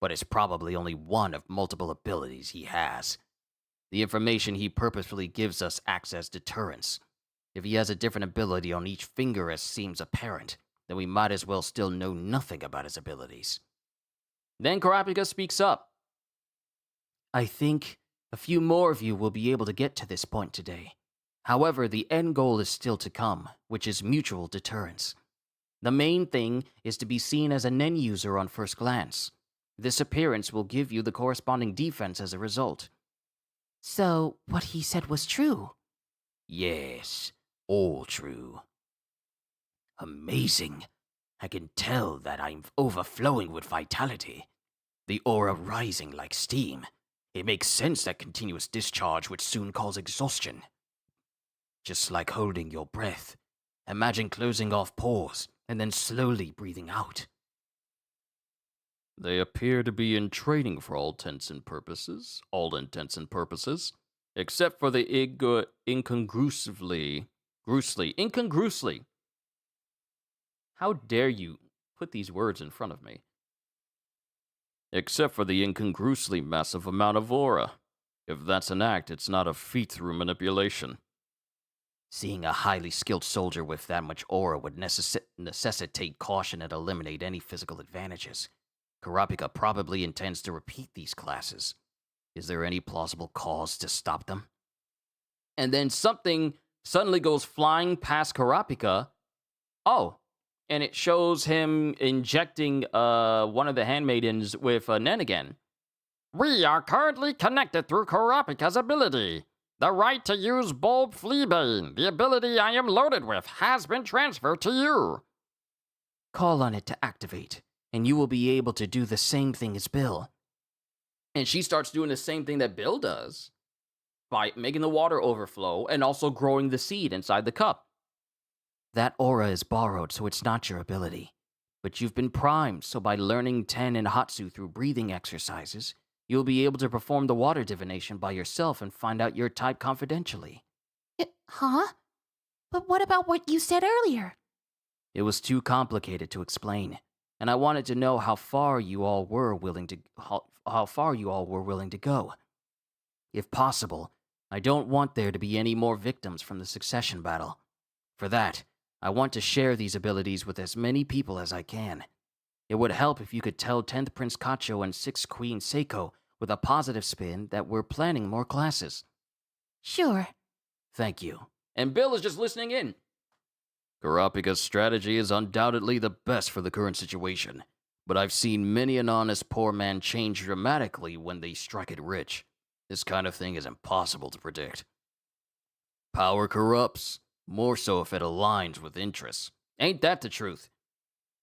But it's probably only one of multiple abilities he has. The information he purposefully gives us acts as deterrence. If he has a different ability on each finger as seems apparent, then we might as well still know nothing about his abilities. Then Kurapika speaks up. I think a few more of you will be able to get to this point today. However, the end goal is still to come, which is mutual deterrence. The main thing is to be seen as a Nen user on first glance. This appearance will give you the corresponding defense as a result. So, what he said was true? Yes, all true. Amazing. I can tell that I'm overflowing with vitality. The aura rising like steam. It makes sense that continuous discharge would soon cause exhaustion. Just like holding your breath. Imagine closing off pores and then slowly breathing out. They appear to be in training for all intents and purposes, except for the incongruously. How dare you put these words in front of me? Except for the incongruously massive amount of aura. If that's an act, it's not a feat through manipulation. Seeing a highly skilled soldier with that much aura would necessitate caution and eliminate any physical advantages. Kurapika probably intends to repeat these classes. Is there any plausible cause to stop them? And then something suddenly goes flying past Kurapika. Oh, and it shows him injecting one of the handmaidens with Nen again. We are currently connected through Kurapika's ability. The right to use Bulb Fleabane, the ability I am loaded with, has been transferred to you. Call on it to activate, and you will be able to do the same thing as Bill. And she starts doing the same thing that Bill does by making the water overflow and also growing the seed inside the cup. That aura is borrowed, so it's not your ability. But you've been primed, so by learning Ten and Hatsu through breathing exercises, you'll be able to perform the water divination by yourself and find out your type confidentially. Huh? But what about what you said earlier? It was too complicated to explain, and I wanted to know how far you all were willing to go. If possible, I don't want there to be any more victims from the succession battle. For that, I want to share these abilities with as many people as I can. It would help if you could tell 10th Prince Kacho and 6th Queen Seiko with a positive spin that we're planning more classes. Sure. Thank you. And Bill is just listening in. Kurapika's strategy is undoubtedly the best for the current situation, but I've seen many an honest poor man change dramatically when they strike it rich. This kind of thing is impossible to predict. Power corrupts, more so if it aligns with interests. Ain't that the truth?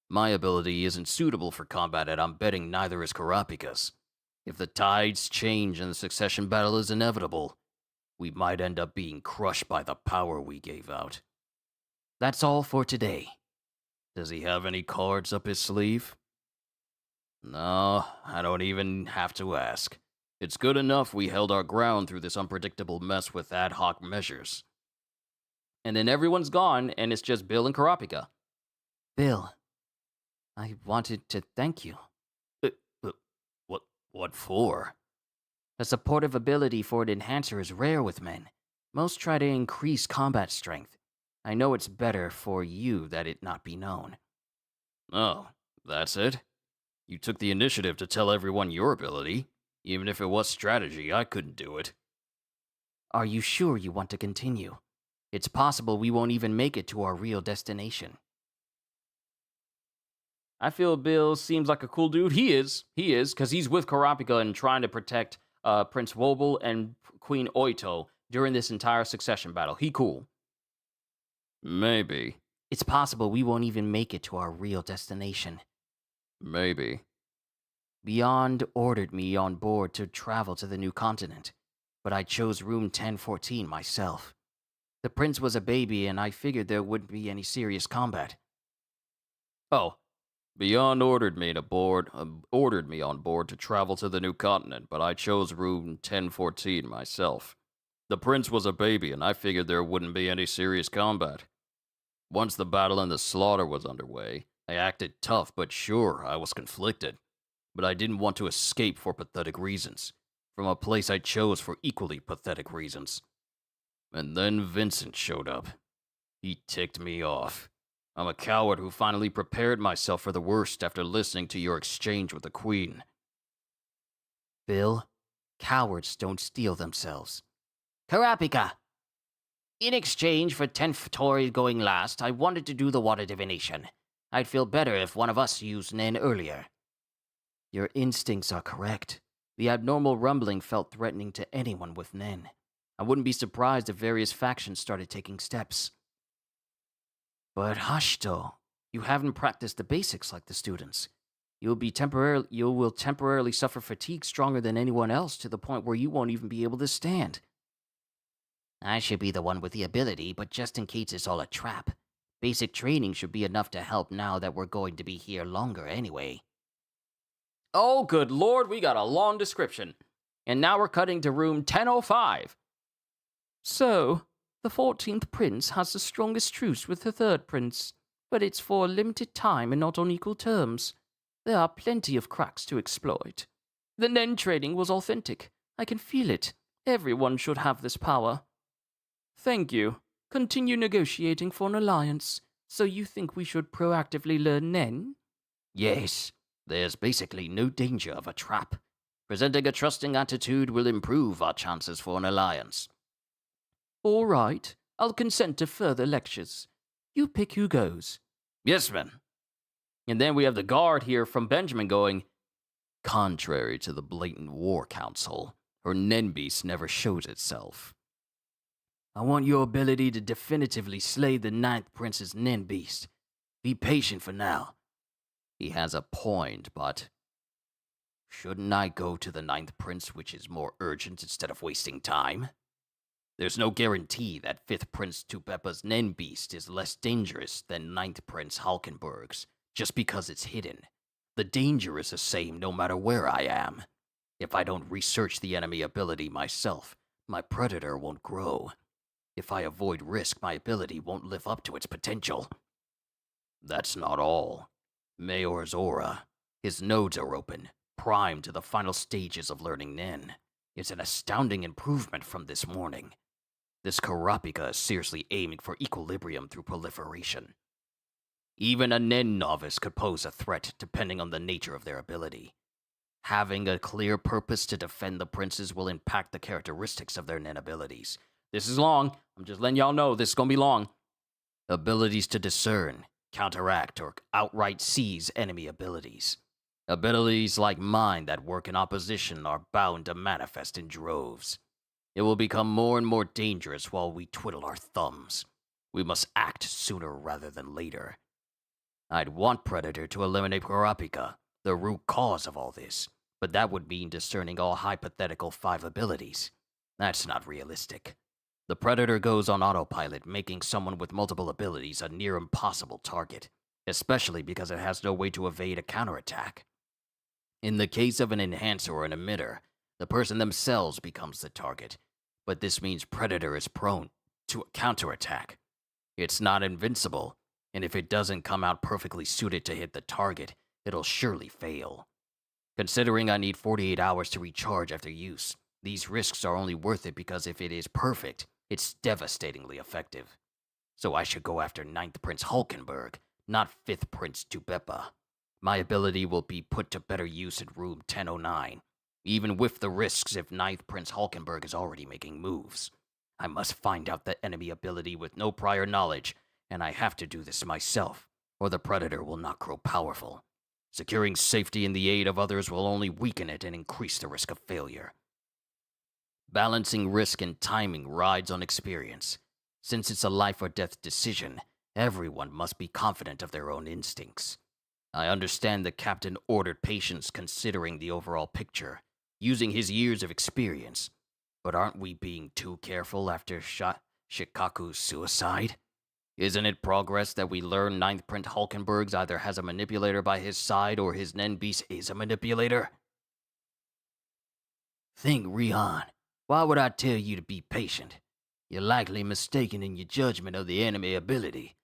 My ability isn't suitable for combat, and I'm betting neither is Kurapika's. If the tides change and the succession battle is inevitable, we might end up being crushed by the power we gave out. That's all for today. Does he have any cards up his sleeve? No, I don't even have to ask. It's good enough we held our ground through this unpredictable mess with ad hoc measures. And then everyone's gone, and it's just Bill and Kurapika. Bill, I wanted to thank you. What for? A supportive ability for an enhancer is rare with men. Most try to increase combat strength. I know it's better for you that it not be known. Oh, that's it? You took the initiative to tell everyone your ability. Even if it was strategy, I couldn't do it. Are you sure you want to continue? It's possible we won't even make it to our real destination. I feel Bill seems like a cool dude. He is, because he's with Kurapika and trying to protect Prince Wobble and Queen Oito during this entire succession battle. He cool. Maybe. It's possible we won't even make it to our real destination. Maybe. Beyond ordered me on board to travel to the new continent, but I chose room 1014 myself. The prince was a baby, and I figured there wouldn't be any serious combat. Oh, Beyond ordered me on board to travel to the new continent, but I chose room 1014 myself. The prince was a baby, and I figured there wouldn't be any serious combat. Once the battle and the slaughter was underway, I acted tough, but sure, I was conflicted. But I didn't want to escape for pathetic reasons, from a place I chose for equally pathetic reasons. And then Vincent showed up. He ticked me off. I'm a coward who finally prepared myself for the worst after listening to your exchange with the Queen. Bill, cowards don't steal themselves. Kurapika! In exchange for 10th Tori going last, I wanted to do the water divination. I'd feel better if one of us used Nen earlier. Your instincts are correct. The abnormal rumbling felt threatening to anyone with Nen. I wouldn't be surprised if various factions started taking steps. But hush, though. You haven't practiced the basics like the students. You will temporarily suffer fatigue stronger than anyone else to the point where you won't even be able to stand. I should be the one with the ability, but just in case it's all a trap. Basic training should be enough to help now that we're going to be here longer anyway. Oh, good lord, we got a long description. And now we're cutting to room 1005. So, the 14th prince has the strongest truce with the 3rd prince, but it's for a limited time and not on equal terms. There are plenty of cracks to exploit. The Nen trading was authentic. I can feel it. Everyone should have this power. Thank you. Continue negotiating for an alliance. So you think we should proactively learn Nen? Yes, there's basically no danger of a trap. Presenting a trusting attitude will improve our chances for an alliance. All right. I'll consent to further lectures. You pick who goes. Yes, man. And then we have the guard here from Benjamin going, Contrary to the blatant war council, her Nen beast never shows itself. I want your ability to definitively slay the Ninth Prince's Nen beast. Be patient for now. He has a point, but shouldn't I go to the Ninth Prince, which is more urgent, instead of wasting time? There's no guarantee that 5th Prince Tupepa's Nen beast is less dangerous than 9th Prince Halkenberg's, just because it's hidden. The danger is the same no matter where I am. If I don't research the enemy ability myself, my predator won't grow. If I avoid risk, my ability won't live up to its potential. That's not all. Mayor's aura. His nodes are open, primed to the final stages of learning Nen. It's an astounding improvement from this morning. This Karapika is seriously aiming for equilibrium through proliferation. Even a Nen novice could pose a threat depending on the nature of their ability. Having a clear purpose to defend the princes will impact the characteristics of their Nen abilities. This is long. I'm just letting y'all know this is gonna be long. Abilities to discern, counteract, or outright seize enemy abilities. Abilities like mine that work in opposition are bound to manifest in droves. It will become more and more dangerous while we twiddle our thumbs. We must act sooner rather than later. I'd want Predator to eliminate Karapika, the root cause of all this, but that would mean discerning all hypothetical 5 abilities. That's not realistic. The Predator goes on autopilot, making someone with multiple abilities a near impossible target, especially because it has no way to evade a counterattack. In the case of an enhancer or an emitter, the person themselves becomes the target, but this means Predator is prone to a counterattack. It's not invincible, and if it doesn't come out perfectly suited to hit the target, it'll surely fail. Considering I need 48 hours to recharge after use, these risks are only worth it because if it is perfect, it's devastatingly effective. So I should go after 9th Prince Halkenberg, not 5th Prince Tupepa. My ability will be put to better use in room 1009, even with the risks if 9th Prince Halkenberg is already making moves. I must find out the enemy ability with no prior knowledge, and I have to do this myself, or the Predator will not grow powerful. Securing safety in the aid of others will only weaken it and increase the risk of failure. Balancing risk and timing rides on experience. Since it's a life or death decision, everyone must be confident of their own instincts. I understand the captain ordered patience considering the overall picture, using his years of experience. But aren't we being too careful after Shikaku's suicide? Isn't it progress that we learn 9th Prince Halkenberg's either has a manipulator by his side or his Nen beast is a manipulator? Think, Rihan. Why would I tell you to be patient? You're likely mistaken in your judgment of the enemy ability.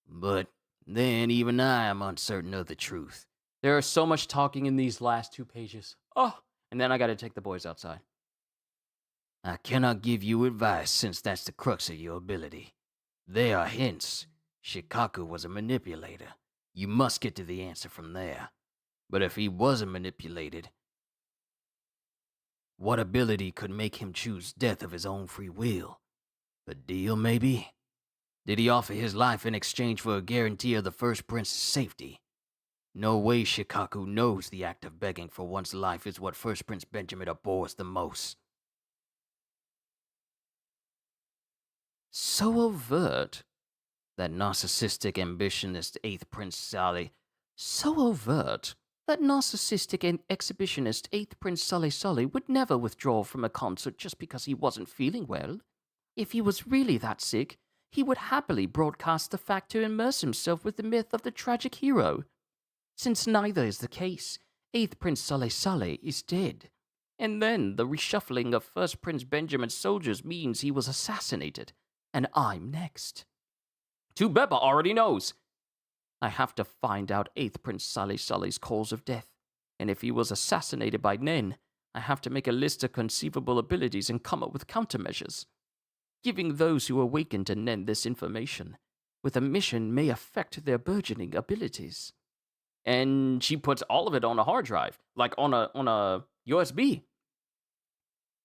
But then even I am uncertain of the truth. There is so much talking in these last 2 pages. Oh, and then I gotta take the boys outside. I cannot give you advice since that's the crux of your ability. There are hints. Shikaku was a manipulator. You must get to the answer from there. But if he wasn't manipulated, what ability could make him choose death of his own free will? A deal, maybe? Did he offer his life in exchange for a guarantee of the first prince's safety? No way Shikaku knows the act of begging for one's life is what First Prince Benjamin abhors the most. So overt. That narcissistic ambitionist 8th Prince Sally. So overt. That narcissistic and exhibitionist 8th Prince Sully would never withdraw from a concert just because he wasn't feeling well. If he was really that sick, he would happily broadcast the fact to immerse himself with the myth of the tragic hero. Since neither is the case, 8th Prince Sully is dead. And then the reshuffling of 1st Prince Benjamin's soldiers means he was assassinated, and I'm next. Tupepa already knows. I have to find out 8th Prince Sully's cause of death, and if he was assassinated by Nen, I have to make a list of conceivable abilities and come up with countermeasures. Giving those who awaken to Nen this information with a mission may affect their burgeoning abilities. And she puts all of it on a hard drive, like on a USB.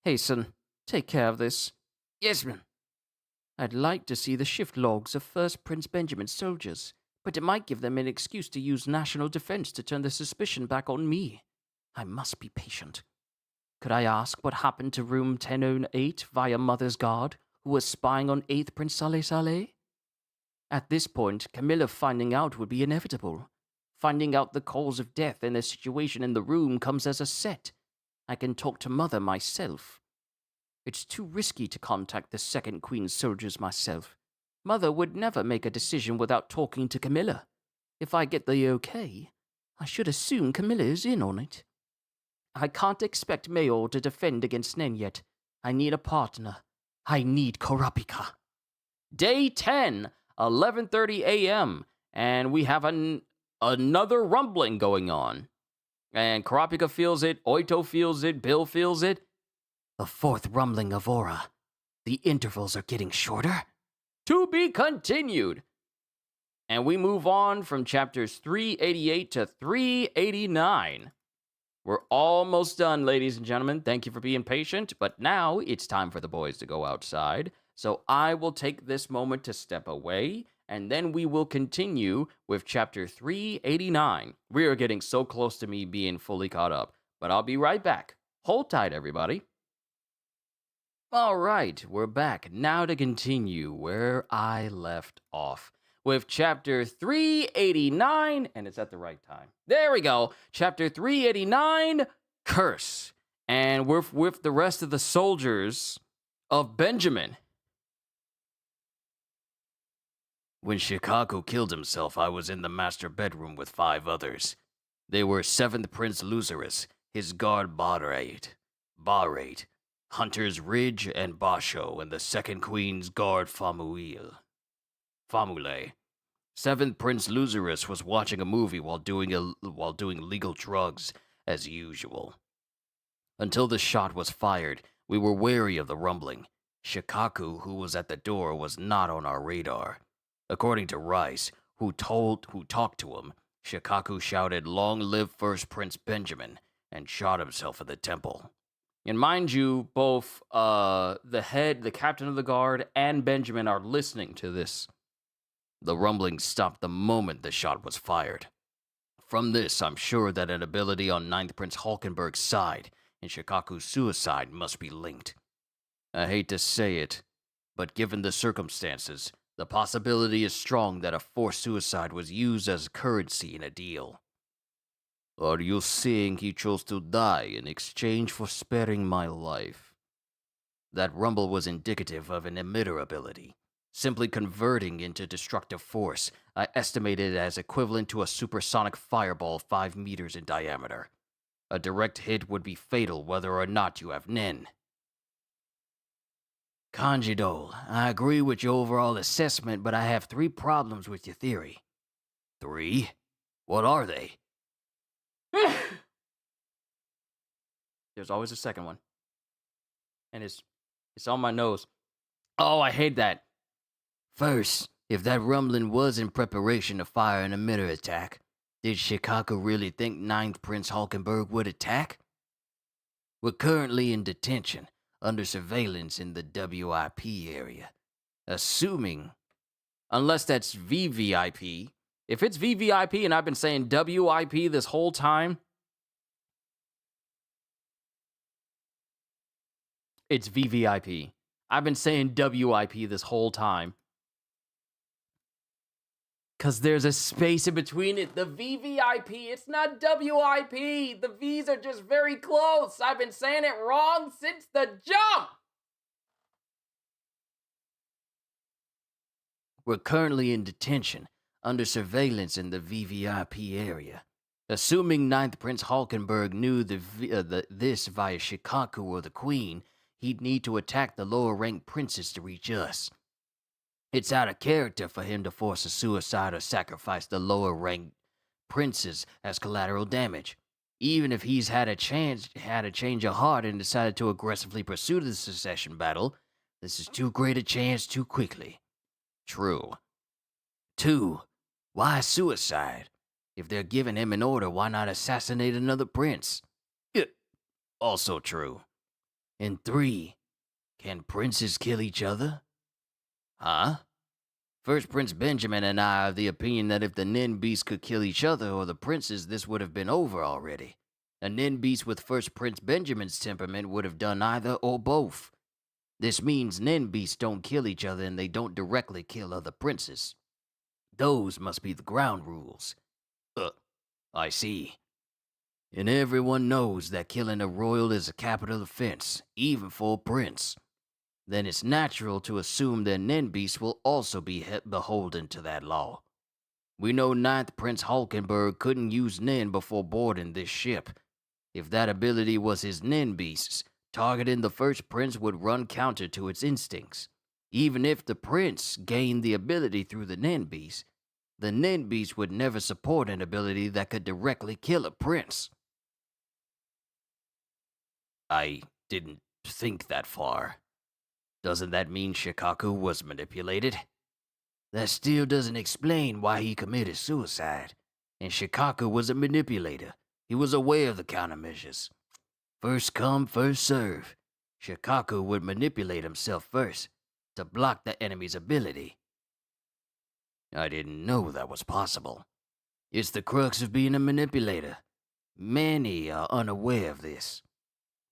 Hasten, take care of this. Yes, ma'am. I'd like to see the shift logs of 1st Prince Benjamin's soldiers, but it might give them an excuse to use national defense to turn the suspicion back on me. I must be patient. Could I ask what happened to room 1008 via Mother's Guard, who was spying on 8th Prince Saleh Saleh? At this point, Camilla finding out would be inevitable. Finding out the cause of death and the situation in the room comes as a set. I can talk to Mother myself. It's too risky to contact the Second Queen's soldiers myself. Mother would never make a decision without talking to Camilla. If I get the okay, I should assume Camilla is in on it. I can't expect Mayor to defend against Nen yet. I need a partner. I need Kurapika. Day 10, 11:30 a.m., and we have another rumbling going on. And Kurapika feels it, Oito feels it, Bill feels it. The fourth rumbling of aura. The intervals are getting shorter. To be continued. And we move on from chapters 388 to 389. We're almost done, ladies and gentlemen. Thank you for being patient. But now it's time for the boys to go outside. So I will take this moment to step away, and then we will continue with chapter 389. We are getting so close to me being fully caught up. But I'll be right back. Hold tight, everybody. All right, we're back. Now to continue where I left off with chapter 389, and it's at the right time. There we go. Chapter 389, Curse. And we're with the rest of the soldiers of Benjamin. When Shikaku killed himself, I was in the master bedroom with 5 others. They were 7th Prince Lucerus, his guard Barrate, Hunter's Ridge and Basho, and the 2nd Queen's guard Famule. 7th Prince Lucerus was watching a movie while doing legal drugs, as usual. Until the shot was fired, we were wary of the rumbling. Shikaku, who was at the door, was not on our radar. According to Rice, who talked to him, Shikaku shouted, "Long live First Prince Benjamin," and shot himself in the temple. And mind you, both the captain of the guard, and Benjamin are listening to this. The rumbling stopped the moment the shot was fired. From this, I'm sure that an ability on 9th Prince Hulkenberg's side and Shikaku's suicide must be linked. I hate to say it, but given the circumstances, the possibility is strong that a forced suicide was used as currency in a deal. Are you saying he chose to die in exchange for sparing my life? That rumble was indicative of an emitter ability, simply converting into destructive force. I estimated it as equivalent to a supersonic fireball 5 meters in diameter. A direct hit would be fatal whether or not you have Nen. Kanjidol, I agree with your overall assessment, but I have 3 problems with your theory. 3? What are they? There's always a second one. And it's on my nose. Oh, I hate that. First, if that rumbling was in preparation to fire an emitter attack, did Shikaku really think 9th Prince Hulkenberg would attack? We're currently in detention, under surveillance in the WIP area. Assuming, unless that's VVIP. If it's VVIP and I've been saying WIP this whole time, it's VVIP. I've been saying WIP this whole time. Because there's a space in between it. The VVIP, it's not WIP. The V's are just very close. I've been saying it wrong since the jump. We're currently in detention, under surveillance in the VVIP area. Assuming 9th Prince Hulkenberg knew this via Shikaku or the Queen, he'd need to attack the lower-ranked princes to reach us. It's out of character for him to force a suicide or sacrifice the lower-ranked princes as collateral damage. Even if he's had a change of heart and decided to aggressively pursue the secession battle, this is too great a chance too quickly. True. 2. Why suicide? If they're giving him an order, why not assassinate another prince? Also true. And 3. Can princes kill each other? Huh? First Prince Benjamin and I are of the opinion that if the Nen beasts could kill each other or the princes, this would have been over already. A nin beast with First Prince Benjamin's temperament would have done either or both. This means nin beasts don't kill each other and they don't directly kill other princes. Those must be the ground rules. I see. And everyone knows that killing a royal is a capital offense, even for a prince. Then it's natural to assume that nin beasts will also be beholden to that law. We know Ninth Prince Hulkenberg couldn't use nin before boarding this ship. If that ability was his nin beasts, targeting the first prince would run counter to its instincts. Even if the prince gained the ability through the nin beast would never support an ability that could directly kill a prince. I didn't think that far. Doesn't that mean Shikaku was manipulated? That still doesn't explain why he committed suicide. And Shikaku was a manipulator. He was aware of the countermeasures. First come, first serve. Shikaku would manipulate himself first, to block the enemy's ability. I didn't know that was possible. It's the crux of being a manipulator. Many are unaware of this.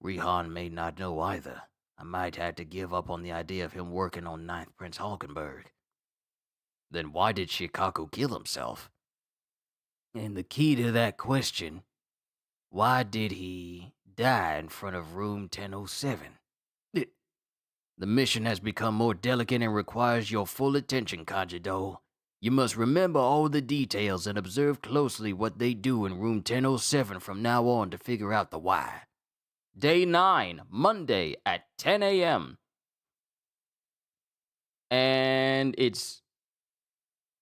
Rihan may not know either. I might have to give up on the idea of him working on Ninth Prince Hulkenberg. Then why did Shikaku kill himself? And the key to that question, why did he die in front of room 1007? The mission has become more delicate and requires your full attention, Kajado. You must remember all the details and observe closely what they do in room 1007 from now on to figure out the why. Day 9, Monday at 10 a.m. And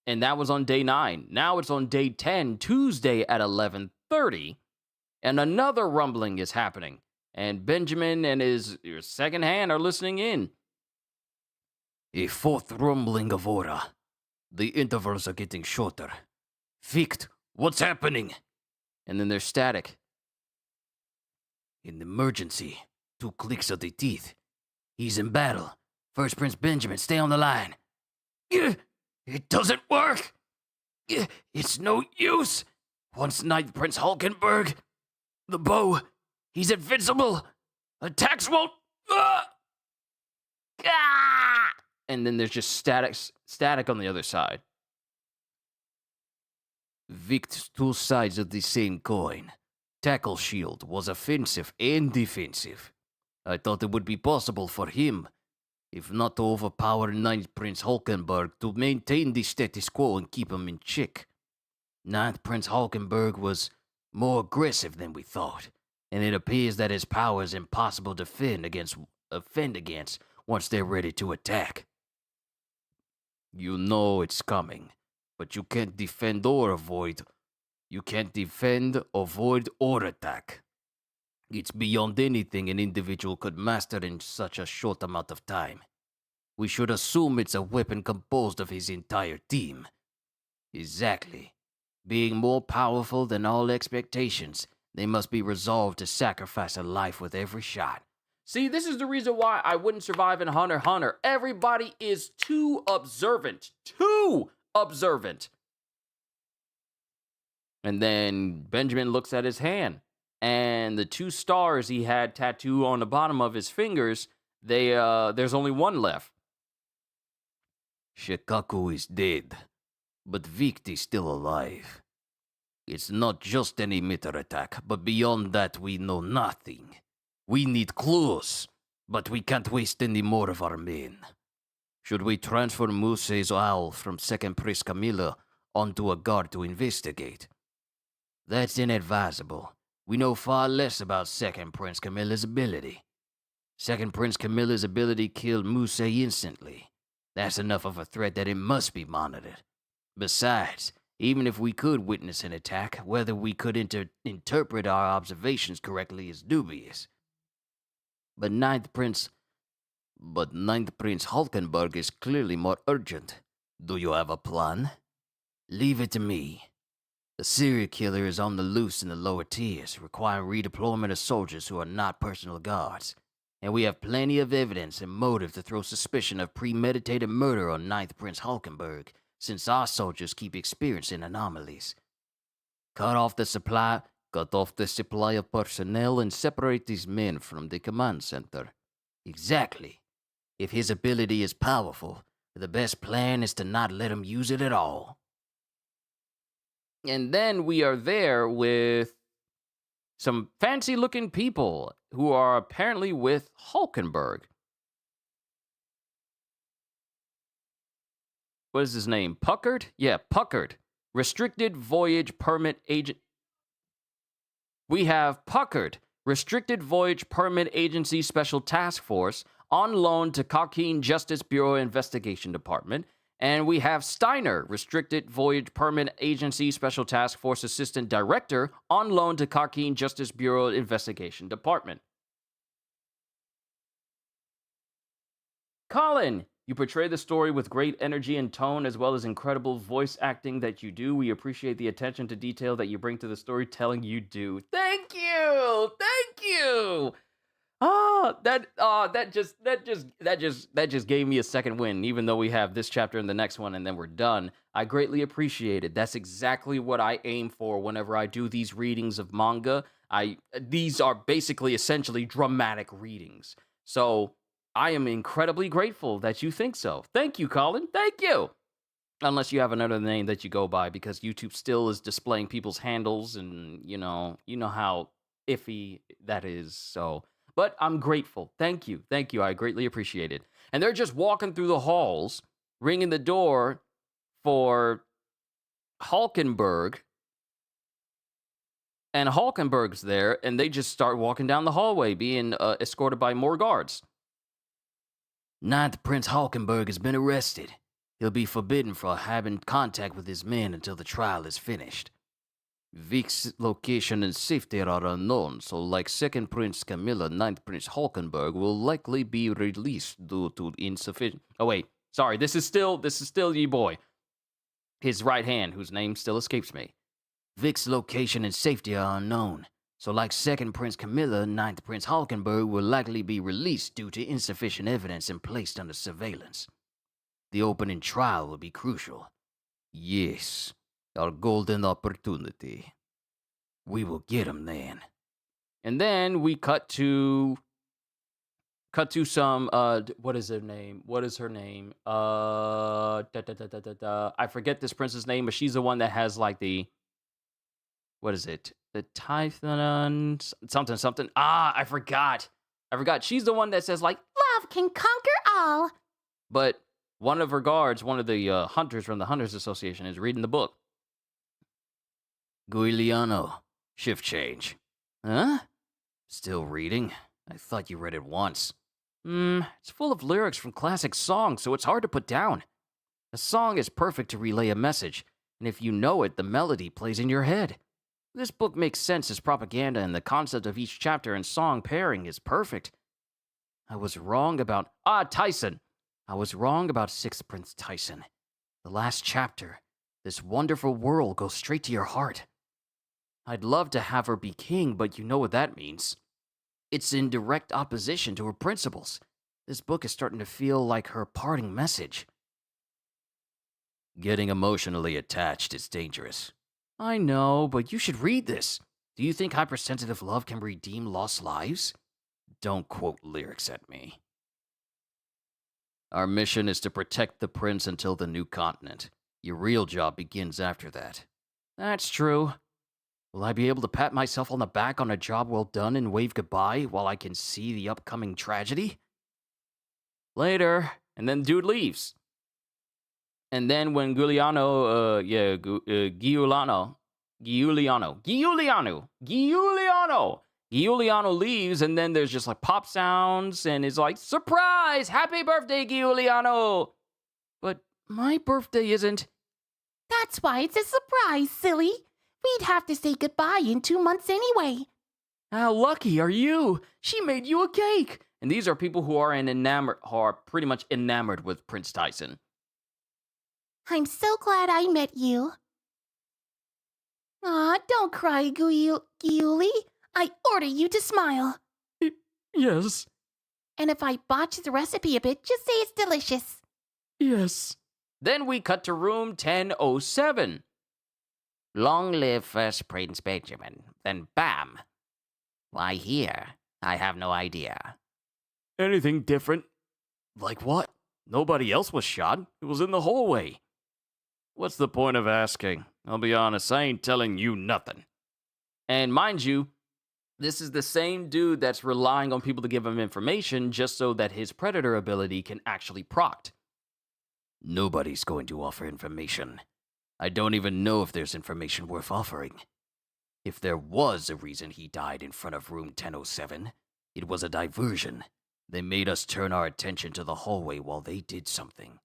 that was on day 9. Now it's on day 10, Tuesday at 11:30. And another rumbling is happening. And Benjamin and his second hand are listening in. A fourth rumbling of aura. The intervals are getting shorter. Ficht, what's happening? And then there's static. In emergency, 2 clicks of the teeth. He's in battle. First Prince Benjamin, stay on the line. It doesn't work. It's no use. Once Ninth Prince Hulkenberg, the bow, he's invincible. Attacks won't. And then there's just static on the other side. Vict's 2 sides of the same coin. Tackle shield was offensive and defensive. I thought it would be possible for him, if not to overpower Ninth Prince Hulkenberg, to maintain the status quo and keep him in check. Ninth Prince Hulkenberg was more aggressive than we thought, and it appears that his power is impossible to offend against once they're ready to attack. You know it's coming, but you can't defend, avoid, or attack. It's beyond anything an individual could master in such a short amount of time. We should assume it's a weapon composed of his entire team. Exactly. Being more powerful than all expectations, they must be resolved to sacrifice a life with every shot. See, this is the reason why I wouldn't survive in Hunter x Hunter. Everybody is too observant. Too observant. And then Benjamin looks at his hand. And the 2 stars he had tattooed on the bottom of his fingers, there's only one left. Shikaku is dead, but Vict is still alive. It's not just an emitter attack, but beyond that we know nothing. We need clues, but we can't waste any more of our men. Should we transfer Musei's owl from Second Prince Camilla onto a guard to investigate? That's inadvisable. We know far less about Second Prince Camilla's ability. Second Prince Camilla's ability killed Musei instantly. That's enough of a threat that it must be monitored. Besides, even if we could witness an attack, whether we could interpret our observations correctly is dubious. But Ninth Prince Hulkenberg is clearly more urgent. Do you have a plan? Leave it to me. The serial killer is on the loose in the lower tiers, requiring redeployment of soldiers who are not personal guards. And we have plenty of evidence and motive to throw suspicion of premeditated murder on Ninth Prince Hulkenberg, since our soldiers keep experiencing anomalies. Cut off the supply Cut off the supply of personnel and separate these men from the command center. Exactly. If his ability is powerful, the best plan is to not let him use it at all. And then we are there with some fancy-looking people who are apparently with Hulkenberg. What is his name? Puckard? Yeah, Puckard. Restricted Voyage Permit Agent. We have Puckard, Restricted Voyage Permit Agency Special Task Force, on loan to Cockeen Justice Bureau Investigation Department. And we have Steiner, Restricted Voyage Permit Agency Special Task Force Assistant Director, on loan to Cockeen Justice Bureau Investigation Department. Colin, you portray the story with great energy and tone, as well as incredible voice acting that you do. We appreciate the attention to detail that you bring to the storytelling you do. Thank you! Thank you! That just gave me a second win, even though we have this chapter and the next one and then we're done. I greatly appreciate it. That's exactly what I aim for whenever I do these readings of manga. These are basically essentially dramatic readings. So I am incredibly grateful that you think so. Thank you, Colin. Thank you. Unless you have another name that you go by, because YouTube still is displaying people's handles, and you know how iffy that is. So, but I'm grateful. Thank you. Thank you. I greatly appreciate it. And they're just walking through the halls, ringing the door for Hulkenberg. And Hulkenberg's there, and they just start walking down the hallway, being escorted by more guards. Ninth Prince Hulkenberg has been arrested. He'll be forbidden from having contact with his men until the trial is finished. Vic's location and safety are unknown, so like Second Prince Camilla, Ninth Prince Hulkenberg will likely be released due to insufficient... Oh, wait. Sorry, this is still ye boy. His right hand, whose name still escapes me. Vic's location and safety are unknown, so like Second Prince Camilla, Ninth Prince Hulkenberg will likely be released due to insufficient evidence and placed under surveillance. The opening trial will be crucial. Yes, our golden opportunity. We will get him then. And then we cut to some, what is her name? I forget this prince's name, but she's the one that has like the, what is it? The Typhon, something. I forgot. She's the one that says like, Love can conquer all. But one of her guards, one of the hunters from the Hunters Association, is reading the book. Giuliano, shift change. Huh? Still reading? I thought you read it once. It's full of lyrics from classic songs, so it's hard to put down. A song is perfect to relay a message, and if you know it, the melody plays in your head. This book makes sense as propaganda, and the concept of each chapter and song pairing is perfect. I was wrong about... Tyson! I was wrong about Sixth Prince Tyson. The last chapter, this wonderful world goes straight to your heart. I'd love to have her be king, but you know what that means. It's in direct opposition to her principles. This book is starting to feel like her parting message. Getting emotionally attached is dangerous. I know, but you should read this. Do you think hypersensitive love can redeem lost lives? Don't quote lyrics at me. Our mission is to protect the prince until the new continent. Your real job begins after that. That's true. Will I be able to pat myself on the back on a job well done and wave goodbye while I can see the upcoming tragedy? Later, and then dude leaves. And then when Giuliano leaves, and then there's just like pop sounds, and it's like, surprise! Happy birthday, Giuliano! But my birthday isn't. That's why it's a surprise, silly. We'd have to say goodbye in 2 months anyway. How lucky are you? She made you a cake. And these are people who are pretty much enamored with Prince Tyson. I'm so glad I met you. Aw, don't cry, Giuli. I order you to smile. Yes. And if I botch the recipe a bit, just say it's delicious. Yes. Then we cut to room 1007. Long live first Prince Benjamin. Then bam. Why here? I have no idea. Anything different? Like what? Nobody else was shot. It was in the hallway. What's the point of asking? I'll be honest, I ain't telling you nothing. And mind you, this is the same dude that's relying on people to give him information just so that his predator ability can actually proc. Nobody's going to offer information. I don't even know if there's information worth offering. If there was a reason he died in front of room 1007, it was a diversion. They made us turn our attention to the hallway while they did something.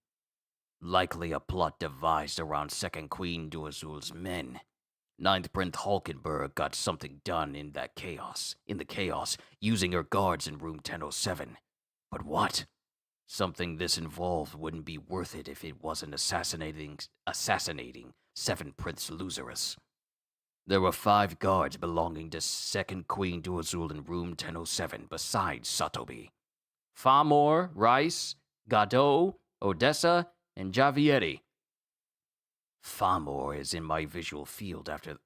Likely a plot devised around Second Queen Duazul's men. Ninth Prince Hulkenberg got something done in the chaos, using her guards in room 1007. But what? Something this involved wouldn't be worth it if it wasn't assassinating 7th Prince Luzerus. There were 5 guards belonging to Second Queen Duazul in room 1007 besides Satobi. Famor, Rice, Godot, Odessa, and Javietti. Famor was in my visual field after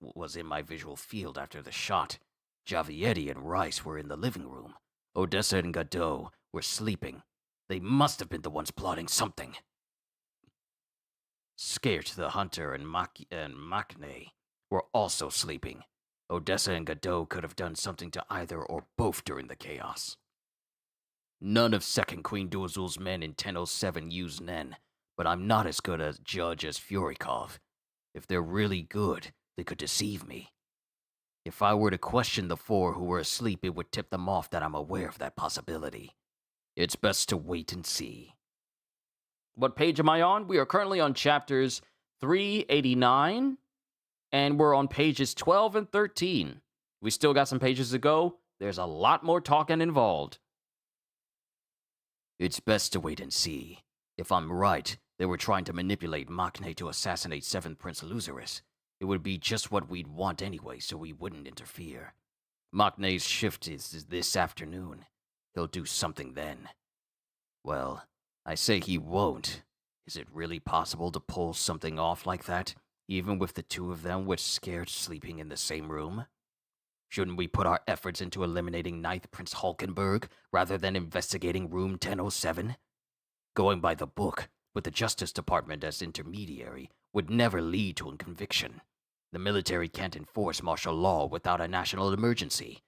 the shot. Javietti and Rice were in the living room. Odessa and Godot were sleeping. They must have been the ones plotting something. Skert the Hunter and Makne were also sleeping. Odessa and Godot could have done something to either or both during the chaos. None of Second Queen Duazul's men in 1007 use Nen, but I'm not as good a judge as Furikov. If they're really good, they could deceive me. If I were to question the 4 who were asleep, it would tip them off that I'm aware of that possibility. It's best to wait and see. What page am I on? We are currently on chapters 389, and we're on pages 12 and 13. We still got some pages to go. There's a lot more talking involved. It's best to wait and see. If I'm right, they were trying to manipulate Makne to assassinate 7th Prince Luzerus. It would be just what we'd want anyway, so we wouldn't interfere. Makne's shift is this afternoon. He'll do something then. Well, I say he won't. Is it really possible to pull something off like that, even with the 2 of them with scared sleeping in the same room? Shouldn't we put our efforts into eliminating 9th Prince Hulkenberg rather than investigating room 1007? Going by the book, with the Justice Department as intermediary, would never lead to a conviction. The military can't enforce martial law without a national emergency,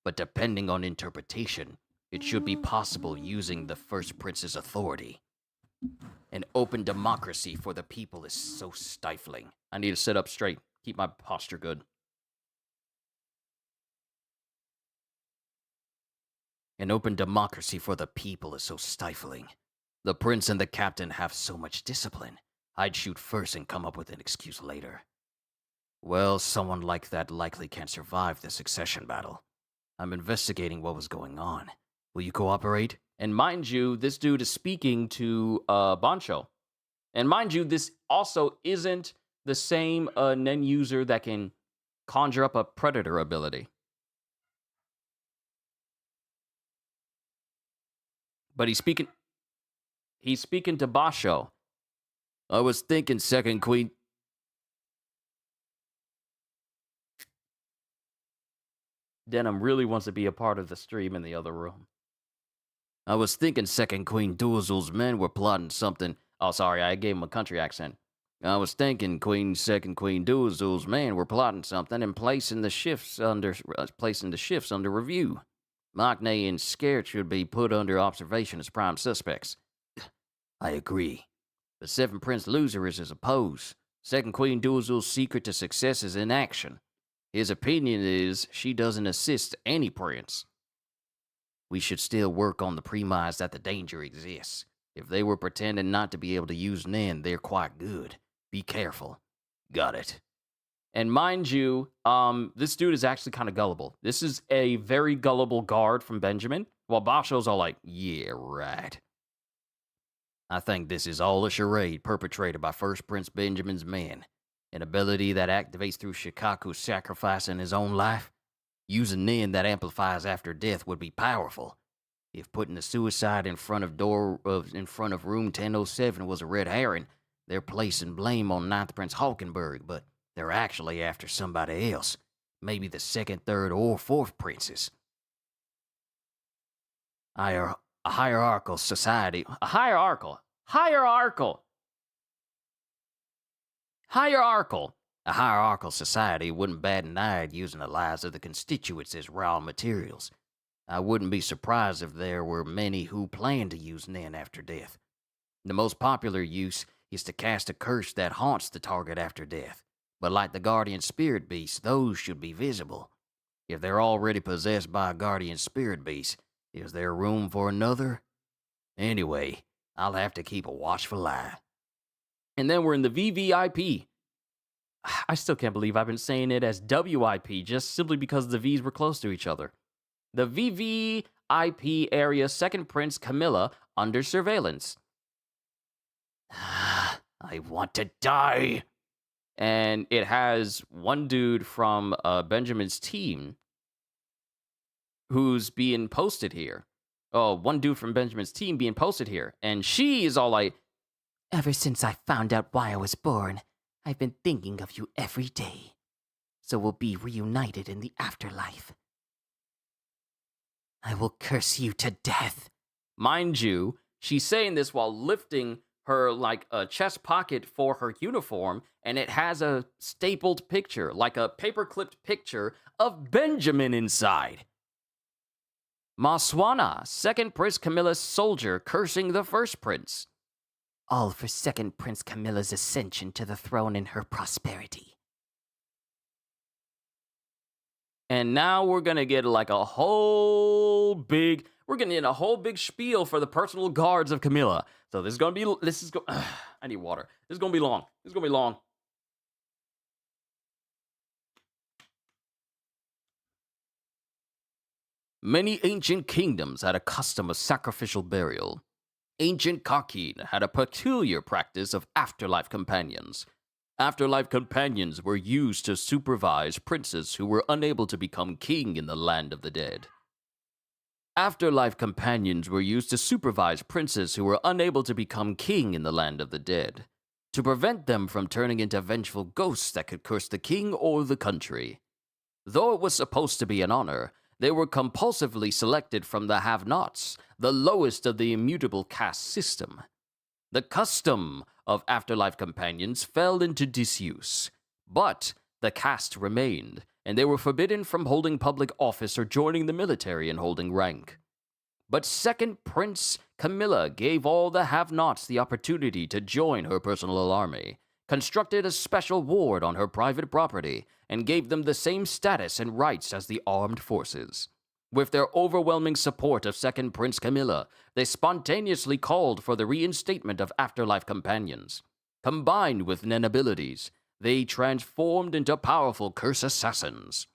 but depending on interpretation, it should be possible using the First Prince's authority. An open democracy for the people is so stifling. I need to sit up straight, keep my posture good. An open democracy for the people is so stifling. The prince and the captain have so much discipline. I'd shoot first and come up with an excuse later. Well, someone like that likely can't survive the succession battle. I'm investigating what was going on. Will you cooperate? And mind you, this dude is speaking to Bancho. And mind you, this also isn't the same Nen user that can conjure up a predator ability. But he's speaking to Basho. I was thinking, Second Queen. Denim really wants to be a part of the stream in the other room. I was thinking Second Queen Duazul's men were plotting something. Oh, sorry, I gave him a country accent. I was thinking Second Queen Duazul's men were plotting something and placing the shifts under review. Makne and Skert should be put under observation as prime suspects. I agree. But 7th Prince Luzerus is opposed. Second Queen Duazul's secret to success is in action. His opinion is she doesn't assist any prince. We should still work on the premise that the danger exists. If they were pretending not to be able to use Nen, they're quite good. Be careful. Got it. And mind you, this dude is actually kind of gullible. This is a very gullible guard from Benjamin, while Basho's all like, yeah, right. I think this is all a charade perpetrated by First Prince Benjamin's men. An ability that activates through Shikaku sacrificing his own life. Using Nen that amplifies after death would be powerful. If putting the suicide in front of room 1007 was a red herring, they're placing blame on 9th Prince Hulkenberg, but They're actually after somebody else. Maybe the second, third, or fourth princes. A hierarchical society. Hierarchical. A hierarchical society wouldn't bat an eye at using the lives of the constituents as raw materials. I wouldn't be surprised if there were many who plan to use Nen after death. The most popular use is to cast a curse that haunts the target after death. But like the guardian spirit beasts, those should be visible. If they're already possessed by a guardian spirit beast, is there room for another? Anyway, I'll have to keep a watchful eye. And then we're in the VVIP. I still can't believe I've been saying it as WIP just simply because the V's were close to each other. The VVIP area, second Prince Camilla under surveillance. I want to die. And it has one dude from Benjamin's team who's being posted here. Oh, one dude from Benjamin's team being posted here. And she is all like, Ever since I found out why I was born, I've been thinking of you every day. So we'll be reunited in the afterlife. I will curse you to death. mind you, she's saying this while lifting her like a chest pocket for her uniform, and it has a stapled picture, like a paper-clipped picture of Benjamin inside. Maswana, second Prince Camilla's soldier, cursing the first prince. All for second Prince Camilla's ascension to the throne and her prosperity. And now we're gonna get like a whole big, spiel for the personal guards of Camilla. So I need water. This is gonna be long. Many ancient kingdoms had a custom of sacrificial burial. Ancient Kakin had a peculiar practice of afterlife companions. Afterlife companions were used to supervise princes who were unable to become king in the land of the dead. Afterlife companions were used to supervise princes who were unable to become king in the land of the dead, to prevent them from turning into vengeful ghosts that could curse the king or the country. Though it was supposed to be an honor, they were compulsively selected from the have-nots, the lowest of the immutable caste system. The custom of afterlife companions fell into disuse, but the caste remained, and they were forbidden from holding public office or joining the military and holding rank. But second Prince Camilla gave all the have-nots the opportunity to join her personal army, constructed a special ward on her private property, and gave them the same status and rights as the armed forces. With their overwhelming support of second Prince Camilla, they spontaneously called for the reinstatement of afterlife companions. Combined with Nen abilities, they transformed into powerful curse assassins.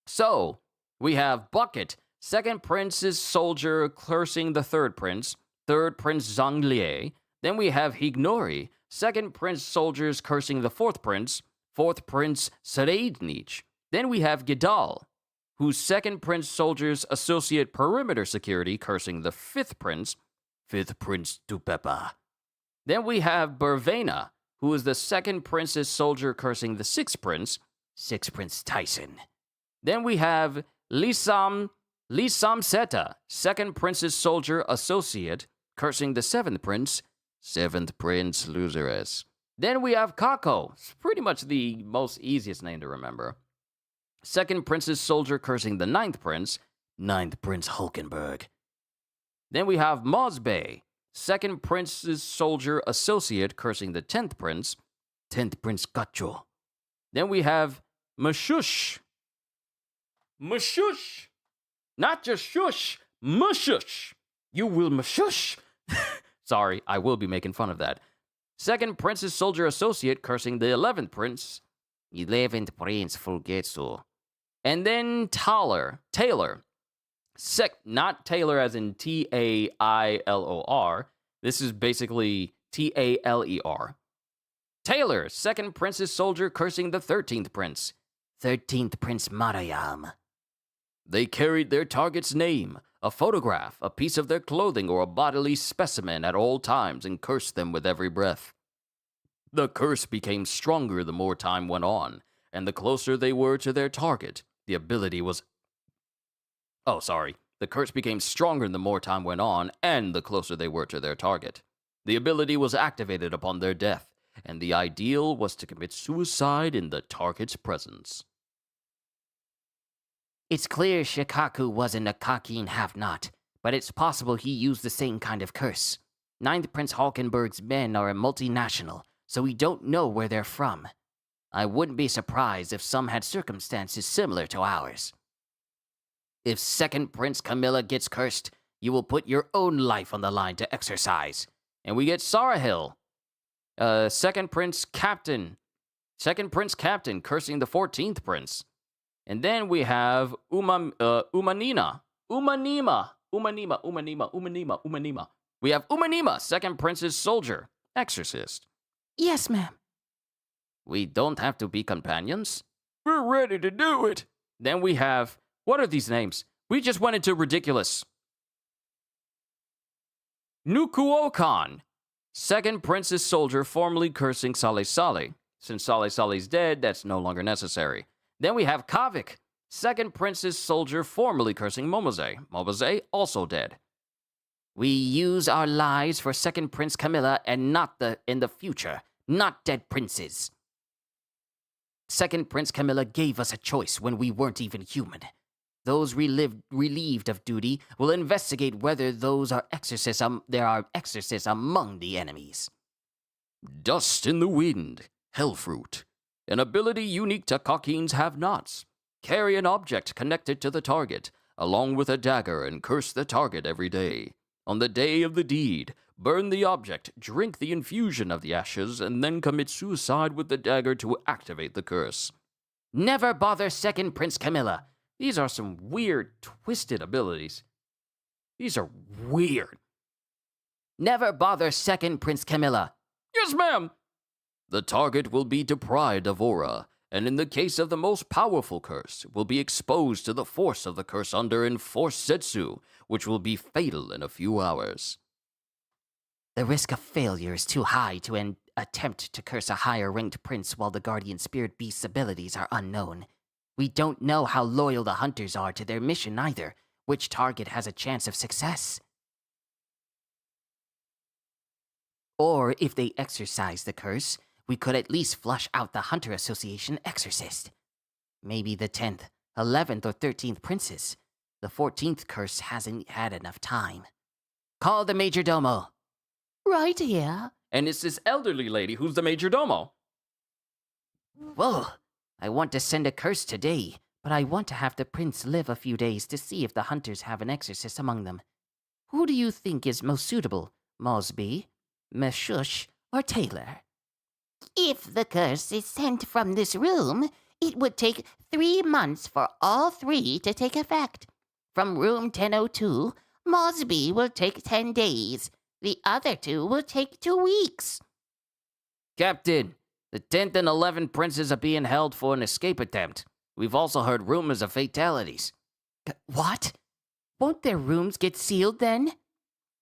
So, we have Bucket, second Prince's soldier cursing the third Prince Zhanglie. Then we have Hignori, second Prince soldiers cursing the fourth Prince Sreidnich. Then we have Gidal, whose second Prince soldiers associate perimeter security cursing the fifth Prince Tupepa. Then we have Bervena, who is the second Prince's soldier cursing the sixth Prince Tyson. Then we have Lisam Seta, second Prince's soldier associate cursing the seventh Prince Loseress. Then we have Kako, it's pretty much the most easiest name to remember. Second Prince's soldier cursing the ninth Prince Hulkenberg. Then we have Mosbey, second Prince's soldier associate cursing the tenth Prince Gacho. Then we have Mashush. Not just shush, Mushush. You will Mashush. Sorry, I will be making fun of that. Second Prince's soldier associate cursing the 11th Prince Fulgetsu. And then Taylor. Not Taylor as in Tailor. This is basically Taler. Taylor, second Prince's soldier cursing the 13th Prince Marayam. They carried their target's name, a photograph, a piece of their clothing, or a bodily specimen at all times and cursed them with every breath. The curse became stronger the more time went on, and the closer they were to their target, the ability was. Oh, sorry. The curse became stronger the more time went on, and the closer they were to their target. The ability was activated upon their death, and the ideal was to commit suicide in the target's presence. It's clear Shikaku wasn't a Kakin have-not, but it's possible he used the same kind of curse. Ninth Prince Hulkenberg's men are a multinational, so we don't know where they're from. I wouldn't be surprised if some had circumstances similar to ours. If Second Prince Camilla gets cursed, you will put your own life on the line to exercise. And we get Sarahil, Second Prince Captain cursing the 14th Prince. And then we have Umanima. We have Umanima, Second Prince's soldier, exorcist. Yes, ma'am. We don't have to be companions. We're ready to do it. Then we have, what are these names? We just went into ridiculous. Nukuokan, Second Prince's soldier formerly cursing Sale Sale. Since Sale Sale's dead, that's no longer necessary. Then we have Kavik, Second Prince's soldier formerly cursing Momose. Momose also dead. We use our lives for Second Prince Camilla and not in the future, not dead princes. Second Prince Camilla gave us a choice when we weren't even human. Those relieved of duty will investigate whether there are exorcists among the enemies. Dust in the wind, Hellfruit. An ability unique to Kakins have-nots. Carry an object connected to the target, along with a dagger, and curse the target every day. On the day of the deed, burn the object, drink the infusion of the ashes, and then commit suicide with the dagger to activate the curse. Never bother Second Prince Camilla. These are some weird, twisted abilities. These are weird. Never bother Second Prince Camilla. Yes, ma'am. The target will be deprived of aura, and in the case of the most powerful curse, will be exposed to the force of the curse under enforced Setsu, which will be fatal in a few hours. The risk of failure is too high to attempt to curse a higher-ranked prince while the Guardian Spirit Beast's abilities are unknown. We don't know how loyal the hunters are to their mission either, which target has a chance of success. Or if they exercise the curse, we could at least flush out the Hunter Association exorcist. Maybe the 10th, 11th, or 13th princes. The 14th curse hasn't had enough time. Call the Majordomo. Right here. And it's this elderly lady who's the Majordomo. Whoa, I want to send a curse today, but I want to have the prince live a few days to see if the hunters have an exorcist among them. Who do you think is most suitable, Mosby, Meshush, or Taylor? If the curse is sent from this room, it would take 3 months for all 3 to take effect. From room 1002, Mosby will take 10 days. The other 2 will take 2 weeks. Captain, the 10th and 11th princes are being held for an escape attempt. We've also heard rumors of fatalities. What? Won't their rooms get sealed then?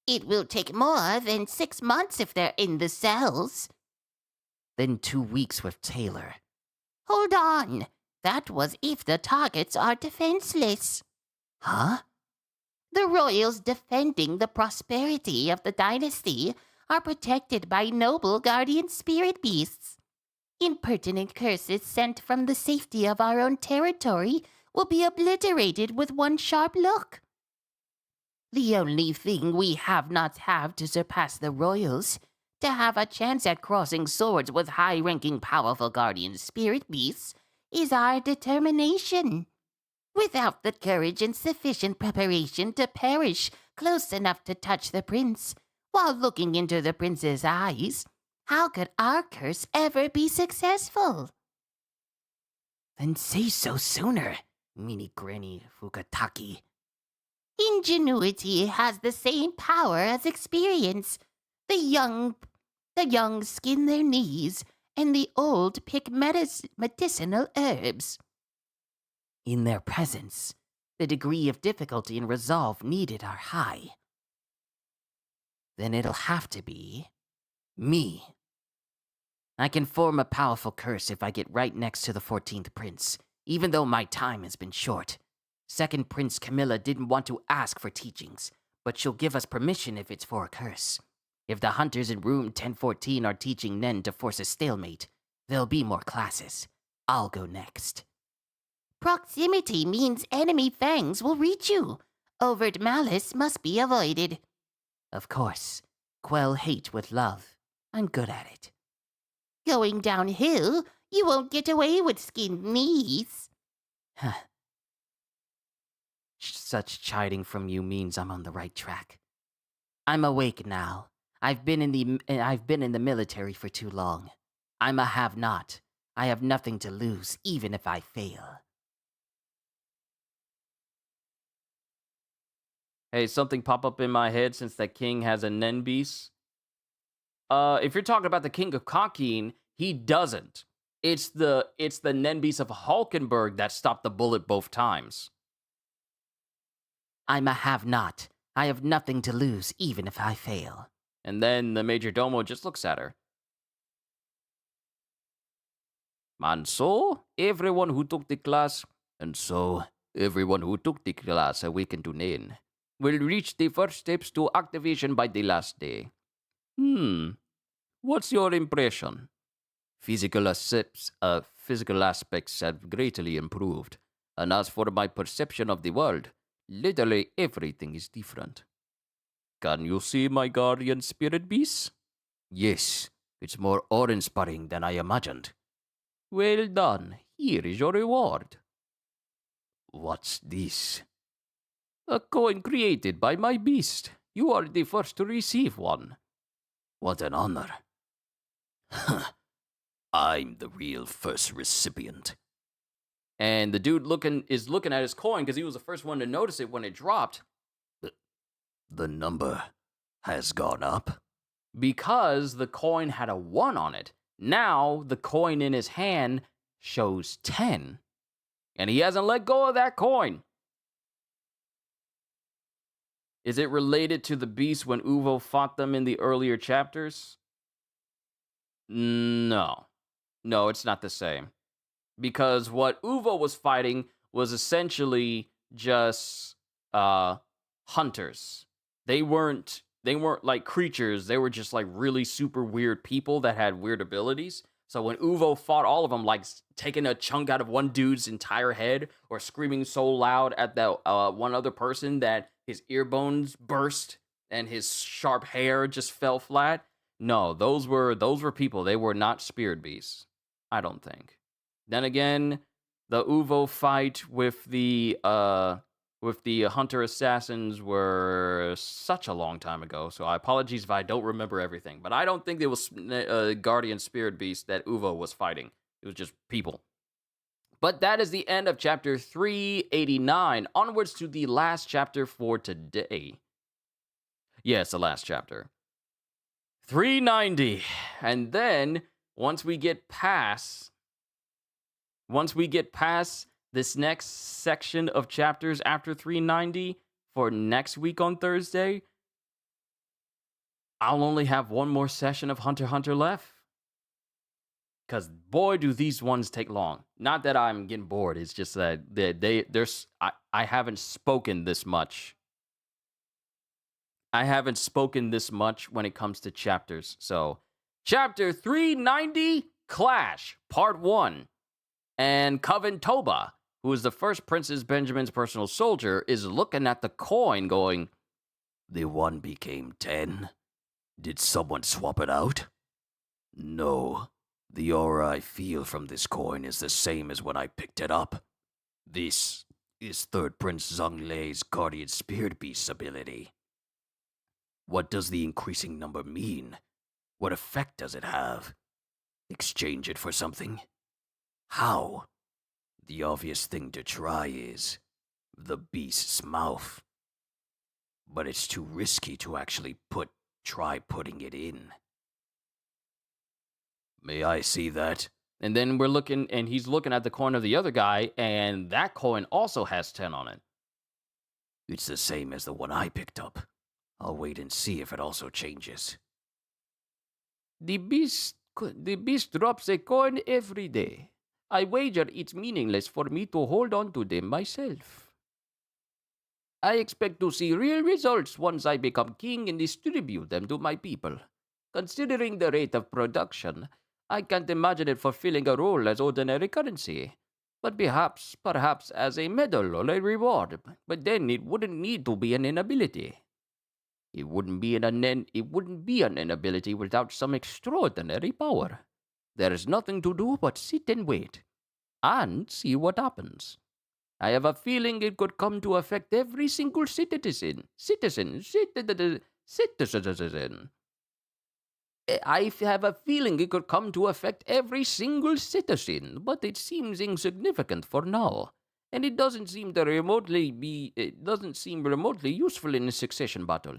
It will take more than 6 months if they're in the cells. Then 2 weeks with Taylor. Hold on. That was if the targets are defenseless. Huh? The royals defending the prosperity of the dynasty are protected by noble guardian spirit beasts. Impertinent curses sent from the safety of our own territory will be obliterated with one sharp look. The only thing we have not have to surpass the royals, to have a chance at crossing swords with high-ranking powerful guardian spirit beasts, is our determination. Without the courage and sufficient preparation to perish close enough to touch the prince, while looking into the prince's eyes, how could our curse ever be successful? Then say so sooner, Mini Granny Fukataki. Ingenuity has the same power as experience. The young skin their knees, and the old pick medicinal herbs. In their presence, the degree of difficulty and resolve needed are high. Then it'll have to be me. I can form a powerful curse if I get right next to the 14th prince, even though my time has been short. Second Prince Camilla didn't want to ask for teachings, but she'll give us permission if it's for a curse. If the hunters in room 1014 are teaching Nen to force a stalemate, there'll be more classes. I'll go next. Proximity means enemy fangs will reach you. Overt malice must be avoided. Of course. Quell hate with love. I'm good at it. Going downhill, you won't get away with skinned knees. Such chiding from you means I'm on the right track. I'm awake now. I've been in the military for too long. I'm a have-not. I have nothing to lose, even if I fail. Hey, something pop up in my head since that king has a Nen beast. If you're talking about the king of Kakin, he doesn't. It's the Nen beast of Hulkenberg that stopped the bullet both times. I'm a have-not. I have nothing to lose, even if I fail. And then the Major Domo just looks at her. And so, everyone who took the class, Awakened to Nen, will reach the first steps to activation by the last day. What's your impression? Physical aspects have greatly improved, and as for my perception of the world, literally everything is different. Can you see my guardian spirit beast? Yes, it's more awe-inspiring than I imagined. Well done. Here is your reward. What's this? A coin created by my beast. You are the first to receive one. What an honor. I'm the real first recipient. And the dude is looking at his coin because he was the first one to notice it when it dropped. The number has gone up? Because the coin had a 1 on it. Now the coin in his hand shows 10. And he hasn't let go of that coin. Is it related to the beast when Uvo fought them in the earlier chapters? No. No, it's not the same. Because what Uvo was fighting was essentially just hunters. They weren't like creatures. They were just like really super weird people that had weird abilities. So when Uvo fought all of them, like taking a chunk out of one dude's entire head or screaming so loud at that one other person that his ear bones burst and his sharp hair just fell flat. No, those were people. They were not spirit beasts, I don't think. Then again, the Uvo fight with the hunter assassins were such a long time ago, so I apologize if I don't remember everything. But I don't think it was guardian spirit beast that Uvo was fighting. It was just people. But that is the end of chapter 389. Onwards to the last chapter for today. Yes, the last chapter. 390. And then, once we get past this next section of chapters after 390 for next week on Thursday, I'll only have one more session of Hunter x Hunter left. Because, boy, do these ones take long. Not that I'm getting bored. It's just that I haven't spoken this much. I haven't spoken this much when it comes to chapters. So, chapter 390, Clash, Part 1. And Coven Toba, who is the first Princess Benjamin's personal soldier, is looking at the coin going, the 1 became 10? Did someone swap it out? No. The aura I feel from this coin is the same as when I picked it up. This is 3rd Prince Zhonglei's Guardian Spirit Beast ability. What does the increasing number mean? What effect does it have? Exchange it for something? How? The obvious thing to try is the beast's mouth. But it's too risky to actually try putting it in. May I see that? And then he's looking at the coin of the other guy, and that coin also has 10 on it. It's the same as the one I picked up. I'll wait and see if it also changes. The beast The beast drops a coin every day. I wager it's meaningless for me to hold on to them myself. I expect to see real results once I become king and distribute them to my people. Considering the rate of production, I can't imagine it fulfilling a role as ordinary currency. But perhaps as a medal or a reward. But then it wouldn't need to be an inability. It wouldn't be an inability without some extraordinary power. There is nothing to do but sit and wait, and see what happens. I have a feeling it could come to affect every single citizen. I have a feeling it could come to affect every single citizen, but it seems insignificant for now, and it doesn't seem remotely useful in a succession battle.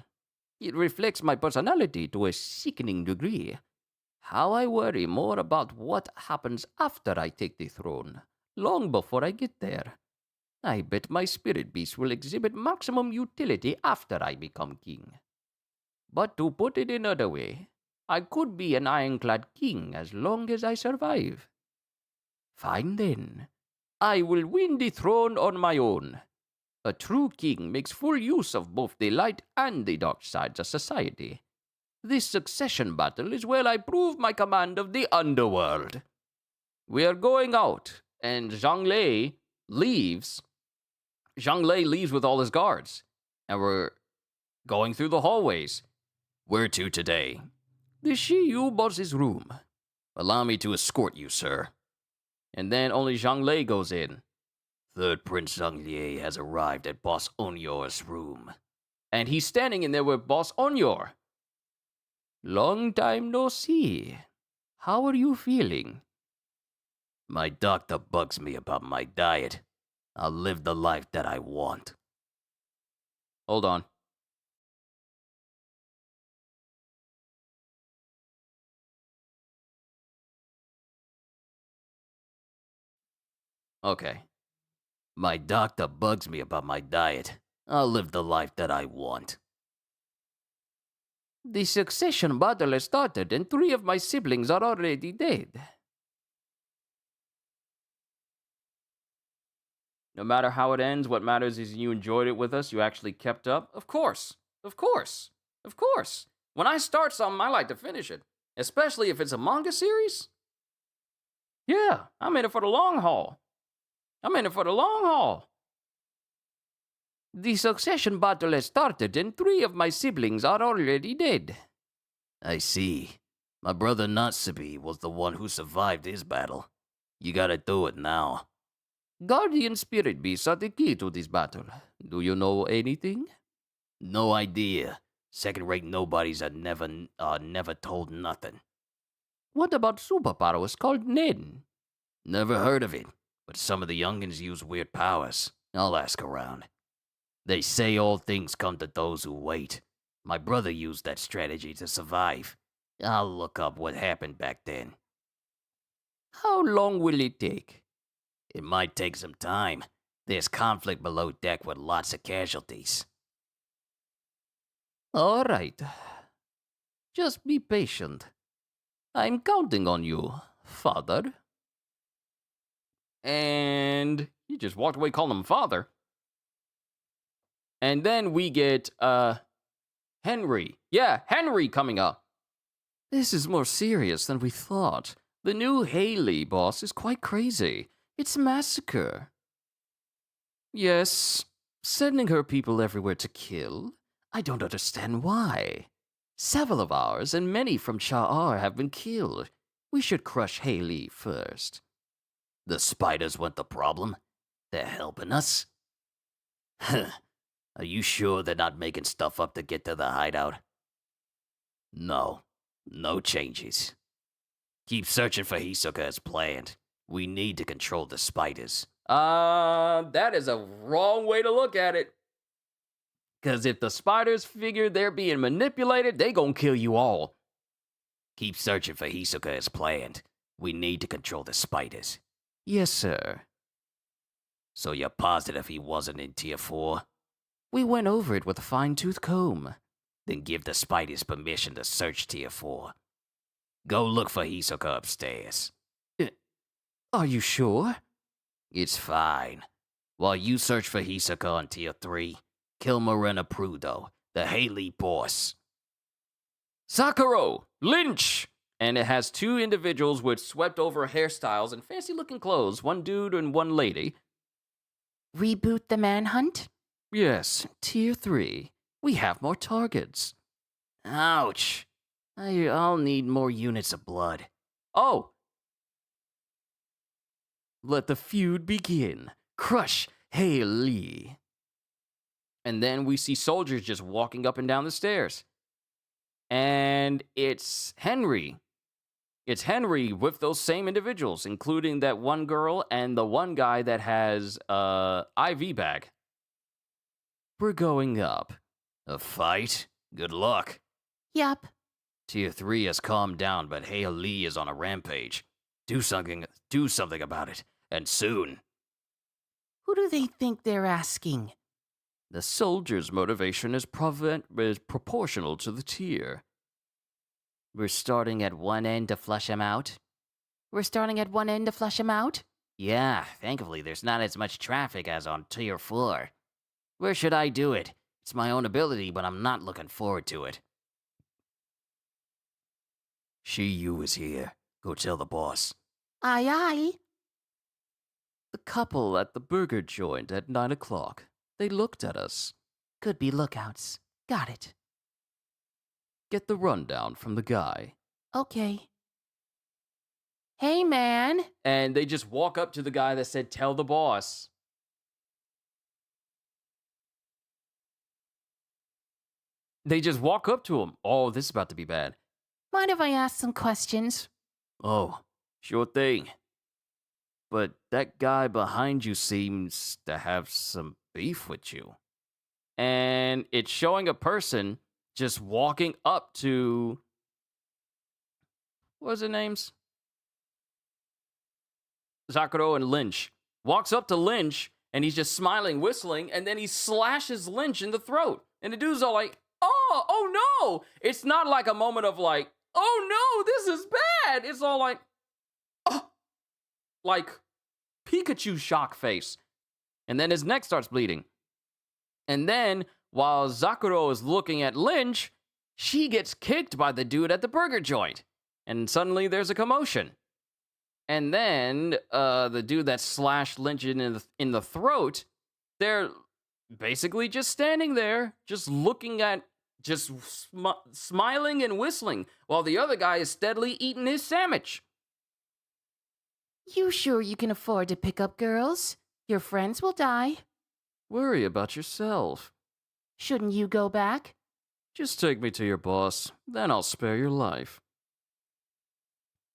It reflects my personality to a sickening degree. How I worry more about what happens after I take the throne, long before I get there. I bet my spirit beast will exhibit maximum utility after I become king. But to put it another way, I could be an ironclad king as long as I survive. Fine then. I will win the throne on my own. A true king makes full use of both the light and the dark sides of society. This succession battle is where I prove my command of the underworld. We are going out, and Zhang Lei leaves. Zhang Lei leaves with all his guards, and we're going through the hallways. Where to today? The Shiyu boss's room. Allow me to escort you, sir. And then only Zhang Lei goes in. Third Prince Zhang Lieh has arrived at Boss Onyor's room. And he's standing in there with Boss Onyor. Long time no see. How are you feeling? My doctor bugs me about my diet. I'll live the life that I want. Hold on. Okay. My doctor bugs me about my diet. I'll live the life that I want. The succession battle has started and 3 of my siblings are already dead. No matter how it ends, what matters is you enjoyed it with us, you actually kept up. Of course. When I start something, I like to finish it. Especially if it's a manga series. Yeah, I'm in it for the long haul. The succession battle has started and 3 of my siblings are already dead. I see. My brother Natsubi was the one who survived his battle. You gotta do it now. Guardian spirit beasts are the key to this battle. Do you know anything? No idea. Second-rate nobodies are never told nothing. What about superpowers called Nen? Never heard of it, but some of the youngins use weird powers. I'll ask around. They say all things come to those who wait. My brother used that strategy to survive. I'll look up what happened back then. How long will it take? It might take some time. There's conflict below deck with lots of casualties. All right. Just be patient. I'm counting on you, father. And he just walked away calling him father. And then we get, Henry. Yeah, Henry coming up. This is more serious than we thought. The new Haley boss is quite crazy. It's a massacre. Yes, sending her people everywhere to kill. I don't understand why. Several of ours and many from Sha'ar have been killed. We should crush Haley first. The spiders weren't the problem. They're helping us. Are you sure they're not making stuff up to get to the hideout? No changes. Keep searching for Hisoka as planned. We need to control the spiders. That is a wrong way to look at it. Because if the spiders figure they're being manipulated, they gonna kill you all. Keep searching for Hisoka as planned. We need to control the spiders. Yes, sir. So you're positive he wasn't in Tier 4? We went over it with a fine-tooth comb. Then give the spiders permission to search Tier 4. Go look for Hisoka upstairs. Are you sure? It's fine. While you search for Hisoka on Tier 3, kill Morena Prudo, the Haley boss. Sakuro! Lynch! And it has two individuals with swept over hairstyles and fancy looking clothes, one dude and one lady. Reboot the manhunt? Yes, Tier 3. We have more targets. Ouch. I'll need more units of blood. Oh! Let the feud begin. Crush Haley. And then we see soldiers just walking up and down the stairs. And it's Henry. It's Henry with those same individuals, including that one girl and the one guy that has IV bag. We're going up. A fight? Good luck. Yup. Tier 3 has calmed down, but Haley is on a rampage. Do something about it, and soon. Who do they think they're asking? The soldier's motivation is proportional to the tier. We're starting at one end to flush him out? We're starting at one end to flush him out? Yeah, thankfully there's not as much traffic as on Tier 4. Where should I do it? It's my own ability, but I'm not looking forward to it. Shiyu is here. Go tell the boss. Aye, aye. The couple at the burger joint at 9 o'clock. They looked at us. Could be lookouts. Got it. Get the rundown from the guy. Okay. Hey, man. And they just walk up to the guy that said, tell the boss. They just walk up to him. Oh, this is about to be bad. Mind if I ask some questions? Oh, sure thing. But that guy behind you seems to have some beef with you. And it's showing a person just walking up to... What was their names? Sakuro and Lynch. Walks up to Lynch, and he's just smiling, whistling, and then he slashes Lynch in the throat. And the dude's all like, oh no! It's not like a moment of like, oh no, this is bad! It's all like, oh! Like Pikachu shock face. And then his neck starts bleeding. And then, while Sakuro is looking at Lynch, she gets kicked by the dude at the burger joint. And suddenly there's a commotion. And then the dude that slashed Lynch in the throat, they're basically just standing there, just looking at, just smiling and whistling, while the other guy is steadily eating his sandwich. You sure you can afford to pick up girls? Your friends will die. Worry about yourself. Shouldn't you go back? Just take me to your boss, then I'll spare your life.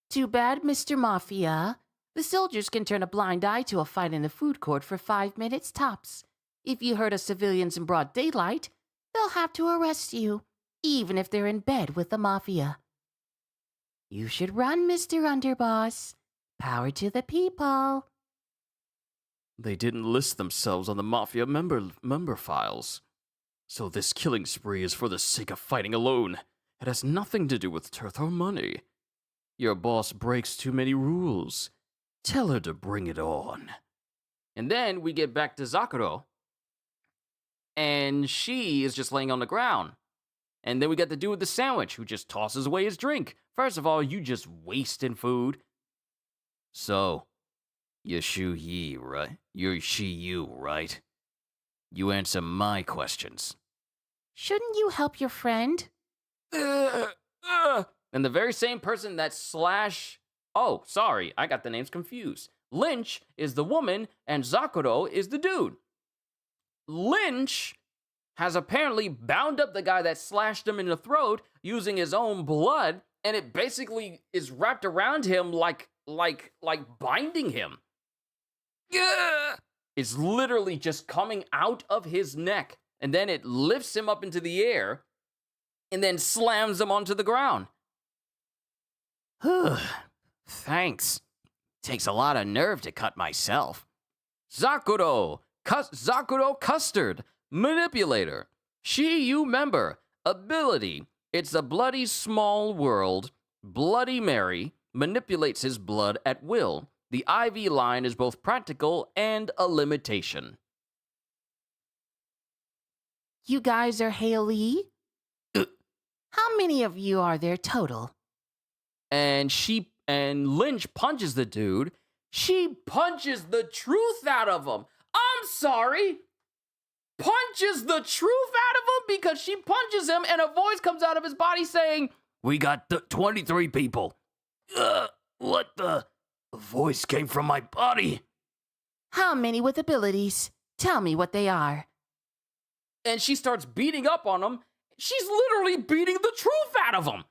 Too bad, Mr. Mafia. The soldiers can turn a blind eye to a fight in the food court for 5 minutes tops. If you hurt a civilians in broad daylight, they'll have to arrest you, even if they're in bed with the Mafia. You should run, Mr. Underboss. Power to the people. They didn't list themselves on the Mafia member files. So this killing spree is for the sake of fighting alone. It has nothing to do with Turth or money. Your boss breaks too many rules. Tell her to bring it on. And then we get back to Sakuro. And she is just laying on the ground. And then we got the dude with the sandwich who just tosses away his drink. First of all, you just wasting food. So, you're Shiyu, right? You're Shiyu, right? You answer my questions. Shouldn't you help your friend? And the very same person that Oh, sorry, I got the names confused. Lynch is the woman, and Sakuro is the dude. Lynch has apparently bound up the guy that slashed him in the throat using his own blood, and it basically is wrapped around him like binding him. It's literally just coming out of his neck, and then it lifts him up into the air, and then slams him onto the ground. Thanks. Takes a lot of nerve to cut myself. Sakuro Custard, Manipulator, Shiyu member, ability. It's a bloody small world, Bloody Mary manipulates his blood at will. The IV line is both practical and a limitation. You guys are Haley? How many of you are there total? And Lynch punches the dude. She punches the truth out of him. I'm sorry. Punches the truth out of him because she punches him and a voice comes out of his body saying, "We got 23 people." What the? The voice came from my body. How many with abilities? Tell me what they are. And she starts beating up on him. She's literally beating the truth out of him.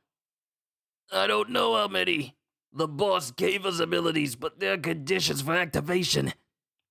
I don't know how many. The boss gave us abilities, but there are conditions for activation.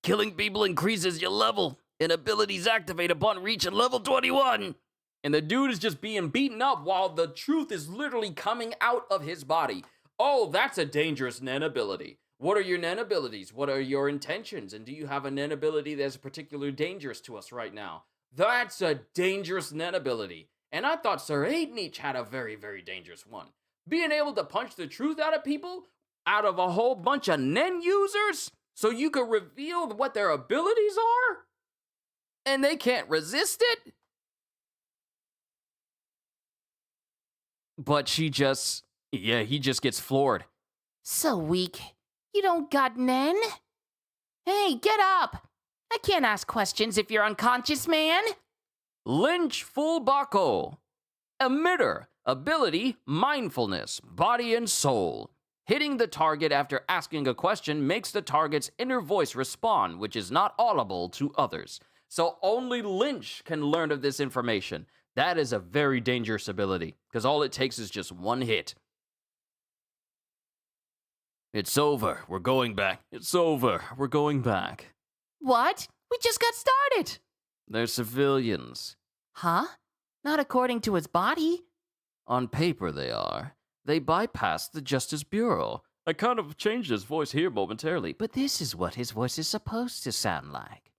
Killing people increases your level, and abilities activate upon reaching level 21. And the dude is just being beaten up while the truth is literally coming out of his body. Oh, that's a dangerous Nen ability. What are your Nen abilities? What are your intentions? And do you have a Nen ability that's particularly dangerous to us right now? That's a dangerous Nen ability. And I thought Sir Aidenich had a very, very dangerous one. Being able to punch the truth out of people, out of a whole bunch of Nen users, so you can reveal what their abilities are, and they can't resist it. But he just gets floored. So weak. You don't got Nen? Hey, get up! I can't ask questions if you're unconscious, man. Lynch Full Bako. Emitter. Ability, mindfulness, body and soul. Hitting the target after asking a question makes the target's inner voice respond, which is not audible to others. So only Lynch can learn of this information. That is a very dangerous ability, because all it takes is just one hit. It's over. We're going back. It's over. We're going back. What? We just got started. They're civilians. Huh? Not according to his body. On paper, they are. They bypassed the Justice Bureau. I kind of changed his voice here momentarily, but this is what his voice is supposed to sound like.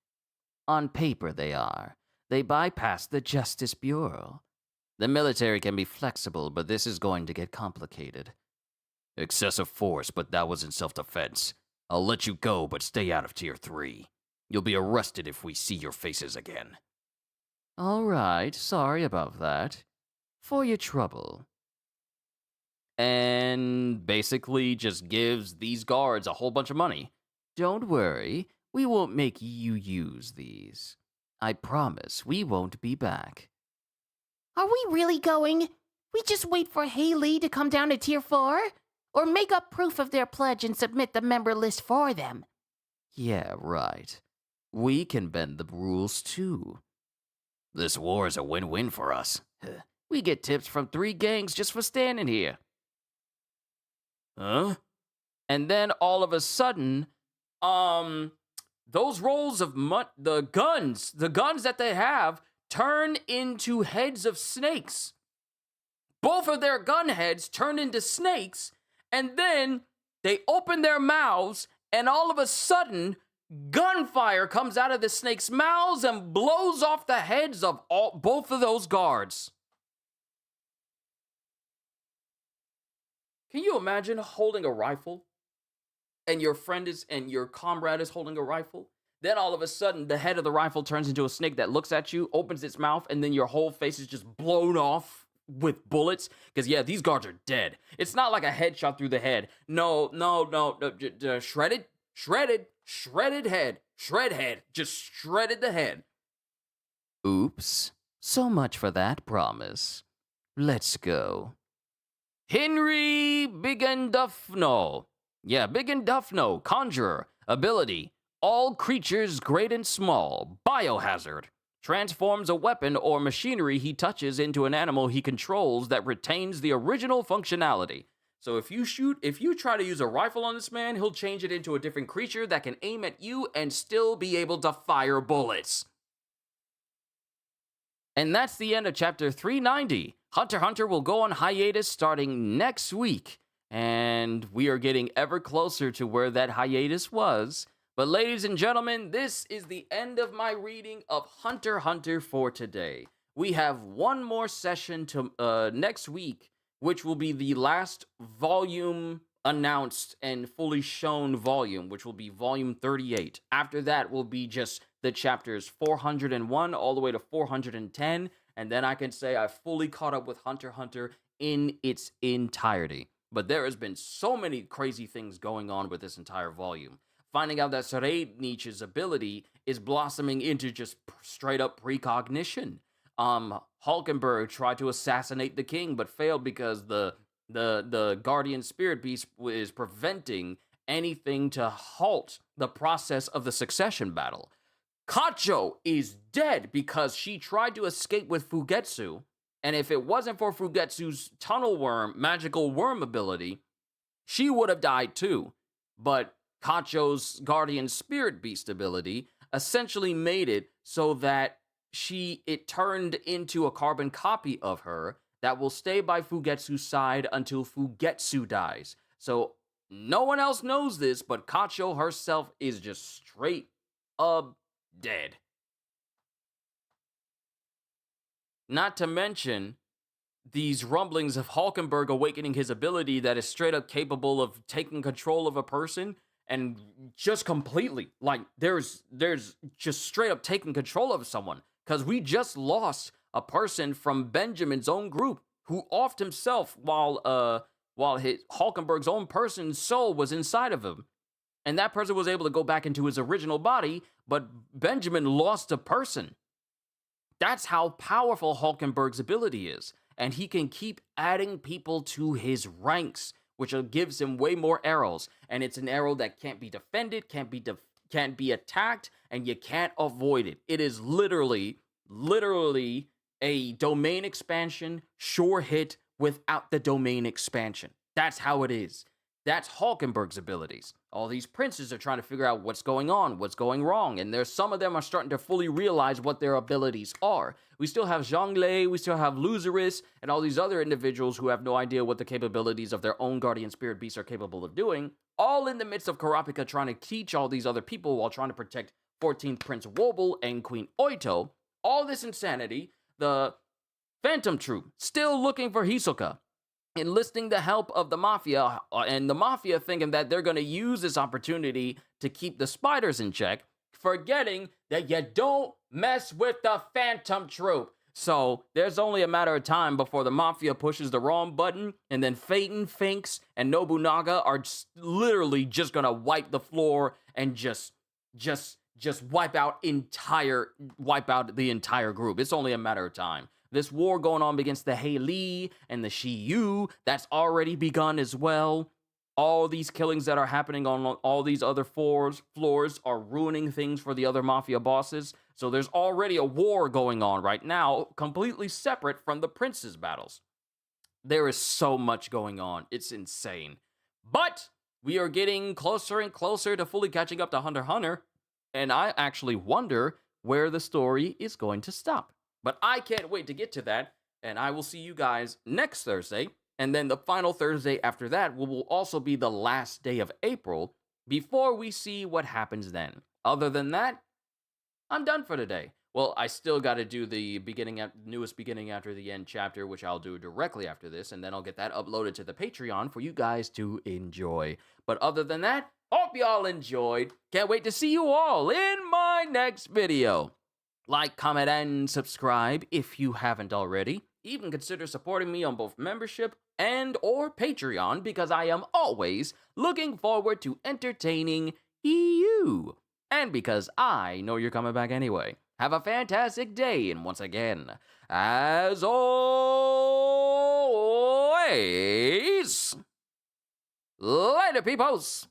On paper, they are. They bypassed the Justice Bureau. The military can be flexible, but this is going to get complicated. Excessive force, but that was in self-defense. I'll let you go, but stay out of Tier 3. You'll be arrested if we see your faces again. All right, sorry about that. For your trouble. And basically just gives these guards a whole bunch of money. Don't worry, we won't make you use these. I promise we won't be back. Are we really going? We just wait for Haley to come down to Tier 4? Or make up proof of their pledge and submit the member list for them? Yeah, right. We can bend the rules too. This war is a win-win for us. We get tips from 3 gangs just for standing here. Huh? And then all of a sudden, those rolls of the guns that they have turn into heads of snakes. Both of their gun heads turn into snakes, and then they open their mouths, and all of a sudden, gunfire comes out of the snakes' mouths and blows off the heads of both of those guards. Can you imagine holding a rifle and your comrade is holding a rifle? Then all of a sudden, the head of the rifle turns into a snake that looks at you, opens its mouth, and then your whole face is just blown off with bullets. Because, yeah, these guards are dead. It's not like a headshot through the head. No, shredded head. Shred head. Just shredded the head. Oops. So much for that promise. Let's go. Henry Bigandufno. Yeah, Bigandufno, Conjurer. Ability. All creatures great and small. Biohazard. Transforms a weapon or machinery he touches into an animal he controls that retains the original functionality. So if you try to use a rifle on this man, he'll change it into a different creature that can aim at you and still be able to fire bullets. And that's the end of chapter 390. Hunter x Hunter will go on hiatus starting next week, and we are getting ever closer to where that hiatus was. But ladies and gentlemen, this is the end of my reading of Hunter x Hunter for today. We have one more session to next week, which will be the last volume announced and fully shown volume, which will be volume 38. After that will be just the chapters 401 all the way to 410, and then I can say I fully caught up with Hunter x Hunter in its entirety. But there has been so many crazy things going on with this entire volume. Finding out that Sreinich's ability is blossoming into just straight up precognition. Hulkenberg tried to assassinate the king, but failed because the guardian spirit beast is preventing anything to halt the process of the succession battle. Kacho is dead because she tried to escape with Fugetsu, and if it wasn't for Fugetsu's tunnel worm, magical worm ability, she would have died too. But Kacho's guardian spirit beast ability essentially made it so that it turned into a carbon copy of her that will stay by Fugetsu's side until Fugetsu dies. So no one else knows this, but Kacho herself is just straight up dead. Not to mention these rumblings of Hulkenberg awakening his ability that is straight up capable of taking control of a person and just completely, like, there's just straight up taking control of someone. Because we just lost a person from Benjamin's own group who offed himself while Hulkenberg's own person's soul was inside of him. And that person was able to go back into his original body, but Benjamin lost a person. That's how powerful Hulkenberg's ability is. And he can keep adding people to his ranks, which gives him way more arrows. And it's an arrow that can't be defended, can't be attacked, and you can't avoid it. It is literally a domain expansion, sure hit without the domain expansion. That's how it is. That's Hulkenberg's abilities. All these princes are trying to figure out what's going on, what's going wrong, and there's some of them are starting to fully realize what their abilities are. We still have Zhongle, we still have Lucerus, and all these other individuals who have no idea what the capabilities of their own guardian spirit beasts are capable of doing, all in the midst of Kurapika trying to teach all these other people while trying to protect 14th Prince Wobble and Queen Oito. All this insanity, the Phantom Troop still looking for Hisoka, enlisting the help of the Mafia, and the Mafia thinking that they're going to use this opportunity to keep the spiders in check, forgetting that you don't mess with the Phantom Troop. So there's only a matter of time before the Mafia pushes the wrong button, and then Phaeton, Finks, and Nobunaga are literally just going to wipe the floor and just wipe out the entire group. It's only a matter of time. This war going on against the Heili and the Shiyu, that's already begun as well. All these killings that are happening on all these other floors are ruining things for the other Mafia bosses. So there's already a war going on right now, completely separate from the princes' battles. There is so much going on. It's insane. But we are getting closer and closer to fully catching up to Hunter x Hunter. And I actually wonder where the story is going to stop. But I can't wait to get to that, and I will see you guys next Thursday, and then the final Thursday after that will also be the last day of April before we see what happens then. Other than that, I'm done for today. Well, I still got to do the newest beginning after the end chapter, which I'll do directly after this, and then I'll get that uploaded to the Patreon for you guys to enjoy. But other than that, hope y'all enjoyed. Can't wait to see you all in my next video. Like, comment, and subscribe if you haven't already. Even consider supporting me on both membership and or Patreon because I am always looking forward to entertaining you. And because I know you're coming back anyway. Have a fantastic day, and once again, as always, later, peoples!